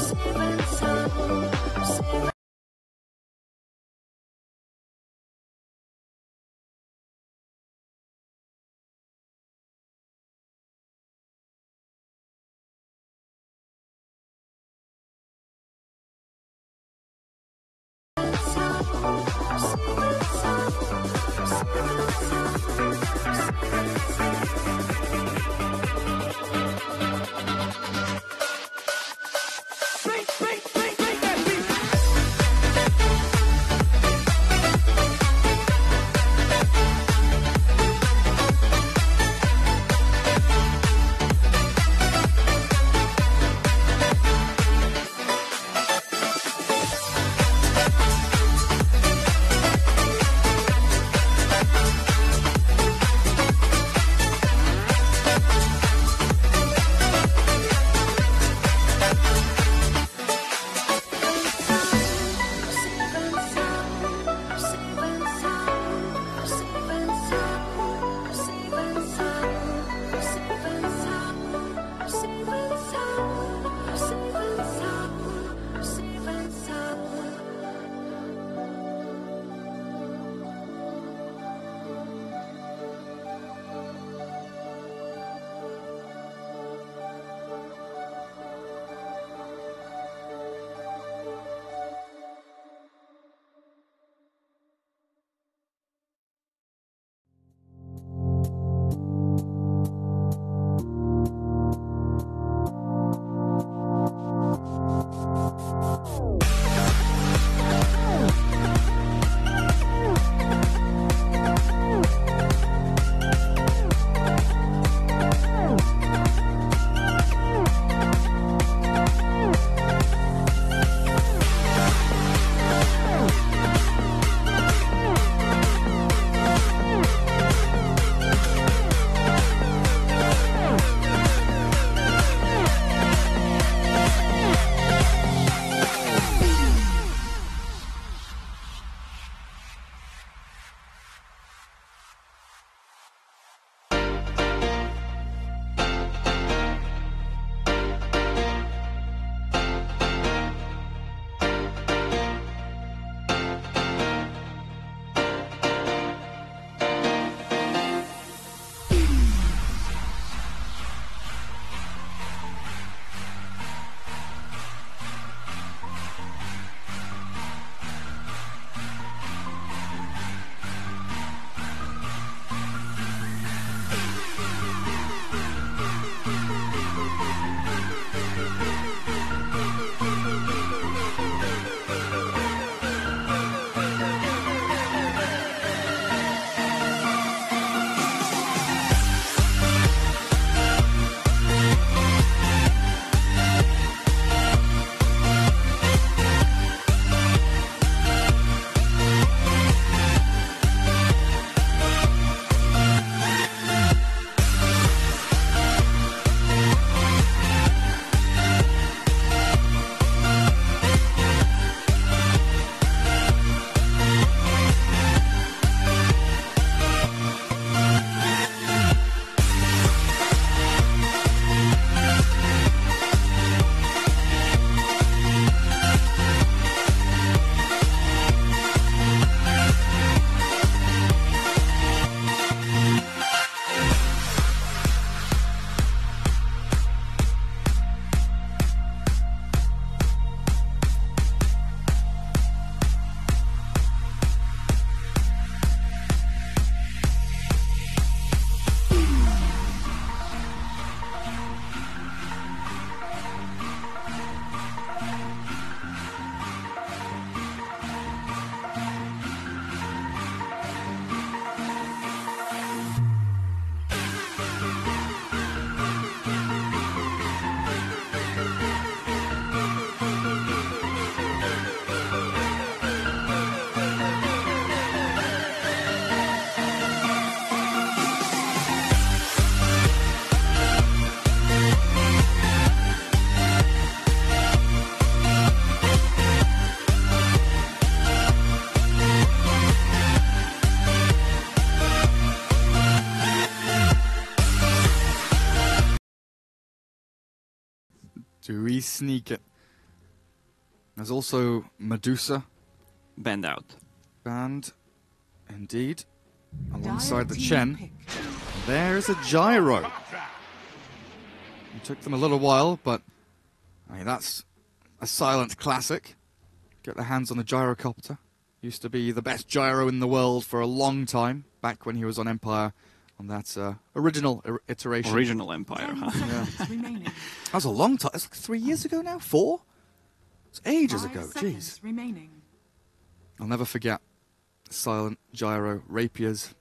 Safe and sound. Do we sneak it? There's also Medusa. Banned out. Banned, indeed. Alongside the Dire Chen. team pick. There's a gyro. It took them a little while, but I mean, that's a silent classic. Get their hands on the gyrocopter. Used to be the best gyro in the world for a long time, back when he was on Empire, on that original iteration. Original Empire, 10 huh? seconds remaining. That was a long time. It's like 3 years ago now? 4? It's ages 5 ago. seconds Jeez. remaining. I'll never forget silent gyro, rapiers,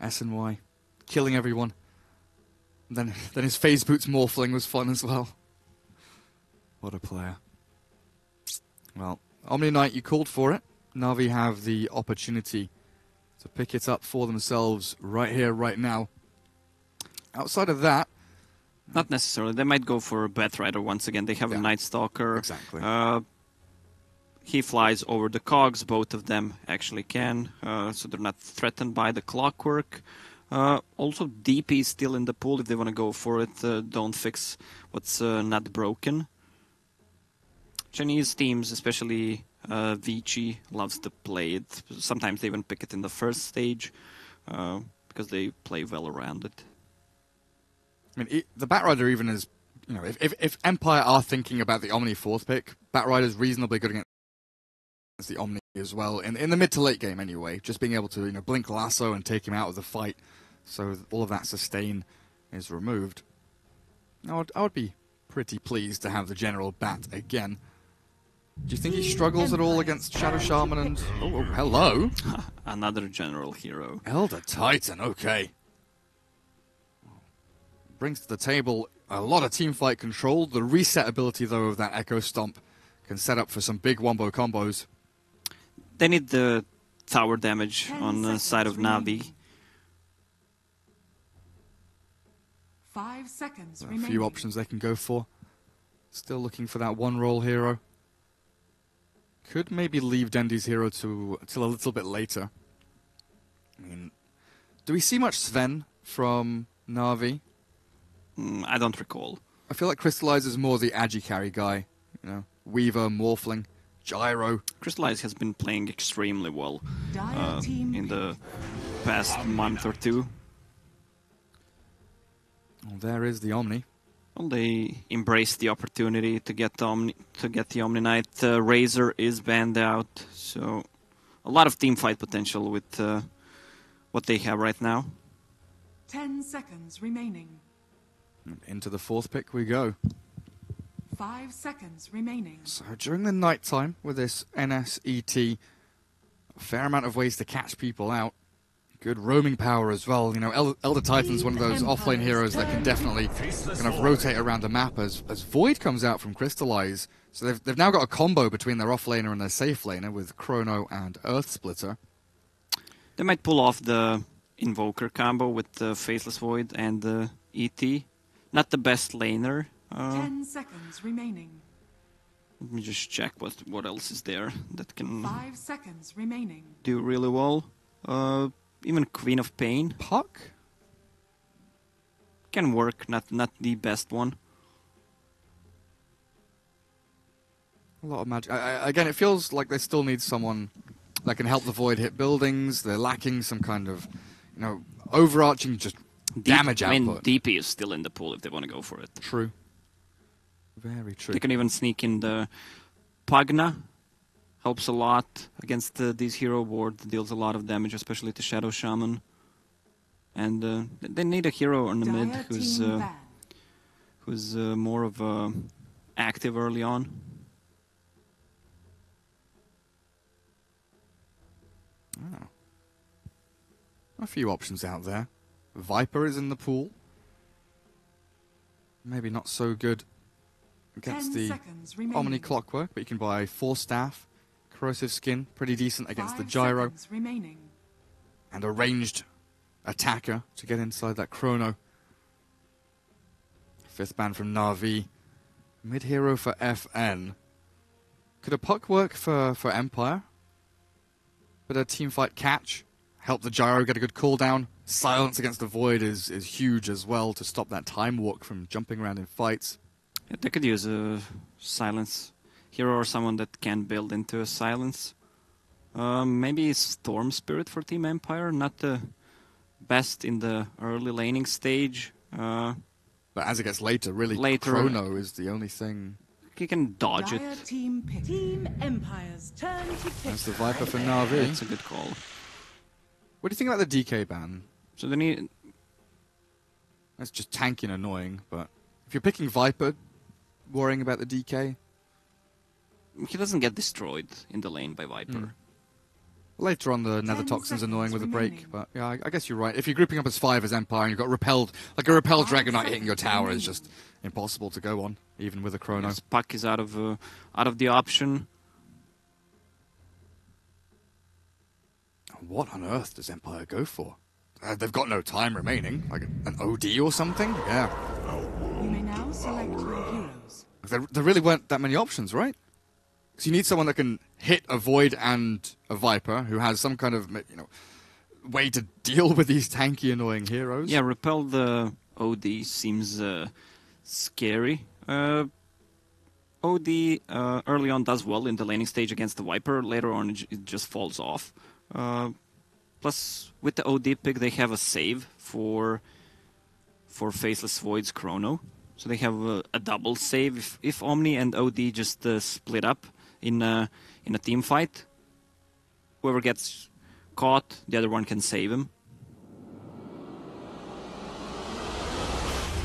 S&Y, killing everyone. Then his phase boots morphling was fun as well. What a player. Well, Omni Knight, you called for it. Na'Vi have the opportunity to pick it up for themselves right here, right now. Outside of that... Not necessarily. They might go for a Batrider once again. They have a Night Stalker. Exactly. He flies over the cogs. Both of them actually can, so they're not threatened by the clockwork. Also, DP is still in the pool if they want to go for it. Don't fix what's not broken. Chinese teams, especially Vici, loves to play it. Sometimes they even pick it in the first stage because they play well around it. I mean, the Batrider even is, you know, if Empire are thinking about the Omni fourth pick, Batrider's reasonably good against the Omni as well, in the mid to late game anyway, just being able to, you know, blink lasso and take him out of the fight, so all of that sustain is removed. I would be pretty pleased to have the General Bat again. Do you think he struggles at all against Shadow Shaman and... Oh, hello! Another general hero. Elder Titan, okay. Brings to the table a lot of teamfight control. The reset ability, though, of that Echo Stomp can set up for some big wombo combos. They need the tower damage on the side of Na'Vi. 5 seconds A remaining. few options they can go for. Still looking for that one-roll hero. Could maybe leave Dendi's hero till a little bit later. I mean, do we see much Sven from Na'Vi? I don't recall. I feel like Crystallize is more the Agi carry guy. You know, Weaver, Morphling, Gyro. Crystallize has been playing extremely well Dire team in the past month or two. Well, there is the Omni. Well, they embraced the opportunity to get the Omni Knight. Razor is banned out, so a lot of team fight potential with what they have right now. 10 seconds remaining. And into the fourth pick we go. 5 seconds remaining. So during the night time with this NSET, a fair amount of ways to catch people out. Good roaming power as well. You know, Elder Titan's one of those offlane heroes that can definitely kind of rotate around the map as Void comes out from Crystallize. So they've now got a combo between their offlaner and their safe laner with Chrono and Earth Splitter. They might pull off the Invoker combo with the Faceless Void and the ET. Not the best laner. 10 seconds remaining. Let me just check what else is there that can 5 seconds remaining. do really well. Even Queen of Pain. Puck? Can work, not the best one. A lot of magic. Again, it feels like they still need someone that can help the Void hit buildings. They're lacking some kind of, you know, overarching just damage output. I mean, DP is still in the pool if they want to go for it. True. Very true. They can even sneak in the Pagna. Helps a lot against these hero board. Deals a lot of damage, especially to Shadow Shaman. And they need a hero in the mid who's more of active early on. Oh. A few options out there. Viper is in the pool. Maybe not so good against the Omni Clockwork, but you can buy Force Staff, Corrosive Skin, pretty decent against the Gyro. And a ranged attacker to get inside that Chrono. Fifth ban from Na'Vi. Mid-hero for FN. Could a puck work for Empire? But a teamfight catch. Help the Gyro get a good cooldown. Silence against the Void is huge as well to stop that time walk from jumping around in fights. Yeah, they could use a silence hero or someone that can build into a silence. Maybe Storm Spirit for Team Empire, not the best in the early laning stage. But as it gets later, Chrono is the only thing. He can dodge Dire it. Team pick. Team Empire's turn to pick. That's the Viper for Na'Vi. That's a good call. What do you think about the DK ban? So they need... That's just tanky and annoying, but if you're picking Viper, worrying about the DK? He doesn't get destroyed in the lane by Viper. Later on, the Nether Toxin's annoying with a break, but yeah, I guess you're right. If you're grouping up as 5 as Empire and you've got repelled, like a repelled Dragon Knight hitting your tower is just impossible to go on, even with a Chrono. Yes, Puck is out of the option. What on earth does Empire go for? They've got no time remaining, like an OD or something? Yeah. You may now select your heroes. There really weren't that many options, right? So you need someone that can hit a Void and a Viper, who has some kind of, way to deal with these tanky, annoying heroes. Yeah, repel the OD seems scary. OD early on does well in the laning stage against the Viper. Later on, it just falls off. Plus, with the OD pick, they have a save for Faceless Void's Chrono. So they have a double save if Omni and OD just split up in a team fight. Whoever gets caught, the other one can save him.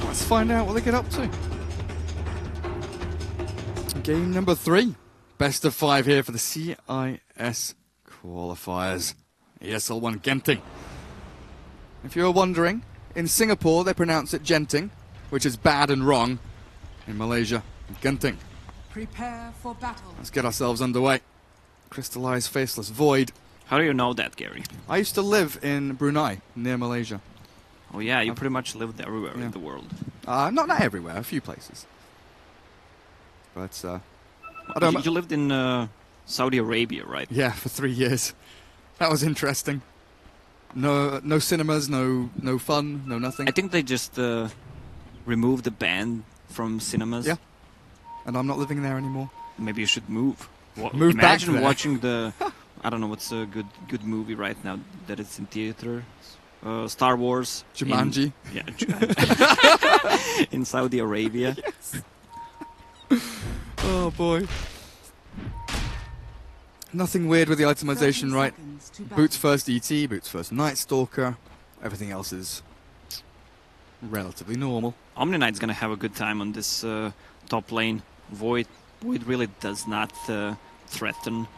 Let's find out what they get up to. Game number 3. Best of 5 here for the CIS qualifiers. ESL 1 Genting. If you're wondering, in Singapore they pronounce it Genting, which is bad and wrong. In Malaysia, Genting. Prepare for battle. Let's get ourselves underway. Crystallized Faceless Void. How do you know that, Gary? I used to live in Brunei, near Malaysia. Oh yeah, you pretty much lived everywhere in the world. Not everywhere, a few places. But, I don't know. You lived in Saudi Arabia, right? Yeah, for 3 years. That was interesting. No cinemas, no fun, no nothing. I think they just removed the ban from cinemas. Yeah. And I'm not living there anymore. Maybe you should move. Move back Imagine there. watching the... I don't know what's a good movie right now that it's in theater. Star Wars. Jumanji. In Saudi Arabia. Yes. Oh boy. Nothing weird with the itemization, right? Boots first ET, Boots first Night Stalker. Everything else is relatively normal. Omni Knight's gonna have a good time on this top lane. Void really does not threaten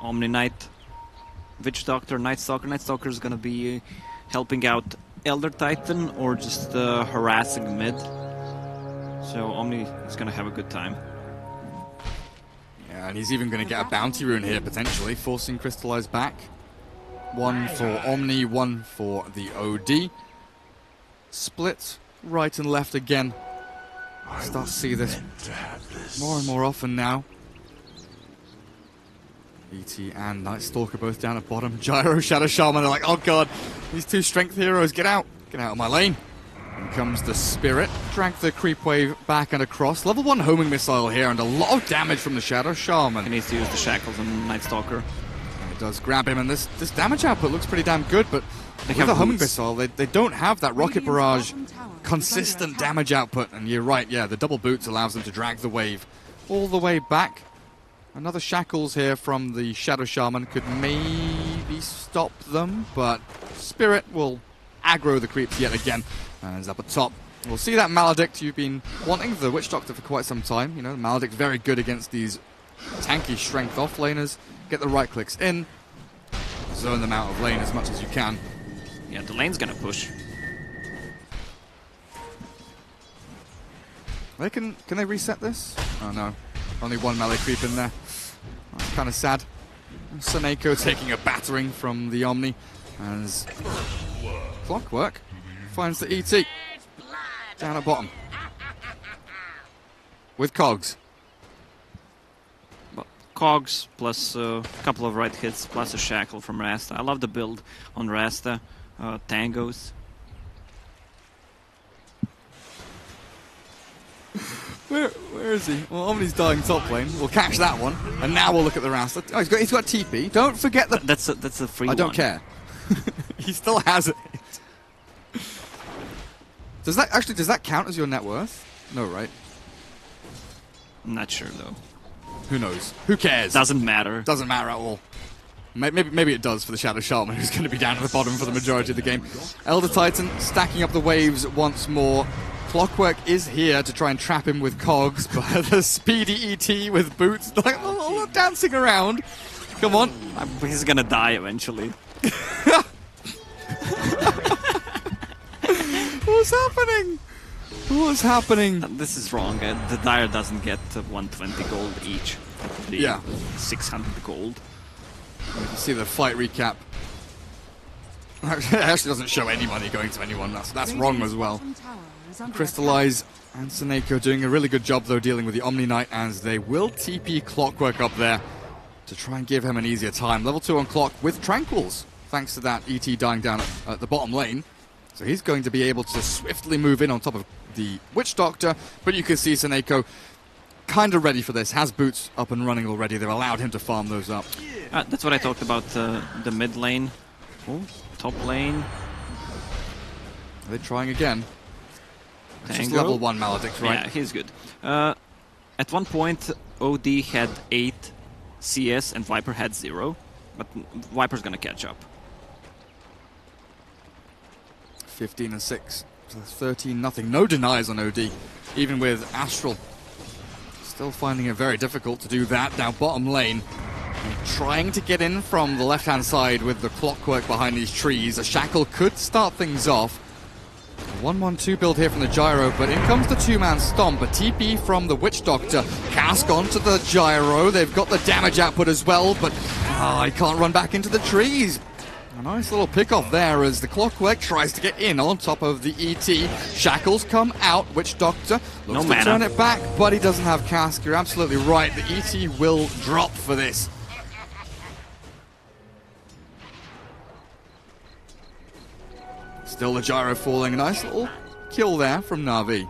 Omni Knight. Witch Doctor, Night Stalker. Night Stalker is gonna be helping out Elder Titan or just harassing mid. So Omni is gonna have a good time. Yeah, and he's even going to get a bounty rune here, potentially, forcing Crystallize back. 1 for Omni, 1 for the OD. Split right and left again. Start to see this more and more often now. ET and Night Stalker both down at bottom. Gyro, Shadow Shaman are like, oh god, these 2 strength heroes, get out of my lane. In comes the Spirit, drag the creep wave back and across. Level 1 homing missile here and a lot of damage from the Shadow Shaman. He needs to use the shackles on Night Stalker. And it does grab him, and this damage output looks pretty damn good, but with the homing missile, they don't have that rocket barrage consistent damage output. And you're right, yeah, the double boots allows them to drag the wave all the way back. Another shackles here from the Shadow Shaman could maybe stop them, but Spirit will aggro the creeps yet again. And is up at top. We'll see that Maledict you've been wanting, the Witch Doctor, for quite some time. You know, Maledict's very good against these tanky strength offlaners. Get the right clicks in, zone them out of lane as much as you can. Yeah, the lane's gonna push. Can they reset this? Oh no, only 1 melee creep in there. That's kind of sad. Seneko taking a battering from the Omni as Clockwork finds the ET down at bottom with Cogs. Cogs plus a couple of right hits plus a shackle from Rasta. I love the build on Rasta. Tangos. Where is he? Well, Omni's dying top lane. We'll catch that one, and now we'll look at the Rasta. Oh, he's got TP. Don't forget that. That's a free one. I don't care. He still has it. Does that count as your net worth? No, right? I'm not sure though. Who knows? Who cares? Doesn't matter. Doesn't matter at all. Maybe it does for the Shadow Shaman, who's going to be down at the bottom for the majority of the game. Elder Titan stacking up the waves once more. Clockwork is here to try and trap him with cogs, but the speedy ET with boots, like, dancing around. Come on. He's gonna die eventually. What's happening? What's happening? This is wrong. The Dire doesn't get 120 gold each. Yeah. 600 gold. You can see the fight recap. It actually doesn't show any money going to anyone. That's wrong as well. Crystallize and Seneko doing a really good job, though, dealing with the Omni Knight, as they will TP Clockwork up there to try and give him an easier time. Level 2 on Clock with Tranquils, thanks to that ET dying down at the bottom lane. So he's going to be able to swiftly move in on top of the Witch Doctor, but you can see Seneko kind of ready for this, has boots up and running already. They've allowed him to farm those up. That's what I talked about, the mid lane. Oh, top lane. Are they trying again? It's just level 1 Maledict, right? Yeah, he's good. At one point, OD had 8 CS and Viper had 0, but Viper's gonna catch up. 15 and 6, so that's 13-0. No denies on OD, even with Astral. Still finding it very difficult to do that. Now bottom lane, trying to get in from the left-hand side with the Clockwork behind these trees. A Shackle could start things off. A 1-1-2 build here from the Gyro, but in comes the two-man stomp. A TP from the Witch Doctor. Cask onto the Gyro. They've got the damage output as well, but he can't run back into the trees. A nice little pick-off there as the Clockwork tries to get in on top of the ET. Shackles come out. Witch Doctor looks to turn it back, but he doesn't have Cask. You're absolutely right. The ET will drop for this. Still the Gyro falling. A nice little kill there from Na'Vi.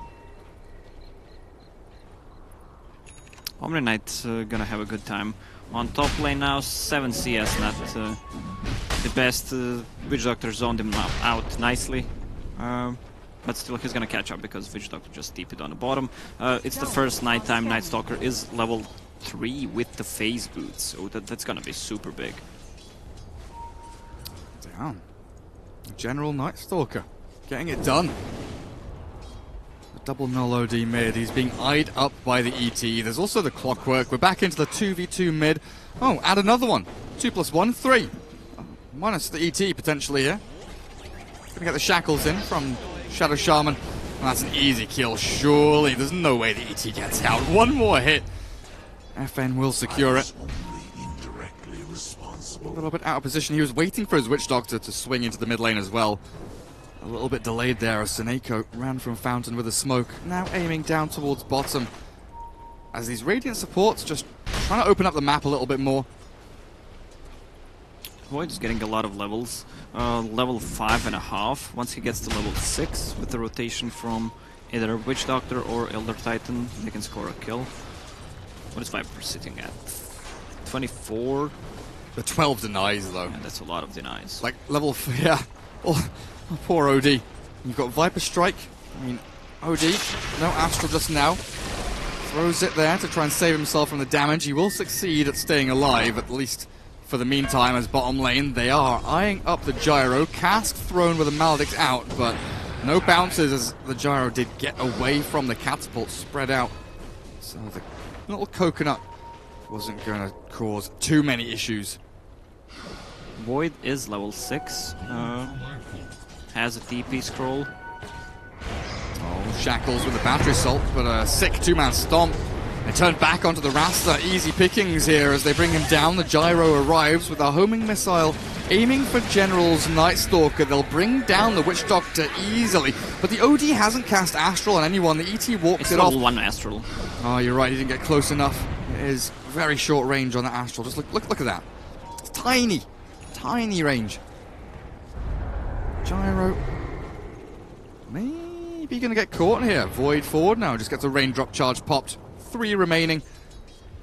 Omni Knight's gonna have a good time. On top lane now, 7 CS, not the best. Witch Doctor zoned him out nicely. But still he's gonna catch up because Witch Doctor just TP'd on the bottom. It's the first nighttime. Night Stalker is level 3 with the phase boots, so that's gonna be super big. Damn. General Night Stalker getting it done. A double null OD mid. He's being eyed up by the ET. There's also the Clockwork. We're back into the 2v2 mid. Oh, add another one. 2 + 1, 3. Minus the ET potentially here. Gonna get the Shackles in from Shadow Shaman. Well, that's an easy kill, surely. There's no way the ET gets out. One more hit. FN will secure it. A little bit out of position. He was waiting for his Witch Doctor to swing into the mid lane as well. A little bit delayed there as Seneko ran from Fountain with a smoke. Now aiming down towards bottom. As these Radiant supports just trying to open up the map a little bit more. Void's getting a lot of levels. Level 5.5. Once he gets to level 6 with the rotation from either Witch Doctor or Elder Titan, they can score a kill. What is Viper sitting at? 24? The 12 denies, though. Yeah, that's a lot of denies. Like, level... yeah. Oh, poor OD. You've got Viper Strike. I mean, OD, no Astral just now. Throws it there to try and save himself from the damage. He will succeed at staying alive, at least for the meantime, as bottom lane. They are eyeing up the Gyro. Cask thrown with a Maledict out, but no bounces as the Gyro did get away from the catapult spread out. So the little coconut wasn't going to cause too many issues. Void is level 6. Has a TP scroll. Oh, Shackles with the battery assault, but a sick two-man stomp. They turn back onto the Rasta. Easy pickings here as they bring him down. The Gyro arrives with a homing missile, aiming for General's Night Stalker. They'll bring down the Witch Doctor easily, but the OD hasn't cast Astral on anyone. The ET walks it off. It's level 1 Astral. Oh, you're right. He didn't get close enough. It is very short range on that Astral. Just look at that. It's tiny. Tiny range. Gyro. maybe going to get caught here. Void forward now, just gets a raindrop charge popped. 3 remaining.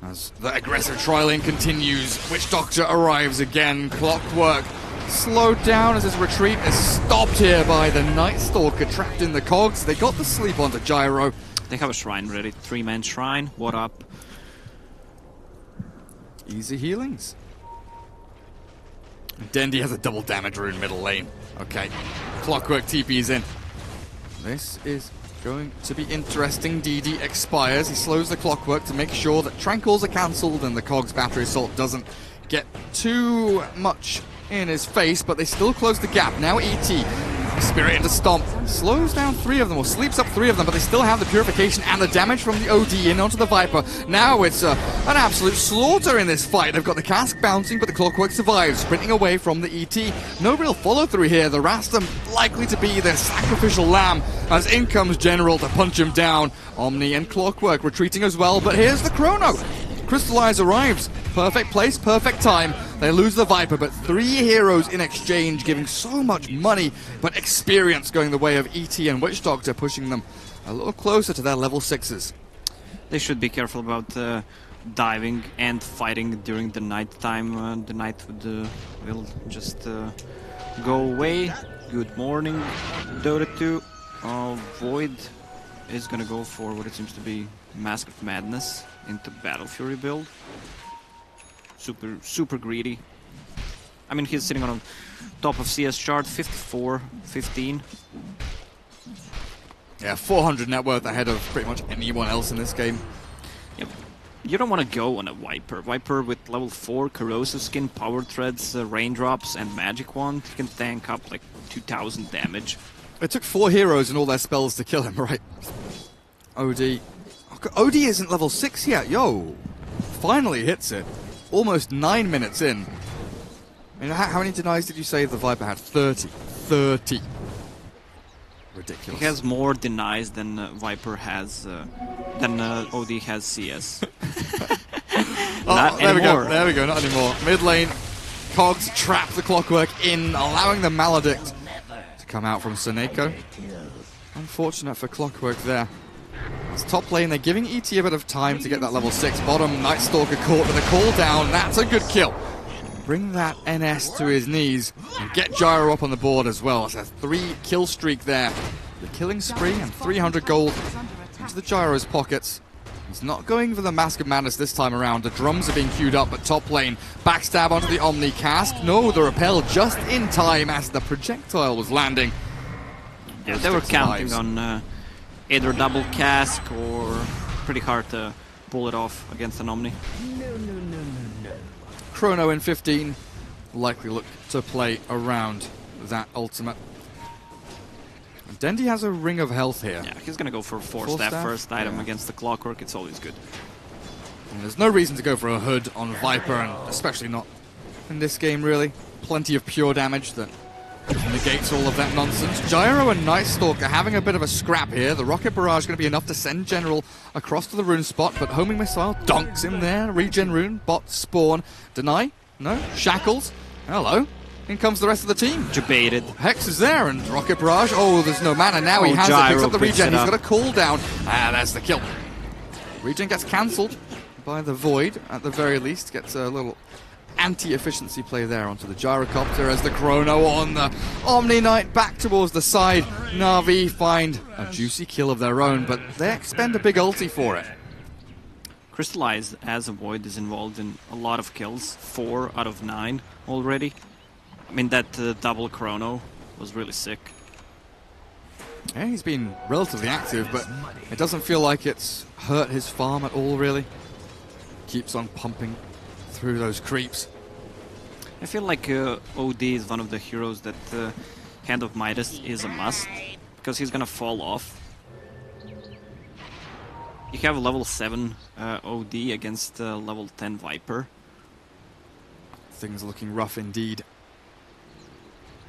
As the aggressive tri-lane continues, Witch Doctor arrives again. Clockwork slowed down as his retreat is stopped here by the Night Stalker trapped in the cogs. They got the sleep onto Gyro. They have a shrine ready. 3-man shrine. What up? Easy healings. Dendy has a double damage rune middle lane. Okay. Clockwork TP's in. This is going to be interesting. DD expires. He slows the Clockwork to make sure that Tranquils are cancelled and the Cogs battery assault doesn't get too much in his face, but they still close the gap. Now ET, Spirit into Stomp, slows down 3 of them, or sleeps up 3 of them, but they still have the Purification and the damage from the OD in onto the Viper. Now it's an absolute slaughter in this fight. They've got the cask bouncing, but the Clockwork survives, sprinting away from the ET. No real follow-through here. The Rastum likely to be their sacrificial lamb, as in comes General to punch him down. Omni and Clockwork retreating as well, but here's the Chrono. Crystallize arrives. Perfect place, perfect time. They lose the Viper, but 3 heroes in exchange, giving so much money, but experience going the way of ET and Witch Doctor, pushing them a little closer to their level 6s. They should be careful about diving and fighting during the night time. The night will just go away. Good morning, Dota 2. Void is gonna go for what it seems to be Mask of Madness into Battle Fury build. Super greedy. I mean, he's sitting on top of CS chart, 54-15. Yeah, 400 net worth ahead of pretty much anyone else in this game. Yep. You don't want to go on a Viper. Viper with level 4 corrosive skin, power threads, raindrops, and magic wand. He can tank up like 2000 damage. It took 4 heroes and all their spells to kill him, right? OD. OD isn't level 6 yet. Yo, finally hits it. Almost 9 minutes in. I mean, how many denies did you say the Viper had? 30. 30. Ridiculous. He has more denies than Viper has, than OD has CS. Oh, there we go. There we go. Not anymore. Mid lane, Cogs trap the Clockwork in, allowing the Maledict to come out from Seneko. Unfortunate for Clockwork there. It's top lane, they're giving ET a bit of time to get that level 6. Bottom, Night Stalker caught with a cooldown. That's a good kill. Bring that NS to his knees and get Gyro up on the board as well. It's a 3 kill streak there. The killing spree and 300 gold into the Gyro's pockets. He's not going for the Mask of Madness this time around. The drums are being queued up, but top lane, backstab onto the Omni cask. No, the repel just in time as the projectile was landing. Yeah, they were counting on either double cask or pretty hard to pull it off against an Omni. Chrono in 15, likely look to play around that ultimate. Dendy has a Ring of Health here. Yeah, he's gonna go for Force Staff first item against the Clockwork. It's always good. And there's no reason to go for a Hood on Viper, and especially not in this game, really. Plenty of pure damage that negates all of that nonsense. Gyro and Night Stalker having a bit of a scrap here. The Rocket Barrage going to be enough to send General across to the rune spot, but Homing Missile donks him there. Regen rune, bot spawn. Deny? No? Shackles? Hello. In comes the rest of the team. Debated. Hex is there, and Rocket Barrage. Oh, there's no mana. Now he has it. Picks up the regen. He's got a cooldown. Ah, that's the kill. Regen gets cancelled by the Void, at the very least. Gets a little anti-efficiency play there onto the Gyrocopter as the Chrono on the Omni Knight back towards the side. Na'Vi find a juicy kill of their own, but they expend a big ulti for it. Crystallize as a Void is involved in a lot of kills, 4 out of 9 already. I mean, that double Chrono was really sick. Yeah, he's been relatively active, but it doesn't feel like it's hurt his farm at all, really. Keeps on pumping through those creeps. I feel like OD is one of the heroes that Hand of Midas is a must, because he's gonna fall off. You have a level 7 OD against level 10 Viper. Things are looking rough indeed.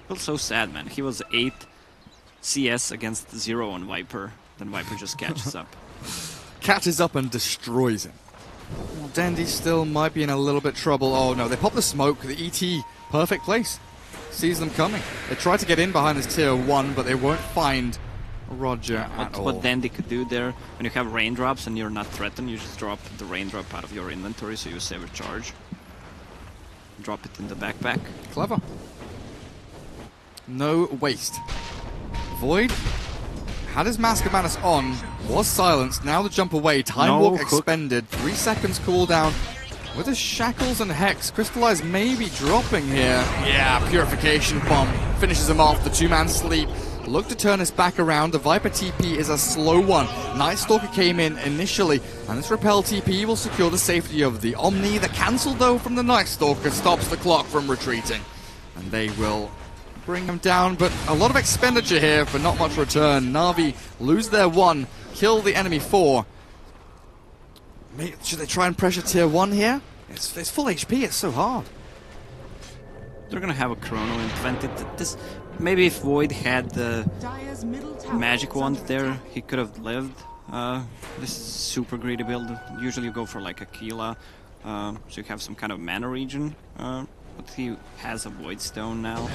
Feels so sad, man. He was 8 CS against 0 on Viper, then Viper just catches up. Catches up and destroys him. Dandy still might be in a little bit trouble. Oh no, they pop the smoke. The ET, perfect place. Sees them coming. They try to get in behind this tier 1, but they won't find Roger at all. What Dandy could do there, when you have raindrops and you're not threatened, you just drop the raindrop out of your inventory so you save a charge. Drop it in the backpack. Clever. No waste. Void had his Mask of Madness on, was silenced, now the jump away, Time Walk expended, 3 seconds cooldown. With his Shackles and Hex, Crystallize maybe dropping here. Yeah, Purification Bomb finishes him off, the 2-man sleep. Look to turn his back around, the Viper TP is a slow one. Night Stalker came in initially, and this Repel TP will secure the safety of the Omni. The cancel though from the Night Stalker stops the clock from retreating. And they will bring him down, but a lot of expenditure here for not much return. Na'Vi lose their 1, kill the enemy 4. Should they try and pressure tier 1 here? It's full HP, it's so hard. They're gonna have a chrono in 20. Maybe if Void had the magic wand there, he could have lived. This is super greedy build. Usually you go for like Aquila, so you have some kind of mana regen. But he has a Void Stone now.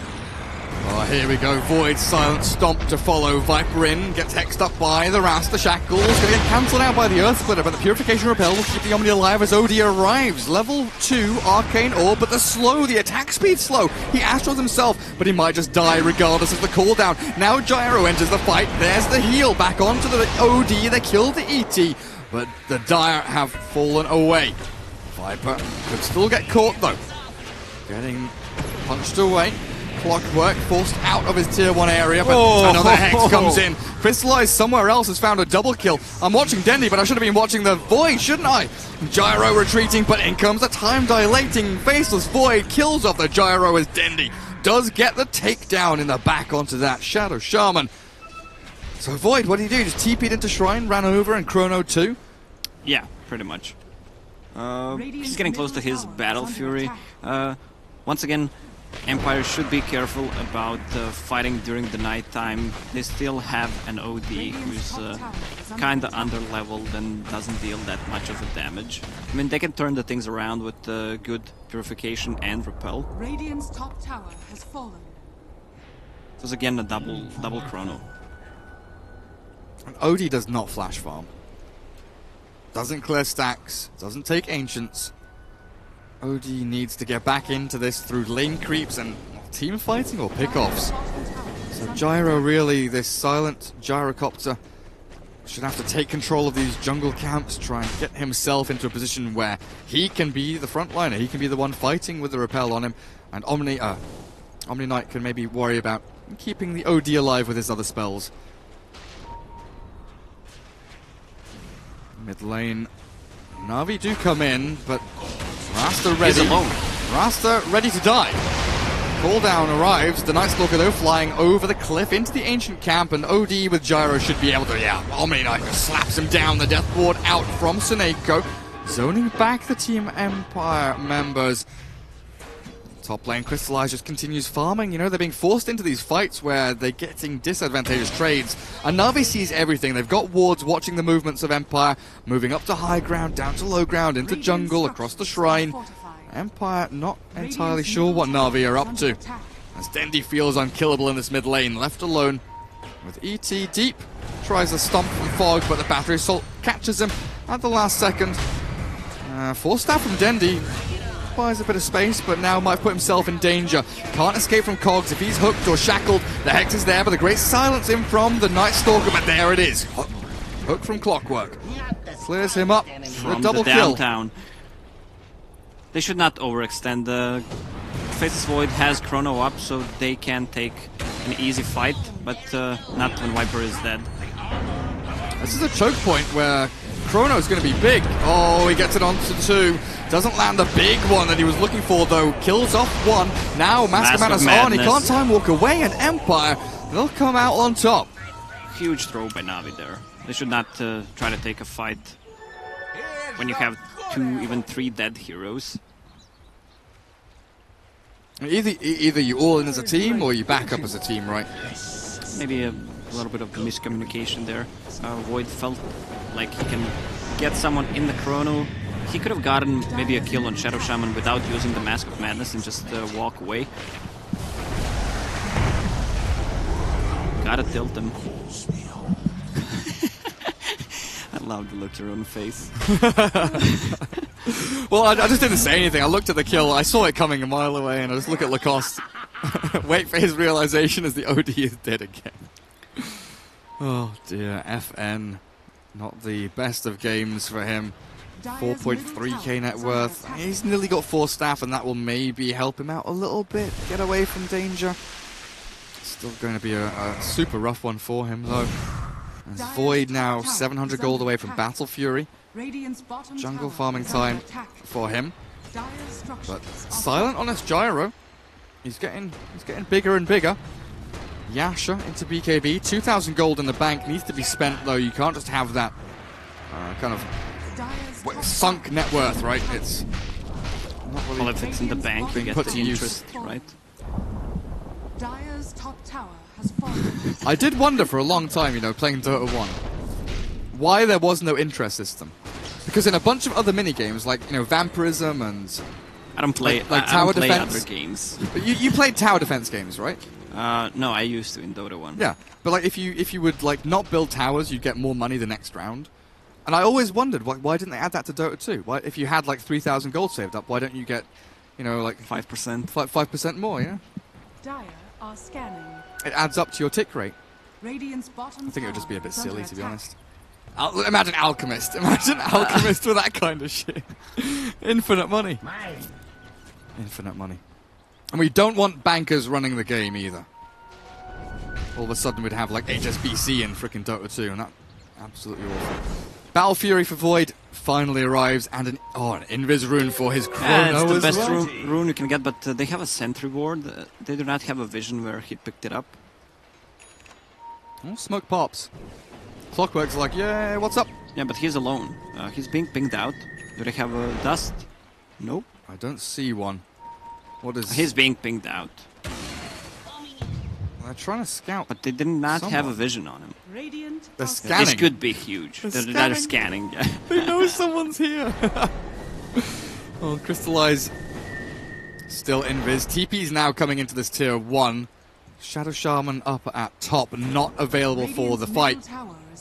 Oh, here we go. Void, Silent Stomp to follow. Viper in, gets hexed up by the Rasta Shackles. Gonna get cancelled out by the Earth Splitter, but the Purification Repel will keep the Omni alive as OD arrives. Level 2 Arcane Orb, but the attack speed slow. He Astros himself, but he might just die regardless of the cooldown. Now Gyro enters the fight. There's the heal back onto the OD. They killed the ET, but the Dire have fallen away. Viper could still get caught though. Getting punched away. Clockwork forced out of his tier 1 area, but another Hex comes in. Crystallize somewhere else has found a double kill. I'm watching Dendy, but I should have been watching the Void, shouldn't I? Gyro retreating, but in comes the time-dilating Faceless Void. Kills off the Gyro as Dendy does get the takedown in the back onto that Shadow Shaman. So Void, what did he do? Just TP'd into Shrine, ran over, and Chrono 2? Yeah, pretty much. He's getting close to his Battle Fury. Once again, Empire should be careful about fighting during the night time. They still have an OD who's kinda under-leveled and doesn't deal that much of a damage. I mean, they can turn the things around with good Purification and Repel. Radiant's top tower has fallen. It was again a double chrono. And OD does not flash farm. Doesn't clear stacks, doesn't take Ancients. OD needs to get back into this through lane creeps and team fighting or pickoffs. So Gyro really, this silent Gyrocopter, should have to take control of these jungle camps, try and get himself into a position where he can be the frontliner, he can be the one fighting with the Repel on him, and Omni Knight can maybe worry about keeping the OD alive with his other spells. Mid lane, Na'Vi do come in, but Rasta ready. He's alone. Rasta ready to die. Cooldown arrives. The Night Stalker though flying over the cliff into the ancient camp, and OD with Gyro should be able to. Yeah, Omni Knight just slaps him down. The Death Ward out from Suneko, zoning back the Team Empire members. Top lane Crystallize just continues farming. You know, they're being forced into these fights where they're getting disadvantageous trades. And Na'Vi sees everything. They've got wards watching the movements of Empire, moving up to high ground, down to low ground, into jungle, across the shrine. Empire not entirely sure what Na'Vi are up to, as Dendy feels unkillable in this mid lane, left alone with ET deep. Tries a stomp from Fog, but the Battery Assault catches him at the last second. Force staff from Dendy. Buys a bit of space, but now might put himself in danger. Can't escape from Cogs if he's hooked or shackled. The Hex is there, but the great silence in from the Night Stalker, but there it is. Hook from Clockwork. Clears him up for a double the kill. downtown. They should not overextend. Faceless Void has Chrono up, so they can take an easy fight, but not when Viper is dead. This is a choke point where Chrono's going to be big. Oh, he gets it onto 2. Doesn't land the big one that he was looking for, though. Kills off 1. Now Mask of Madness on. He can't time walk away, and Empire, they'll come out on top. Huge throw by Na'Vi there. They should not try to take a fight when you have 2, even 3 dead heroes. Either you all in as a team, or you back up as a team, right? Maybe a little bit of miscommunication there. Void felt like he can get someone in the chrono. He could have gotten maybe a kill on Shadow Shaman without using the Mask of Madness and just walk away. Gotta tilt him. love the look on your face. Well, I just didn't say anything. I looked at the kill. I saw it coming a mile away, and I just look at Lacoste. Wait for his realization as the OD is dead again. Oh dear, FN. Not the best of games for him. 4.3k net worth. He's nearly got 4 staff, and that will maybe help him out a little bit. Get away from danger. Still going to be a super rough one for him, though. As Void now 700 gold away from Battle Fury. Jungle farming time for him. But silent on his gyro. He's getting bigger and bigger. Yasha into BKB. 2,000 gold in the bank needs to be spent, though. You can't just have that kind of sunk net worth, right? It's not really. Well, if it's in the bank, you get put the to interest, use. right? Dire's top tower has fallen. I did wonder for a long time, you know, playing Dota 1, why there was no interest system. Because in a bunch of other minigames, like, you know, Vampirism and... I don't play, like I tower don't play defense. other games. But you played tower defense games, right? No, I used to in Dota 1. Yeah, but like if you would like not build towers, you'd get more money the next round. And I always wondered, why didn't they add that to Dota 2? Why, if you had like 3,000 gold saved up, why don't you get, you know, like 5%? 5% more, yeah? Dire are scanning. It adds up to your tick rate. Radiant's bottom I think it would just be a bit tower is silly, under to be attack. honest. Imagine Alchemist. Imagine Alchemist with that kind of shit. Infinite money. Infinite money. And we don't want bankers running the game either. All of a sudden we'd have like HSBC in frickin' Dota 2, and that absolutely awful. Battle Fury for Void finally arrives, and an Invis rune for his Chrono it's the as best well. rune you can get, but they have a sentry ward. They do not have a vision where he picked it up. Oh, smoke pops. Clockwork's like, yeah, what's up? Yeah, but he's alone. He's being pinged out. Do they have a dust? Nope. I don't see one. What is... He's being pinged out. They're trying to scout. But they did not have a Someone. vision on him. Radiant They're are scanning. This could be huge. They're scanning. Yeah. They know someone's here. Oh, Crystallize. Still invis. TP's now coming into this tier 1. Shadow Shaman up at top, not available for the fight.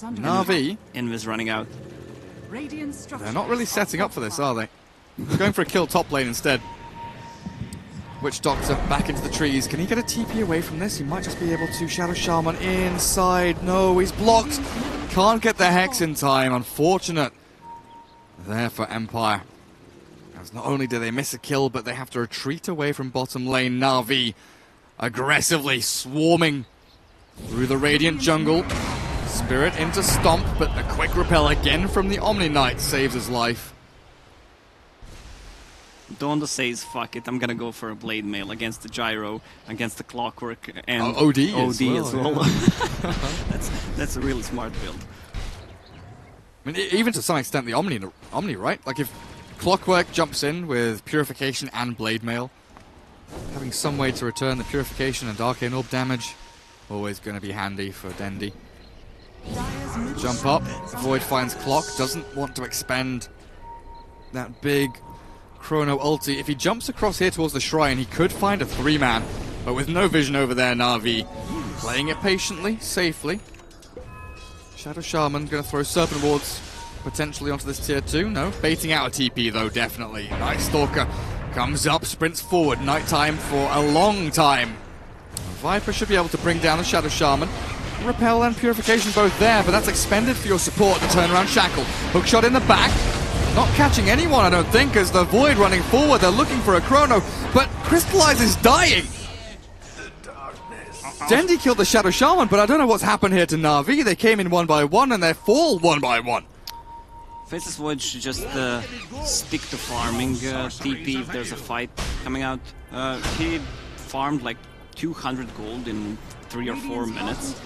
Na'Vi, Invis running out. they're not really setting up for this, are they? They're going for a kill top lane instead. Witch Doctor back into the trees. Can he get a TP away from this? He might just be able to. Shadow Shaman inside. No, he's blocked. Can't get the Hex in time. Unfortunate there for Empire. As not only do they miss a kill, but they have to retreat away from bottom lane. Na'Vi aggressively swarming through the Radiant jungle. Spirit into Stomp, but a quick repel again from the Omni Knight saves his life. Donda says, fuck it, I'm gonna go for a Blade Mail against the Gyro, against the Clockwork, and OD as well. Yeah. That's a really smart build. I mean, even to some extent, the Omni, right? Like, if Clockwork jumps in with Purification and Blade Mail, having some way to return the Purification and Arcane Orb damage, always going to be handy for Dendi. Jump up, Void finds Clock, doesn't want to expend that big Chrono ulti. If he jumps across here towards the shrine, he could find a 3-man, but with no vision over there, Na'Vi playing it patiently, safely. Shadow Shaman going to throw Serpent Wards potentially onto this tier 2. No, baiting out a TP though, definitely. Night Stalker comes up, sprints forward. Nighttime for a long time. Viper should be able to bring down the Shadow Shaman. Repel and Purification both there, but that's expended for your support. The turnaround Shackle. Hookshot in the back. Not catching anyone, I don't think, as the Void running forward. They're looking for a Chrono, but Crystallize is dying. Dendi killed the Shadow Shaman, but I don't know what's happened here to Na'Vi. They came in 1 by 1, and they fall 1 by 1. Faceless Void should just stick to farming TP if there's a fight coming out. He farmed like 200 gold in 3 or 4 minutes.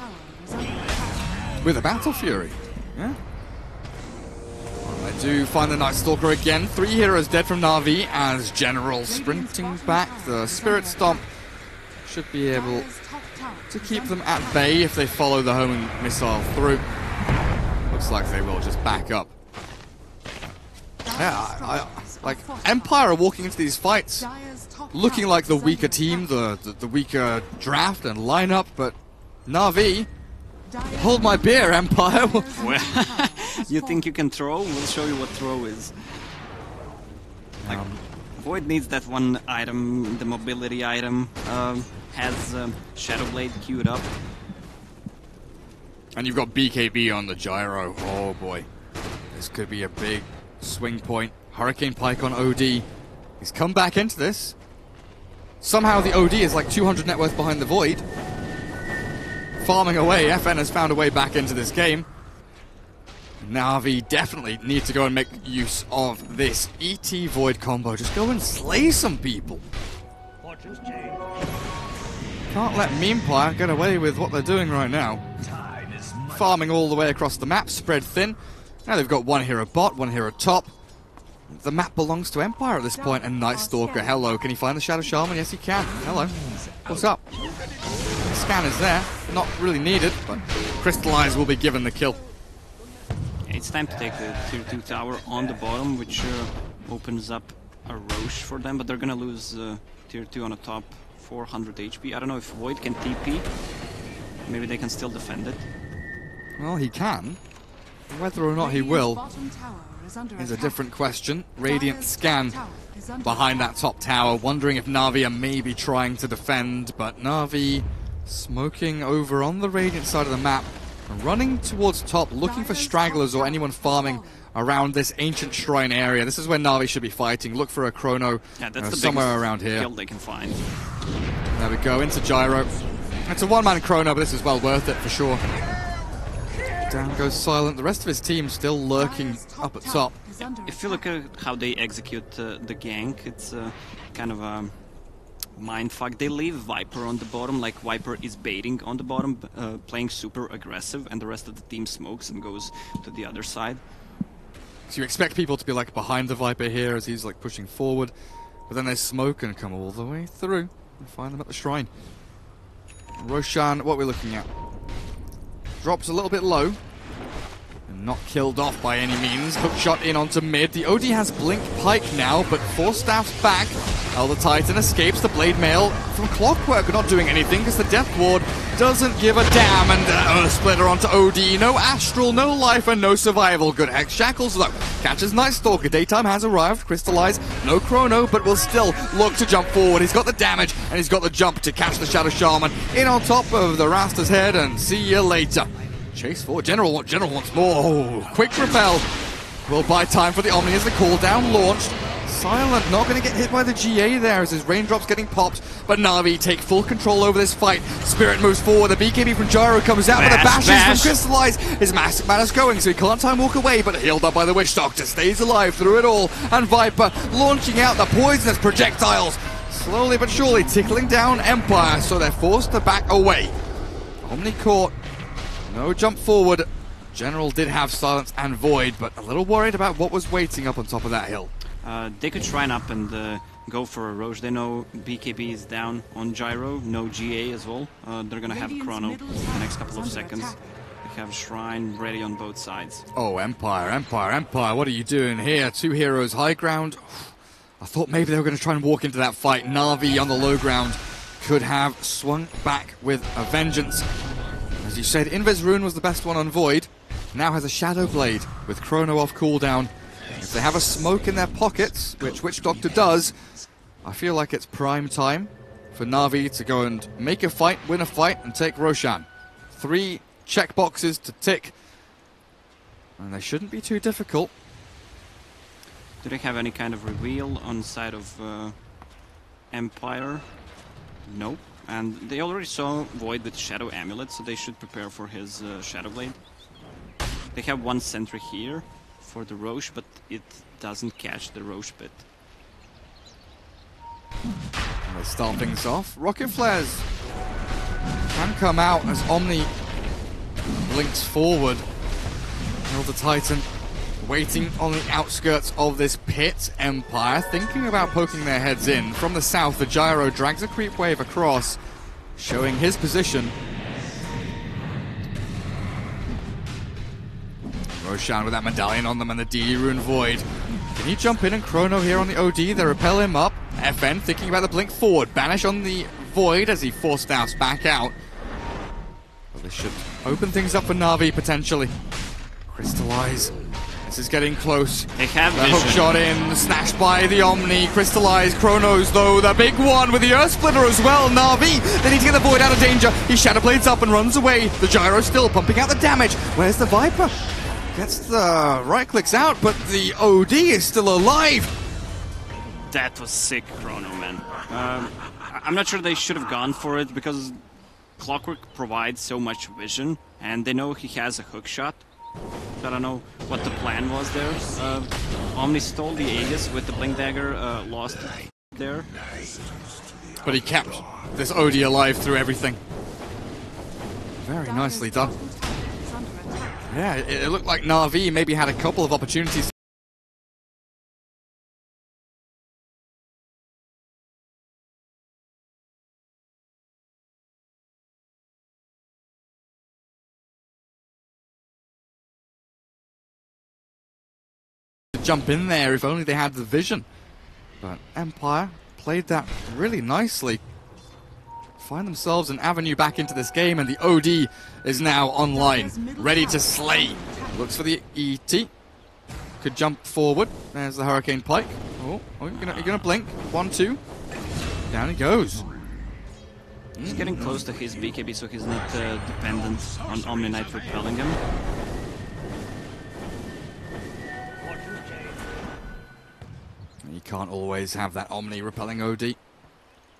With a Battle Fury. Yeah. I do find the Night Stalker again. 3 heroes dead from Na'Vi as General sprinting back. The Spirit Stomp should be able to keep them at bay if they follow the homing missile through. Looks like they will just back up. Yeah, like Empire are walking into these fights looking like the weaker team, the weaker draft and lineup, but Na'Vi, hold my beer, Empire. You think you can throw? We'll show you what throw is. Like, Void needs that one item, the mobility item, has Shadow Blade queued up. And you've got BKB on the gyro. Oh boy. This could be a big swing point. Hurricane Pike on OD. He's come back into this. Somehow the OD is like 200 net worth behind the Void. Farming away, FN has found a way back into this game. Na'Vi definitely need to go and make use of this ET Void combo. Just go and slay some people. Can't let Memepire get away with what they're doing right now. Farming all the way across the map, spread thin. Now they've got one hero bot, one hero top. The map belongs to Empire at this point, and Night Stalker, hello. Can he find the Shadow Shaman? Yes, he can. Hello. What's up? The scan is there. Not really needed, but Crystallize will be given the kill. It's time to take the tier 2 tower on the bottom, which opens up a Roche for them, but they're gonna lose tier 2 on the top, 400 HP. I don't know if Void can TP. Maybe they can still defend it. Well, he can. Whether or not he will is a different question. Radiant scan behind that top tower, wondering if Na'Vi are maybe trying to defend, but Na'Vi smoking over on the Radiant side of the map, running towards top, looking for stragglers or anyone farming around this ancient shrine area. This is where Na'Vi should be fighting. Look for a chrono somewhere around here. Kill they can find. There we go, into gyro. It's a one-man chrono, but this is well worth it for sure. Down goes Silent. The rest of his team still lurking up at top. If you look at how they execute the gank, it's kind of a mindfuck. They leave Viper on the bottom, like Viper is baiting on the bottom, playing super aggressive, and the rest of the team smokes and goes to the other side. So you expect people to be like behind the Viper here as he's like pushing forward, but then they smoke and come all the way through and find them at the shrine. Roshan, what are we looking at? Drops a little bit low. And not killed off by any means. Hookshot in onto mid. The OD has Blink Pike now, but Force Staff's back. Elder Titan escapes the Blade Mail from Clockwork. Not doing anything because the Death Ward doesn't give a damn. And Splitter onto OD. No Astral, no life, and no survival. Good Hex Shackles though. Catches Night Stalker. Daytime has arrived. Crystallize. No Chrono, but will still look to jump forward. He's got the damage and he's got the jump to catch the Shadow Shaman in on top of the Rasta's head, and see you later. Chase forward. General wants more. Oh, quick repel. Will buy time for the Omni as the cooldown launched. Silent not going to get hit by the GA there as his raindrops getting popped, but Na'Vi take full control over this fight. Spirit moves forward. The BKB from Gyro comes out, but the bashes from Crystallize. His massive mana's going, so he can't time walk away, but healed up by the Witch Doctor. Stays alive through it all, and Viper launching out the poisonous projectiles. Slowly but surely tickling down Empire, so they're forced to back away. Omni caught. No jump forward. General did have Silence and Void, but a little worried about what was waiting up on top of that hill. They could shrine up and go for a Roche. They know BKB is down on Gyro, no GA as well. They're gonna have Chrono in the next couple of seconds. They have Shrine ready on both sides. Oh, Empire, what are you doing here? Two heroes high ground. I thought maybe they were going to try and walk into that fight. Na'Vi on the low ground could have swung back with a vengeance. As you said, Invis Rune was the best one on Void. Now has a Shadow Blade with Chrono off cooldown. If they have a smoke in their pockets, which Witch Doctor does, I feel like it's prime time for Na'Vi to go and make a fight, win a fight, and take Roshan. 3 checkboxes to tick, and they shouldn't be too difficult. Do they have any kind of reveal on the side of Empire? Nope. And they already saw Void with Shadow Amulet, so they should prepare for his Shadow Blade. They have one sentry here for the Roche, but it doesn't catch the Roche bit. And they start things off. Rocket Flares can come out as Omni blinks forward. Elder Titan waiting on the outskirts of this pit. Empire thinking about poking their heads in. From the south, the Gyro drags a creep wave across, showing his position. Roshan with that medallion on them and the DE Rune Void. Can he jump in and Chrono here on the OD? They repel him up. FN thinking about the blink forward. Banish on the Void as he forced back out. Well, this should open things up for Na'Vi potentially. Crystallize. This is getting close. They have the hook shot in, snatched by the Omni. Crystallize. Chronos, though, the big one with the Earth Splitter as well. Na'Vi, they need to get the Void out of danger. He Shadow Blades up and runs away. The Gyro still pumping out the damage. Where's the Viper? Gets the right clicks out, but the OD is still alive. That was sick, Chrono, man. I'm not sure they should have gone for it because Clockwork provides so much vision, and they know he has a hook shot. I don't know what the plan was there. Omni stole the Aegis with the Blink Dagger, lost there. But he kept this OD alive through everything. Very nicely done. Yeah, it looked like Na'Vi maybe had a couple of opportunities. Jump in there if only they had the vision. But Empire played that really nicely. Find themselves an avenue back into this game, and the OD is now online, ready to slay. Looks for the ET. Could jump forward. There's the Hurricane Pike. Oh, you're gonna blink. 1, 2. Down he goes. He's getting close to his BKB, so he's not dependent on Omni Knight repelling him. You can't always have that Omni repelling OD.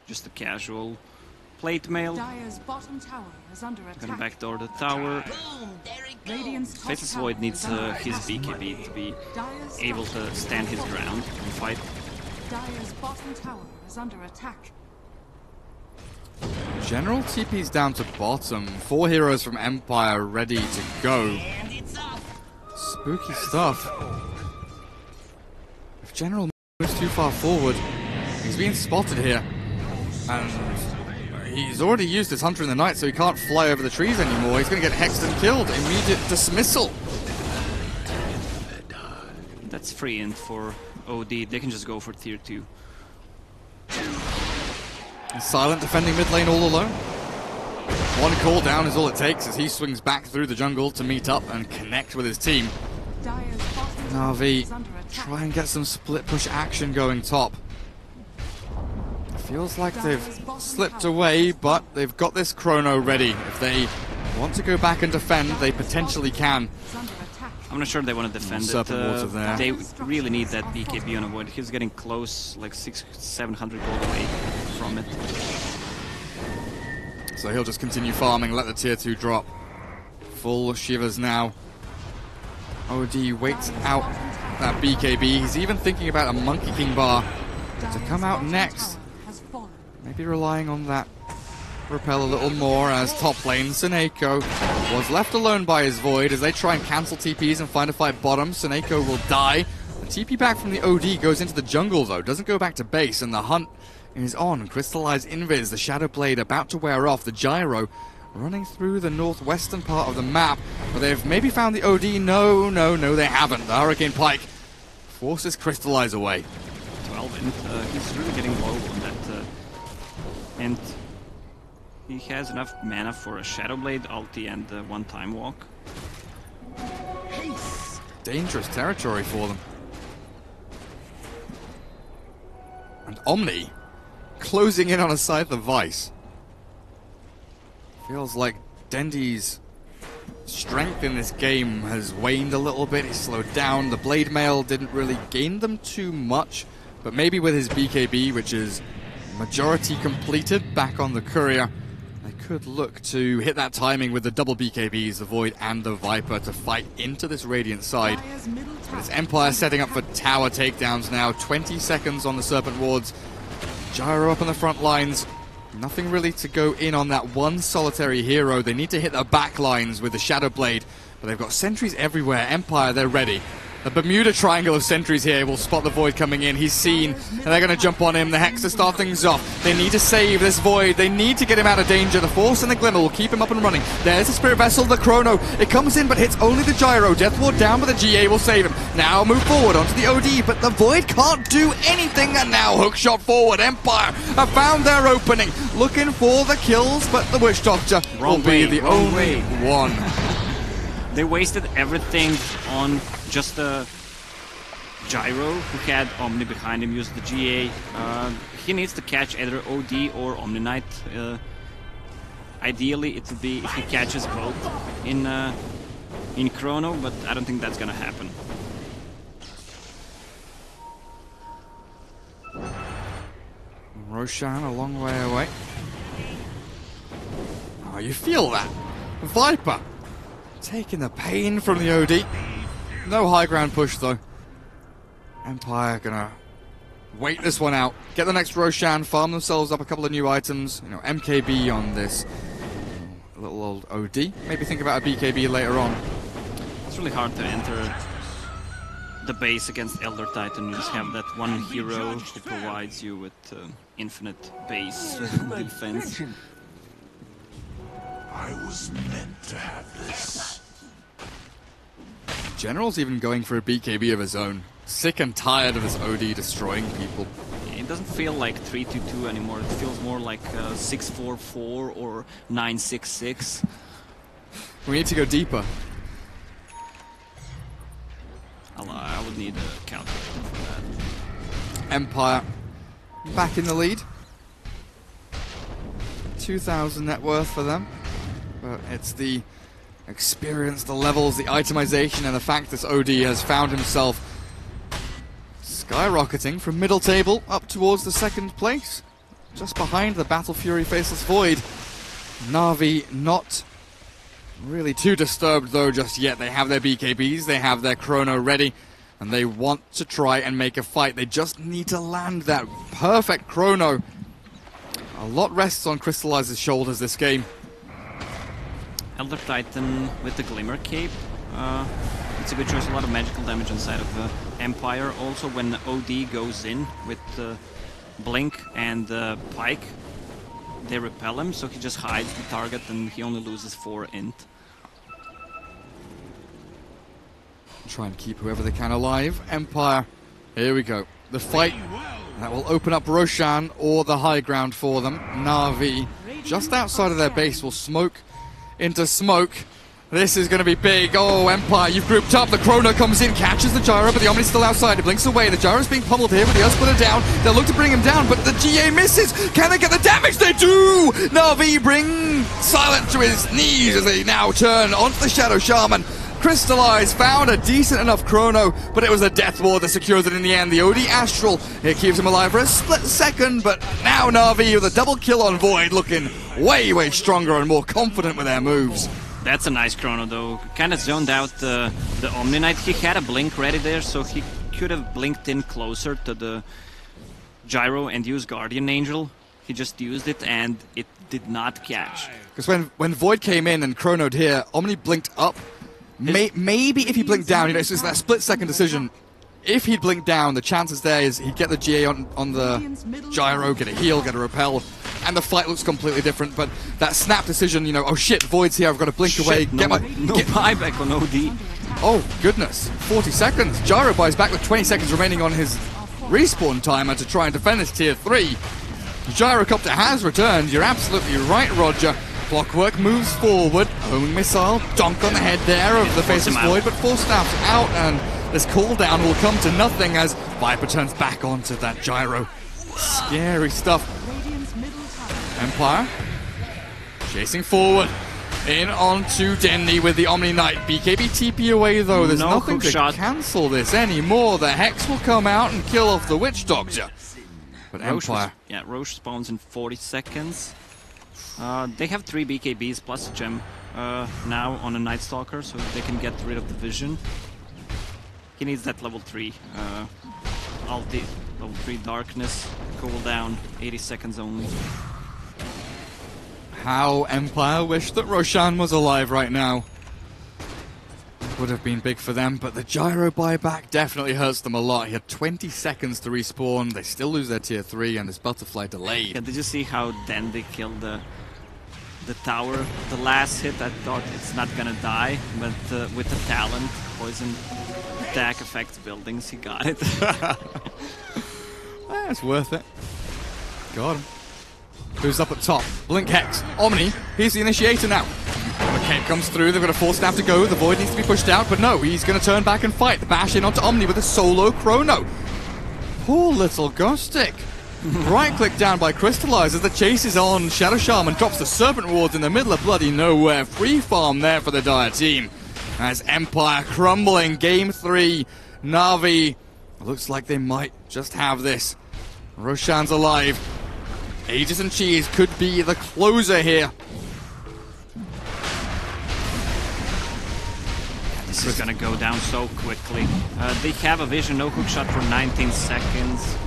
Just a casual plate mail. Dire's bottom tower is under attack. Gonna backdoor the tower. Faceless Void needs his BKB to be able to stand his ground and fight. Dire's bottom tower is under attack. General TP's down to bottom. 4 heroes from Empire ready to go. Spooky stuff. If General moves too far forward, he's being spotted here. And he's already used his Hunter in the Night, so he can't fly over the trees anymore. He's going to get hexed and killed. Immediate dismissal. That's free int for OD. They can just go for tier 2. Silent defending mid lane all alone. One call down is all it takes as he swings back through the jungle to meet up and connect with his team. Na'Vi try and get some split push action going top. Feels like they've slipped away, but they've got this Chrono ready. If they want to go back and defend, they potentially can. I'm not sure they want to defend it. There. They really need that BKB on a Void. He's getting close, like 600-700 gold away from it. So he'll just continue farming, let the tier 2 drop. Full shivers now. OD waits out that BKB. He's even thinking about a Monkey King bar to come out next. Maybe relying on that repel a little more as top lane Seneko was left alone by his Void as they try and cancel TPs and find a fight bottom. Seneko will die. The TP back from the OD goes into the jungle though, doesn't go back to base, and the hunt is on. Crystallized Invis, the Shadow Blade about to wear off. The Gyro running through the northwestern part of the map, but they've maybe found the OD. No, they haven't. The Hurricane Pike forces Crystallize away. 12 int. He's really getting low on that. And he has enough mana for a Shadow Blade, ulti, and one time walk. Dangerous territory for them. And Omni closing in on a Scythe of Vice. Feels like Dendi's strength in this game has waned a little bit. He's slowed down. The Blade Mail didn't really gain them too much, but maybe with his BKB, which is majority completed back on the Courier, they could look to hit that timing with the double BKBs, the Void and the Viper, to fight into this Radiant side. But it's Empire setting up for tower takedowns now. 20 seconds on the Serpent Wards. Gyro up on the front lines. Nothing really to go in on that one solitary hero. They need to hit the back lines with the Shadow Blade, but they've got sentries everywhere. Empire, they're ready. The Bermuda Triangle of sentries here will spot the Void coming in. He's seen, and they're going to jump on him. The Hex to start things off. They need to save this Void. They need to get him out of danger. The Force and the Glimmer will keep him up and running. There's the Spirit Vessel, the Chrono. It comes in, but hits only the Gyro. Death Ward down, but the GA will save him. Now move forward onto the OD, but the Void can't do anything. And now hookshot forward. Empire have found their opening. Looking for the kills, but the Witch Doctor will be the only one. They wasted everything on just the Gyro, who had Omni behind him, used the GA. He needs to catch either OD or Omni Knight. Ideally, it would be if he catches both in Chrono, but I don't think that's gonna happen. Roshan a long way away. Oh, you feel that? Viper taking the pain from the OD. No high ground push though. Empire gonna wait this one out. Get the next Roshan, farm themselves up a couple of new items. You know, MKB on this little old OD. Maybe think about a BKB later on. It's really hard to enter the base against Elder Titan. You just have that one hero who provides you with infinite base defense. I was meant to have this. General's even going for a BKB of his own. Sick and tired of this OD destroying people. It doesn't feel like 3-2-2 anymore. It feels more like 6-4-4 or 9-6-6. We need to go deeper. I would need a counter for that. Empire back in the lead. 2,000 net worth for them. But it's the experience, the levels, the itemization, and the fact this OD has found himself skyrocketing from middle table up towards the second place. Just behind the Battle Fury Faceless Void. Na'Vi not really too disturbed though just yet. They have their BKBs, they have their Chrono ready, and they want to try and make a fight. They just need to land that perfect Chrono. A lot rests on Crystallize's shoulders this game. Elder Titan with the Glimmer Cape. It's a good choice, a lot of magical damage inside of Empire. Also when OD goes in with Blink and Pike, they repel him, so he just hides the target and he only loses 4 int. Try and keep whoever they can alive. Empire, here we go. The fight that will open up Roshan or the high ground for them. Na'Vi, just outside of their base, will smoke into smoke. This is going to be big. Oh, Empire, you've grouped up. The Chrono comes in, catches the Gyro, but the Omni's still outside. It blinks away. The Gyro's being pummeled here, but the Earth Splitter down. They'll look to bring him down, but the GA misses. Can they get the damage? They do! Na'Vi bring Silent to his knees as they now turn onto the Shadow Shaman. Crystallize found a decent enough Chrono, but it was a Death Ward that secures it in the end. The OD Astral, it keeps him alive for a split second, but now Na'Vi with a double kill on Void, looking way, way stronger and more confident with their moves. That's a nice Chrono though. Kind of zoned out the Omni Knight. He had a blink ready there, so he could have blinked in closer to the Gyro and used Guardian Angel. He just used it and it did not catch. Because when Void came in and Chronoed here, Omni blinked up. Maybe if he blinked down, you know, it's that split-second decision. If he'd blinked down, the chances there is he'd get the GA on the Gyro, get a heal, get a repel, and the fight looks completely different. But that snap decision, you know, oh shit, Void's here, I've got to blink away. No buyback on OD. Oh, goodness. 40 seconds. Gyro buys back with 20 seconds remaining on his respawn timer to try and defend his tier 3. The Gyrocopter has returned. You're absolutely right, Roger. Clockwork moves forward. Homing missile. Donk on the head there of the Faceless Void, but forced out, and this cooldown will come to nothing as Viper turns back onto that Gyro. Scary stuff. Empire chasing forward. In onto Denny with the Omni Knight. BKB TP away though. There's nothing to cancel this anymore. The Hex will come out and kill off the Witch Doctor. But Empire. Roche spawns in 40 seconds. They have 3 BKBs plus a gem now on a Night Stalker, so they can get rid of the vision. He needs that level 3 ulti, level 3 darkness, cooldown, 80 seconds only. How Empire wish that Roshan was alive right now. Would have been big for them, but the Gyro buyback definitely hurts them a lot. He had 20 seconds to respawn. They still lose their tier 3 and this butterfly delayed. Yeah, did you see how Dandy killed the tower? The last hit, I thought it's not gonna die, but with the talent, poison attack affects buildings, he got it. It's worth it. Got him. Who's up at top? Blink Hex. Omni, he's the initiator now. Cape comes through, they've got a full snap to go, the Void needs to be pushed out, but no, he's going to turn back and fight. The bash in onto Omni with a solo chrono. Poor little Ghostic. Right-click down by Crystallize as the chase is on. Shadow Shaman drops the Serpent Wards in the middle of bloody nowhere. Free farm there for the Dire team. As Empire crumbling, Game 3, Na'Vi. Looks like they might just have this. Roshan's alive. Aegis and Cheese could be the closer here. This is gonna go down so quickly. They have a vision, no hook shot for 19 seconds.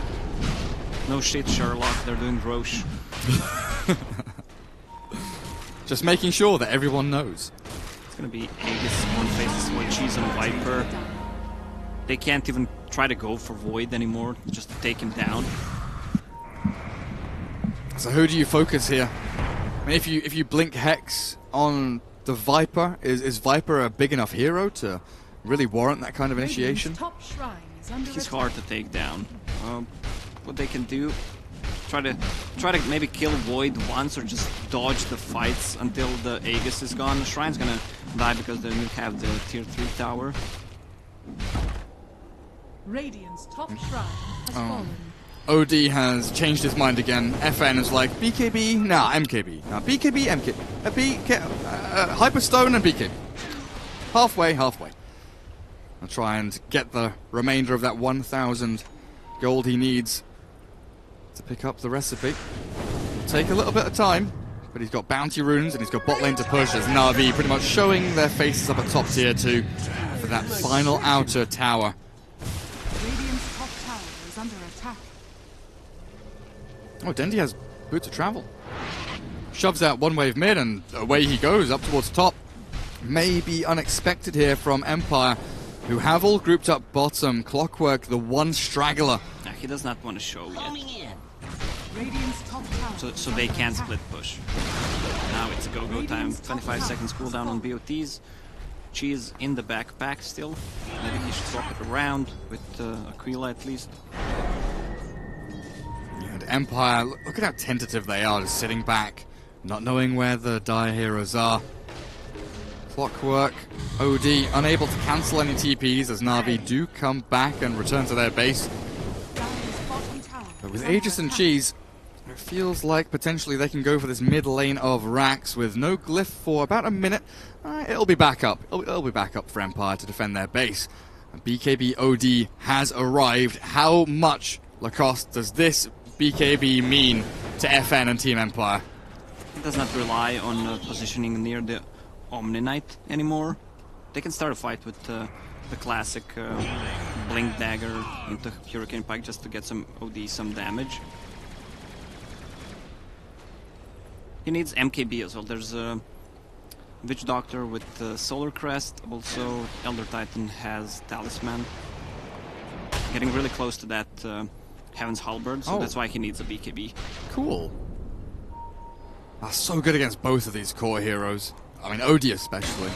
No shit, Sherlock, they're doing Roche. Just making sure that everyone knows. It's gonna be Aegis, one faces Void, Cheese and Viper. They can't even try to go for Void anymore, just to take him down. So who do you focus here? I mean, if you blink Hex on the Viper, is Viper a big enough hero to really warrant that kind of initiation? He's hard to take down. What they can do, try to maybe kill Void once or just dodge the fights until the Aegis is gone. The Shrine's gonna die because then you have the tier 3 tower. Radiant's top shrine has fallen. OD has changed his mind again. FN is like, BKB, nah, MKB. Nah, BKB, MKB. Hyperstone and BKB. Halfway. I'll try and get the remainder of that 1,000 gold he needs to pick up the recipe. It'll take a little bit of time, but he's got bounty runes and he's got bot lane to push as Na'Vi pretty much showing their faces up at top tier 2 for that final outer tower. Radiant's top tower is under attack. Oh, Dendi has boots of travel. Shoves out one wave mid and away he goes up towards top. Maybe unexpected here from Empire, who have all grouped up bottom. Clockwork, the one straggler. He does not want to show yet. Radiant's top tower So they can split push. Now it's a go-go time. 25 seconds cooldown on BOTs. Cheese in the backpack still. Maybe he should swap it around with Aquila at least. And Empire, look at how tentative they are, just sitting back, not knowing where the Dire heroes are. Clockwork, OD, unable to cancel any TPs as Na'Vi do come back and return to their base. But with Aegis and Cheese, it feels like potentially they can go for this mid lane of Rax with no glyph for about a minute. It'll be back up. It'll be back up for Empire to defend their base. And BKB OD has arrived. How much, Lacoste, does this BKB mean to FN and Team Empire? It does not rely on positioning near the Omni Knight anymore. They can start a fight with the classic Blink Dagger into Hurricane Pike just to get some OD, some damage. He needs MKB as well. There's a Witch Doctor with Solar Crest. Also, Elder Titan has Talisman. Getting really close to that Heaven's Halberd, so that's why he needs a BKB. Cool. That's so good against both of these core heroes. I mean, OD especially.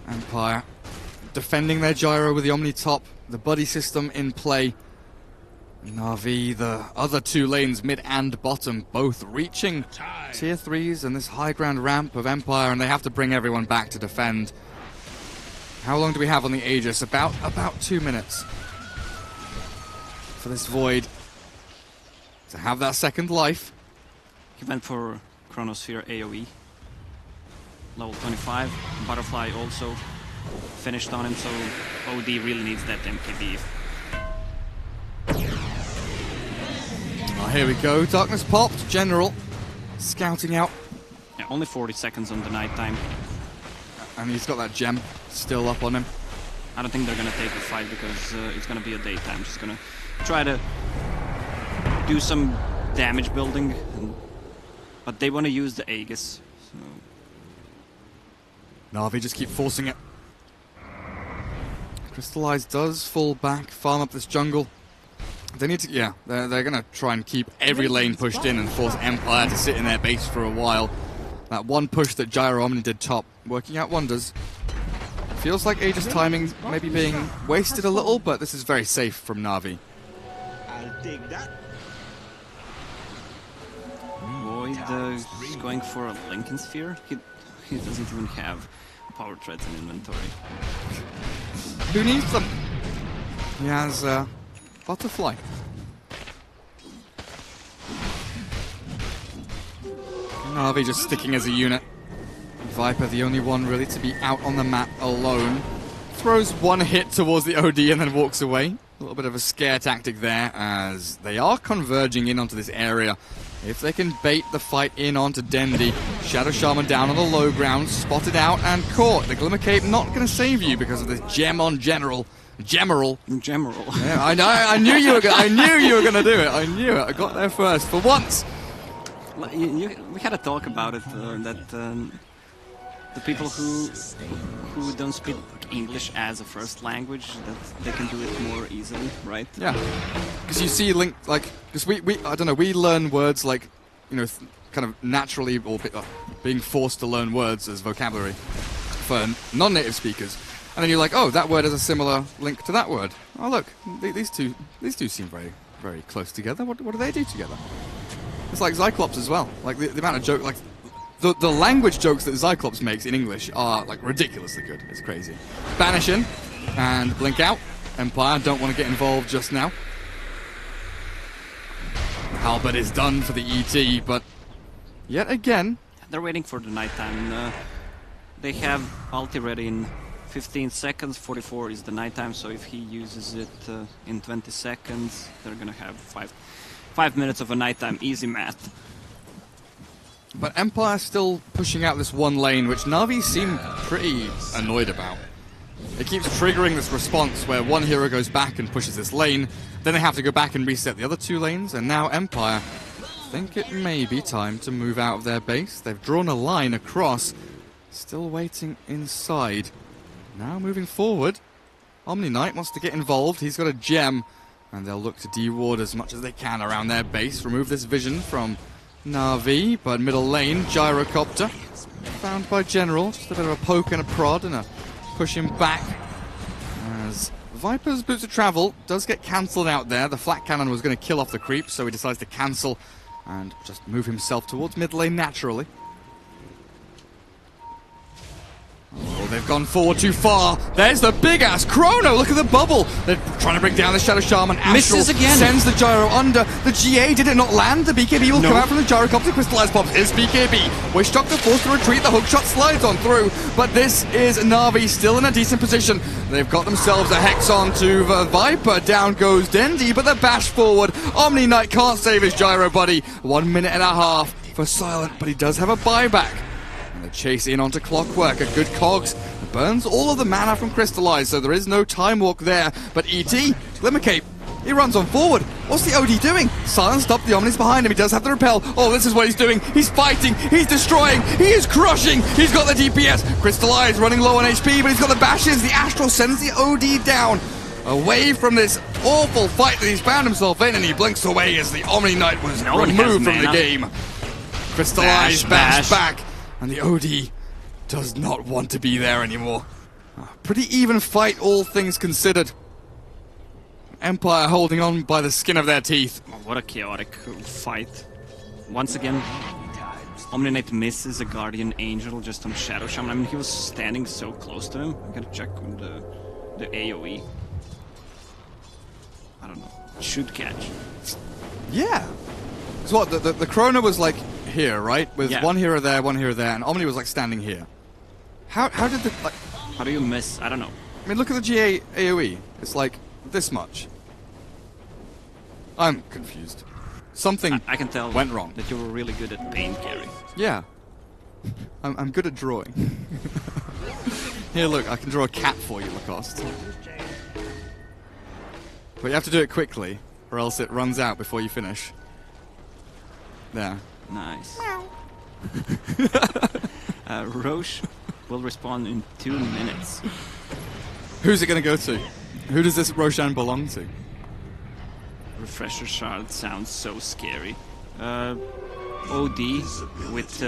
Empire defending their gyro with the Omni top, the buddy system in play. Na'Vi, the other two lanes, mid and bottom, both reaching tier 3s and this high ground ramp of Empire, and they have to bring everyone back to defend. How long do we have on the Aegis? About 2 minutes for this Void to have that second life. He went for Chronosphere AoE. Level 25. Butterfly also finished on him, so OD really needs that MKB. Oh, here we go. Darkness popped. General scouting out. Yeah, only 40 seconds on the nighttime. And he's got that gem still up on him. I don't think they're going to take the fight because it's going to be a daytime. Just going to try to do some damage building. But they want to use the Aegis. So. Na'Vi just keep forcing it. Crystallize does fall back, farm up this jungle. They need to, yeah, they're going to try and keep every lane pushed in and force Empire to sit in their base for a while. That one push that Gyro Omni did top, working out wonders. Feels like Aegis timing maybe being wasted a little, but this is very safe from Na'Vi. I'll take that. Void is going for a Lincoln Sphere. He doesn't even have power threads in inventory. Who needs them? He has Butterfly. Na'Vi just sticking as a unit. Viper, the only one really to be out on the map alone. Throws one hit towards the OD and then walks away. A little bit of a scare tactic there as they are converging in onto this area. If they can bait the fight in onto Dendi, Shadow Shaman down on the low ground, spotted out and caught. The Glimmer Cape not going to save you because of this gem on General. Gemeral. Yeah, I know. I knew you were going to do it. I knew it. I got there first for once. We had a talk about it that the people who don't speak English as a first language, that they can do it more easily, right? Yeah. Because you see, because we I don't know, we learn words like, you know, kind of naturally, or being forced to learn words as vocabulary for non-native speakers. And then you're like, oh, that word has a similar link to that word. Oh, look, these two seem very, very close together. What do they do together? It's like Cyclops as well. Like the amount of joke, like the language jokes that Cyclops makes in English are like ridiculously good. It's crazy. Banish in and blink out. Empire don't want to get involved just now. Halberd is done for the ET, but yet again they're waiting for the nighttime. They have ulti ready in 15 seconds, 44 is the nighttime, so if he uses it in 20 seconds, they're gonna have 5 minutes of a nighttime, easy math. But Empire still pushing out this one lane, which Na'Vi seem pretty annoyed about. It keeps triggering this response where one hero goes back and pushes this lane, then they have to go back and reset the other two lanes, and now Empire think it may be time to move out of their base. They've drawn a line across, still waiting inside. Now moving forward, Omni Knight wants to get involved. He's got a gem, and they'll look to de-ward as much as they can around their base. Remove this vision from Na'Vi, but middle lane, Gyrocopter. Found by General. Just a bit of a poke and a prod and a push him back. As Viper's Boots of Travel does get cancelled out there. The flat cannon was going to kill off the creep, so he decides to cancel and just move himself towards mid lane naturally. Oh, they've gone forward too far. There's the big-ass Chrono. Look at the bubble. They're trying to bring down the Shadow Shaman. Misses again. Sends the gyro under. The GA did it not land. The BKB will come out from the gyrocopter. Crystallize pops his BKB. Wish Doctor forced to retreat. The hookshot slides on through. But this is Na'Vi still in a decent position. They've got themselves a Hex onto the Viper. Down goes Dendi, but the bash forward. Omni Knight can't save his gyro buddy. 1 minute and a half for Silent, but he does have a buyback. And the chase in onto Clockwork, a good cogs, burns all of the mana from Crystallize, so there is no time walk there. But ET, Glimmer Cape, he runs on forward. What's the OD doing? Silent stopped, the Omni's behind him, he does have the repel. Oh, this is what he's doing. He's fighting, he's destroying, he is crushing. He's got the DPS. Crystallize running low on HP, but he's got the bashes. The Astral sends the OD down. Away from this awful fight that he's found himself in, and he blinks away as the Omni Knight was removed from the game. Crystallize, bash back. And the OD does not want to be there anymore. Pretty even fight, all things considered. Empire holding on by the skin of their teeth. Oh, what a chaotic fight. Once again, Omni Knight misses a Guardian Angel just on Shadow Shaman. I mean, he was standing so close to him. I gotta check on the AoE. I don't know. Should catch. Yeah. So what, the Chrono was like here, right? With one hero there, and Omni was like standing here. How did the, like... How do you miss? I don't know. I mean, look at the GA AoE. It's like this much. I'm confused. Something I can tell went wrong. That you were really good at pain carry. Yeah. I'm good at drawing. Here, look, I can draw a cat for you, Lacoste. But you have to do it quickly, or else it runs out before you finish. There. Nice. Roche will respond in 2 minutes. Who's it going to go to? Who does this Roshan belong to? Refresher Shard sounds so scary. OD with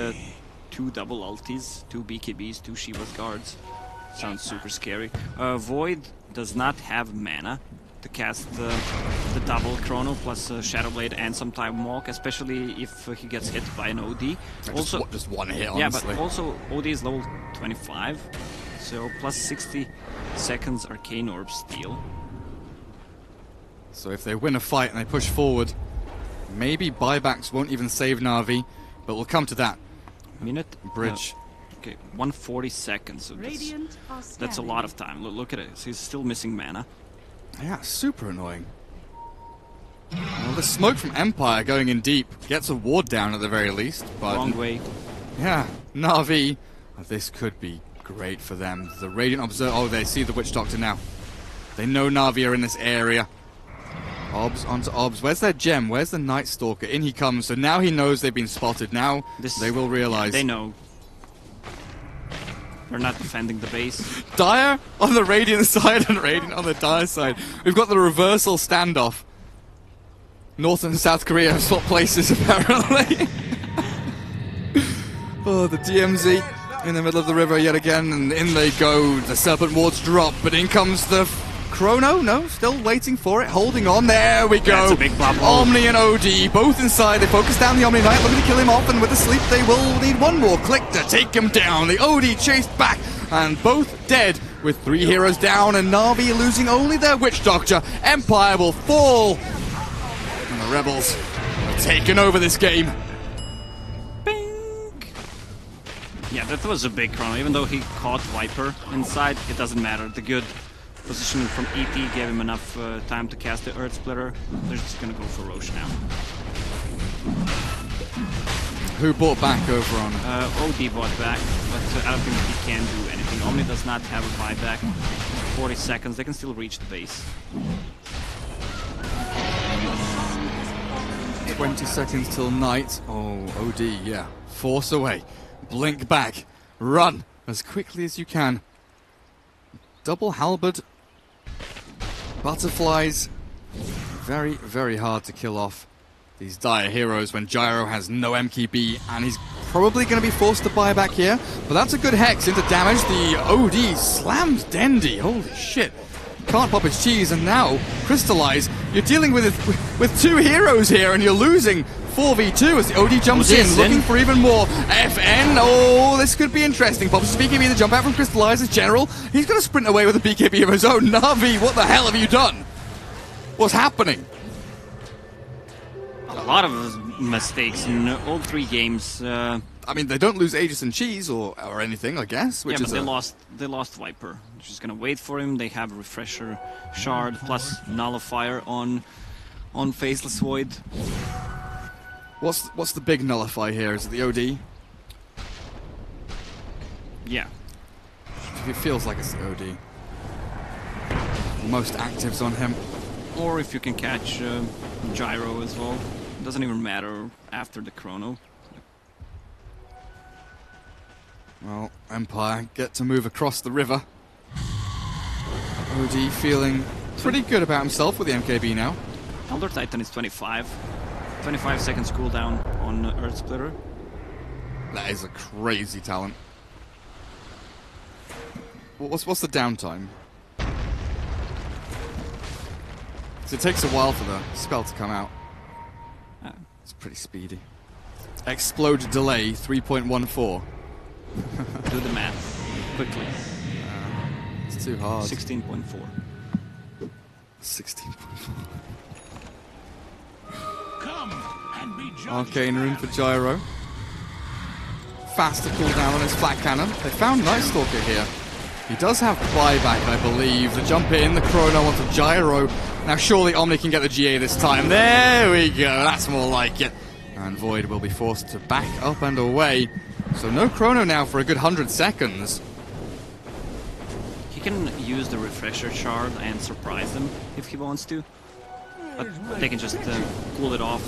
2 double ultis, 2 BKBs, 2 Shiva's guards. Sounds super scary. Void does not have mana, to cast the double Chrono plus Shadow Blade and some Time Walk, especially if he gets hit by an OD. Also, just one hit, honestly. Yeah, but also OD is level 25, so plus 60 seconds Arcane Orb steal. So if they win a fight and they push forward, maybe buybacks won't even save Na'Vi, but we'll come to that. Minute? Bridge. Okay, 140 seconds. So that's a lot of time. Look at it. So he's still missing mana. Yeah, super annoying. Well, the smoke from Empire going in deep gets a ward down at the very least. But wrong way. Yeah, Na'Vi. This could be great for them. The Radiant Observer. Oh, they see the Witch Doctor now. They know Na'Vi are in this area. Obs onto Obs. Where's their gem? Where's the Night Stalker? In he comes. So now he knows they've been spotted. Now they will realize. Yeah, they know. They're not defending the base. Dire on the Radiant side and Radiant on the Dire side. We've got the reversal standoff. North and South Korea have swapped places, apparently. Oh, the DMZ in the middle of the river yet again, and in they go. The Serpent Wards drop, but in comes the Chrono. No, still waiting for it, holding on. There we go. That's a big bubble. Omni and OD, both inside. They focus down the Omni Knight, looking to kill him off, and with the sleep, they will need one more click to take him down. The OD chased back, and both dead, with 3 heroes down, and Na'Vi losing only their Witch Doctor. Empire will fall, and the Rebels have taken over this game. Bing! Yeah, that was a big Chrono. Even though he caught Viper inside, it doesn't matter. The good positioning from ET gave him enough time to cast the Earth Splitter. They're just gonna go for Roche now. Who bought back over on? OD bought back, but I don't think he can do anything. Omni does not have a buyback. 40 seconds, they can still reach the base. 20 seconds till night. Oh, OD, yeah. Force away. Blink back. Run as quickly as you can. Double halberd. Butterflies. Very, very hard to kill off these Dire heroes when Gyro has no MKB, and he's probably going to be forced to buy back here. But that's a good hex into damage. The OD slams Dendi. Holy shit. Can't pop his cheese, and now Crystallize. You're dealing with 2 heroes here, and you're losing 4v2 as the OD jumps in, looking for even more. FN, oh, this could be interesting. Pops BKB, the jump out from Crystallize as General. He's going to sprint away with a BKB of his own. Na'Vi, what the hell have you done? What's happening? A lot of mistakes in all 3 games. I mean, they don't lose Aegis and Cheese or anything, I guess. Which yeah, is but they lost Viper. She's gonna wait for him. They have a Refresher Shard plus Nullifier on Faceless Void. What's the big nullify here? Is it the OD? Yeah. It feels like it's the OD. Most actives on him. Or if you can catch Gyro as well. Doesn't even matter after the Chrono. Well, Empire get to move across the river. OD feeling pretty good about himself with the MKB now. Elder Titan is 25. 25 seconds cooldown on Earth Splitter. That is a crazy talent. What's the downtime? So it takes a while for the spell to come out. It's pretty speedy. Explode delay 3.14. Do the math quickly. It's too hard. 16.4. 16.4. Come and be judged. Arcane Rune for Gyro. Faster cooldown on his flat cannon. They found Night Stalker here. He does have buyback, I believe. The jump in, the Chrono onto Gyro. Now surely Omni can get the GA this time. There we go. That's more like it. And Void will be forced to back up and away. So no Chrono now for a good 100 seconds. He can use the Refresher Shard and surprise them if he wants to. But they can just cool it off.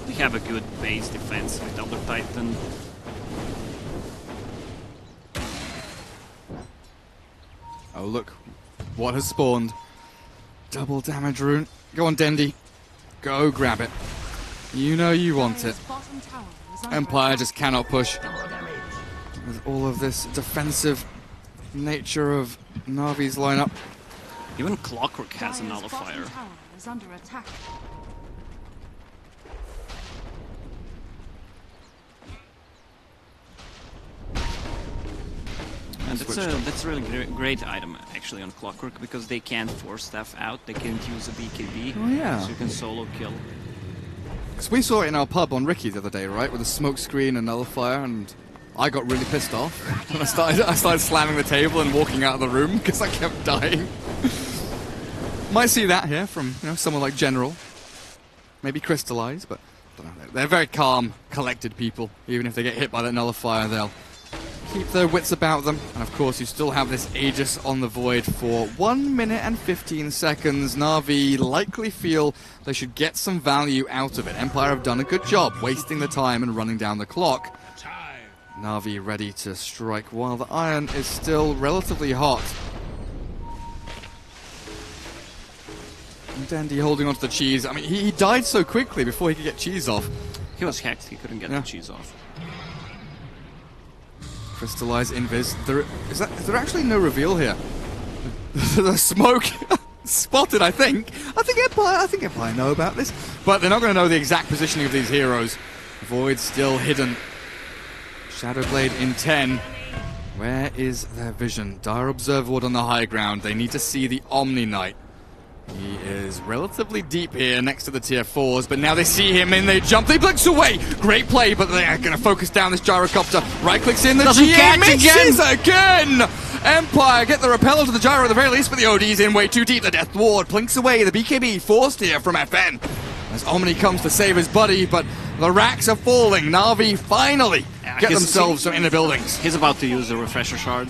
They have a good base defense with Elder Titan. Oh look, what has spawned? Double damage rune. Go on, Dendi. Go grab it. You know you want it. Empire just cannot push. With all of this defensive nature of Na'Vi's lineup. Even Clockwork has a Dire's nullifier. bottom tower is under attack. And that's a really great item actually on Clockwork, because they can't force stuff out. They can't use a BKB, Oh, yeah. so you can solo kill. Because we saw it in our pub on Ricky the other day, right? With a smoke screen and nullifier, and I got really pissed off. And I started slamming the table and walking out of the room because I kept dying. Might see that here from someone like General. Maybe Crystallize, but I don't know. They're very calm, collected people. Even if they get hit by that nullifier, they'll keep their wits about them. And of course, you still have this Aegis on the Void for 1 minute and 15 seconds. Na'Vi likely feel they should get some value out of it. Empire have done a good job wasting the time and running down the clock. Na'Vi ready to strike while the iron is still relatively hot. And Dandy holding onto the cheese. I mean, he died so quickly before he could get cheese off. He was hacked, he couldn't get the cheese off. Crystallize invis. Is there actually no reveal here? The smoke spotted, I think. I think Empire know about this. But they're not going to know the exact positioning of these heroes. Void still hidden. Shadowblade in 10. Where is their vision? Dire Observerwood on the high ground. They need to see the Omni Knight. He is relatively deep here next to the tier 4s, but now they see him and they jump, they blitz away! Great play, but they're going to focus down this gyrocopter. Right-clicks in, the GA misses again! Empire get the repeller to the gyro at the very least, but the OD's in way too deep. The Death Ward plinks away, the BKB forced here from FN. As Omni comes to save his buddy, but the racks are falling. Na'Vi finally get themselves in the buildings. He's about to use the Refresher Shard.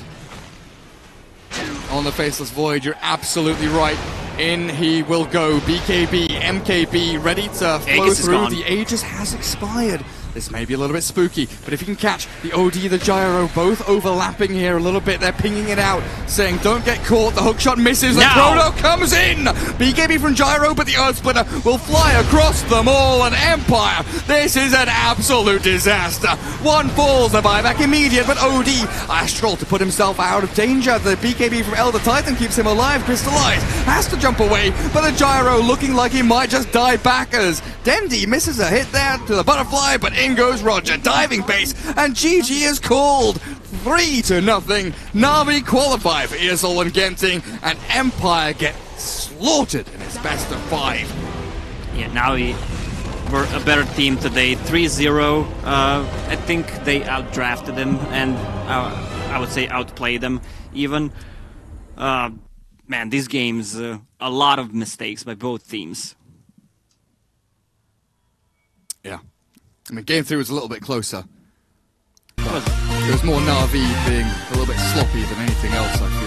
On the Faceless Void, you're absolutely right. In he will go. BKB, MKB, ready to flow through. The Aegis has expired. This may be a little bit spooky, but if you can catch the OD, the Gyro, both overlapping here a little bit, they're pinging it out, saying don't get caught. The hookshot misses, the Chrono comes in! BKB from Gyro, but the Earth Splitter will fly across them all, and Empire, this is an absolute disaster. One falls, the buyback immediate, but OD, Astral to put himself out of danger. The BKB from Elder Titan keeps him alive. Crystallize has to jump away, but the Gyro looking like he might just die back as Dendy misses a hit there to the butterfly, but in goes Roger, diving base, and GG is called 3-0. Na'Vi qualify for ESL and Genting, and Empire get slaughtered in its best of 5. Yeah, Na'Vi were a better team today, 3-0. I think they outdrafted them, and I would say outplayed them even. Man, these games, a lot of mistakes by both teams. Yeah. I mean, game 3 was a little bit closer. There was more Na'Vi being a little bit sloppy than anything else, I feel.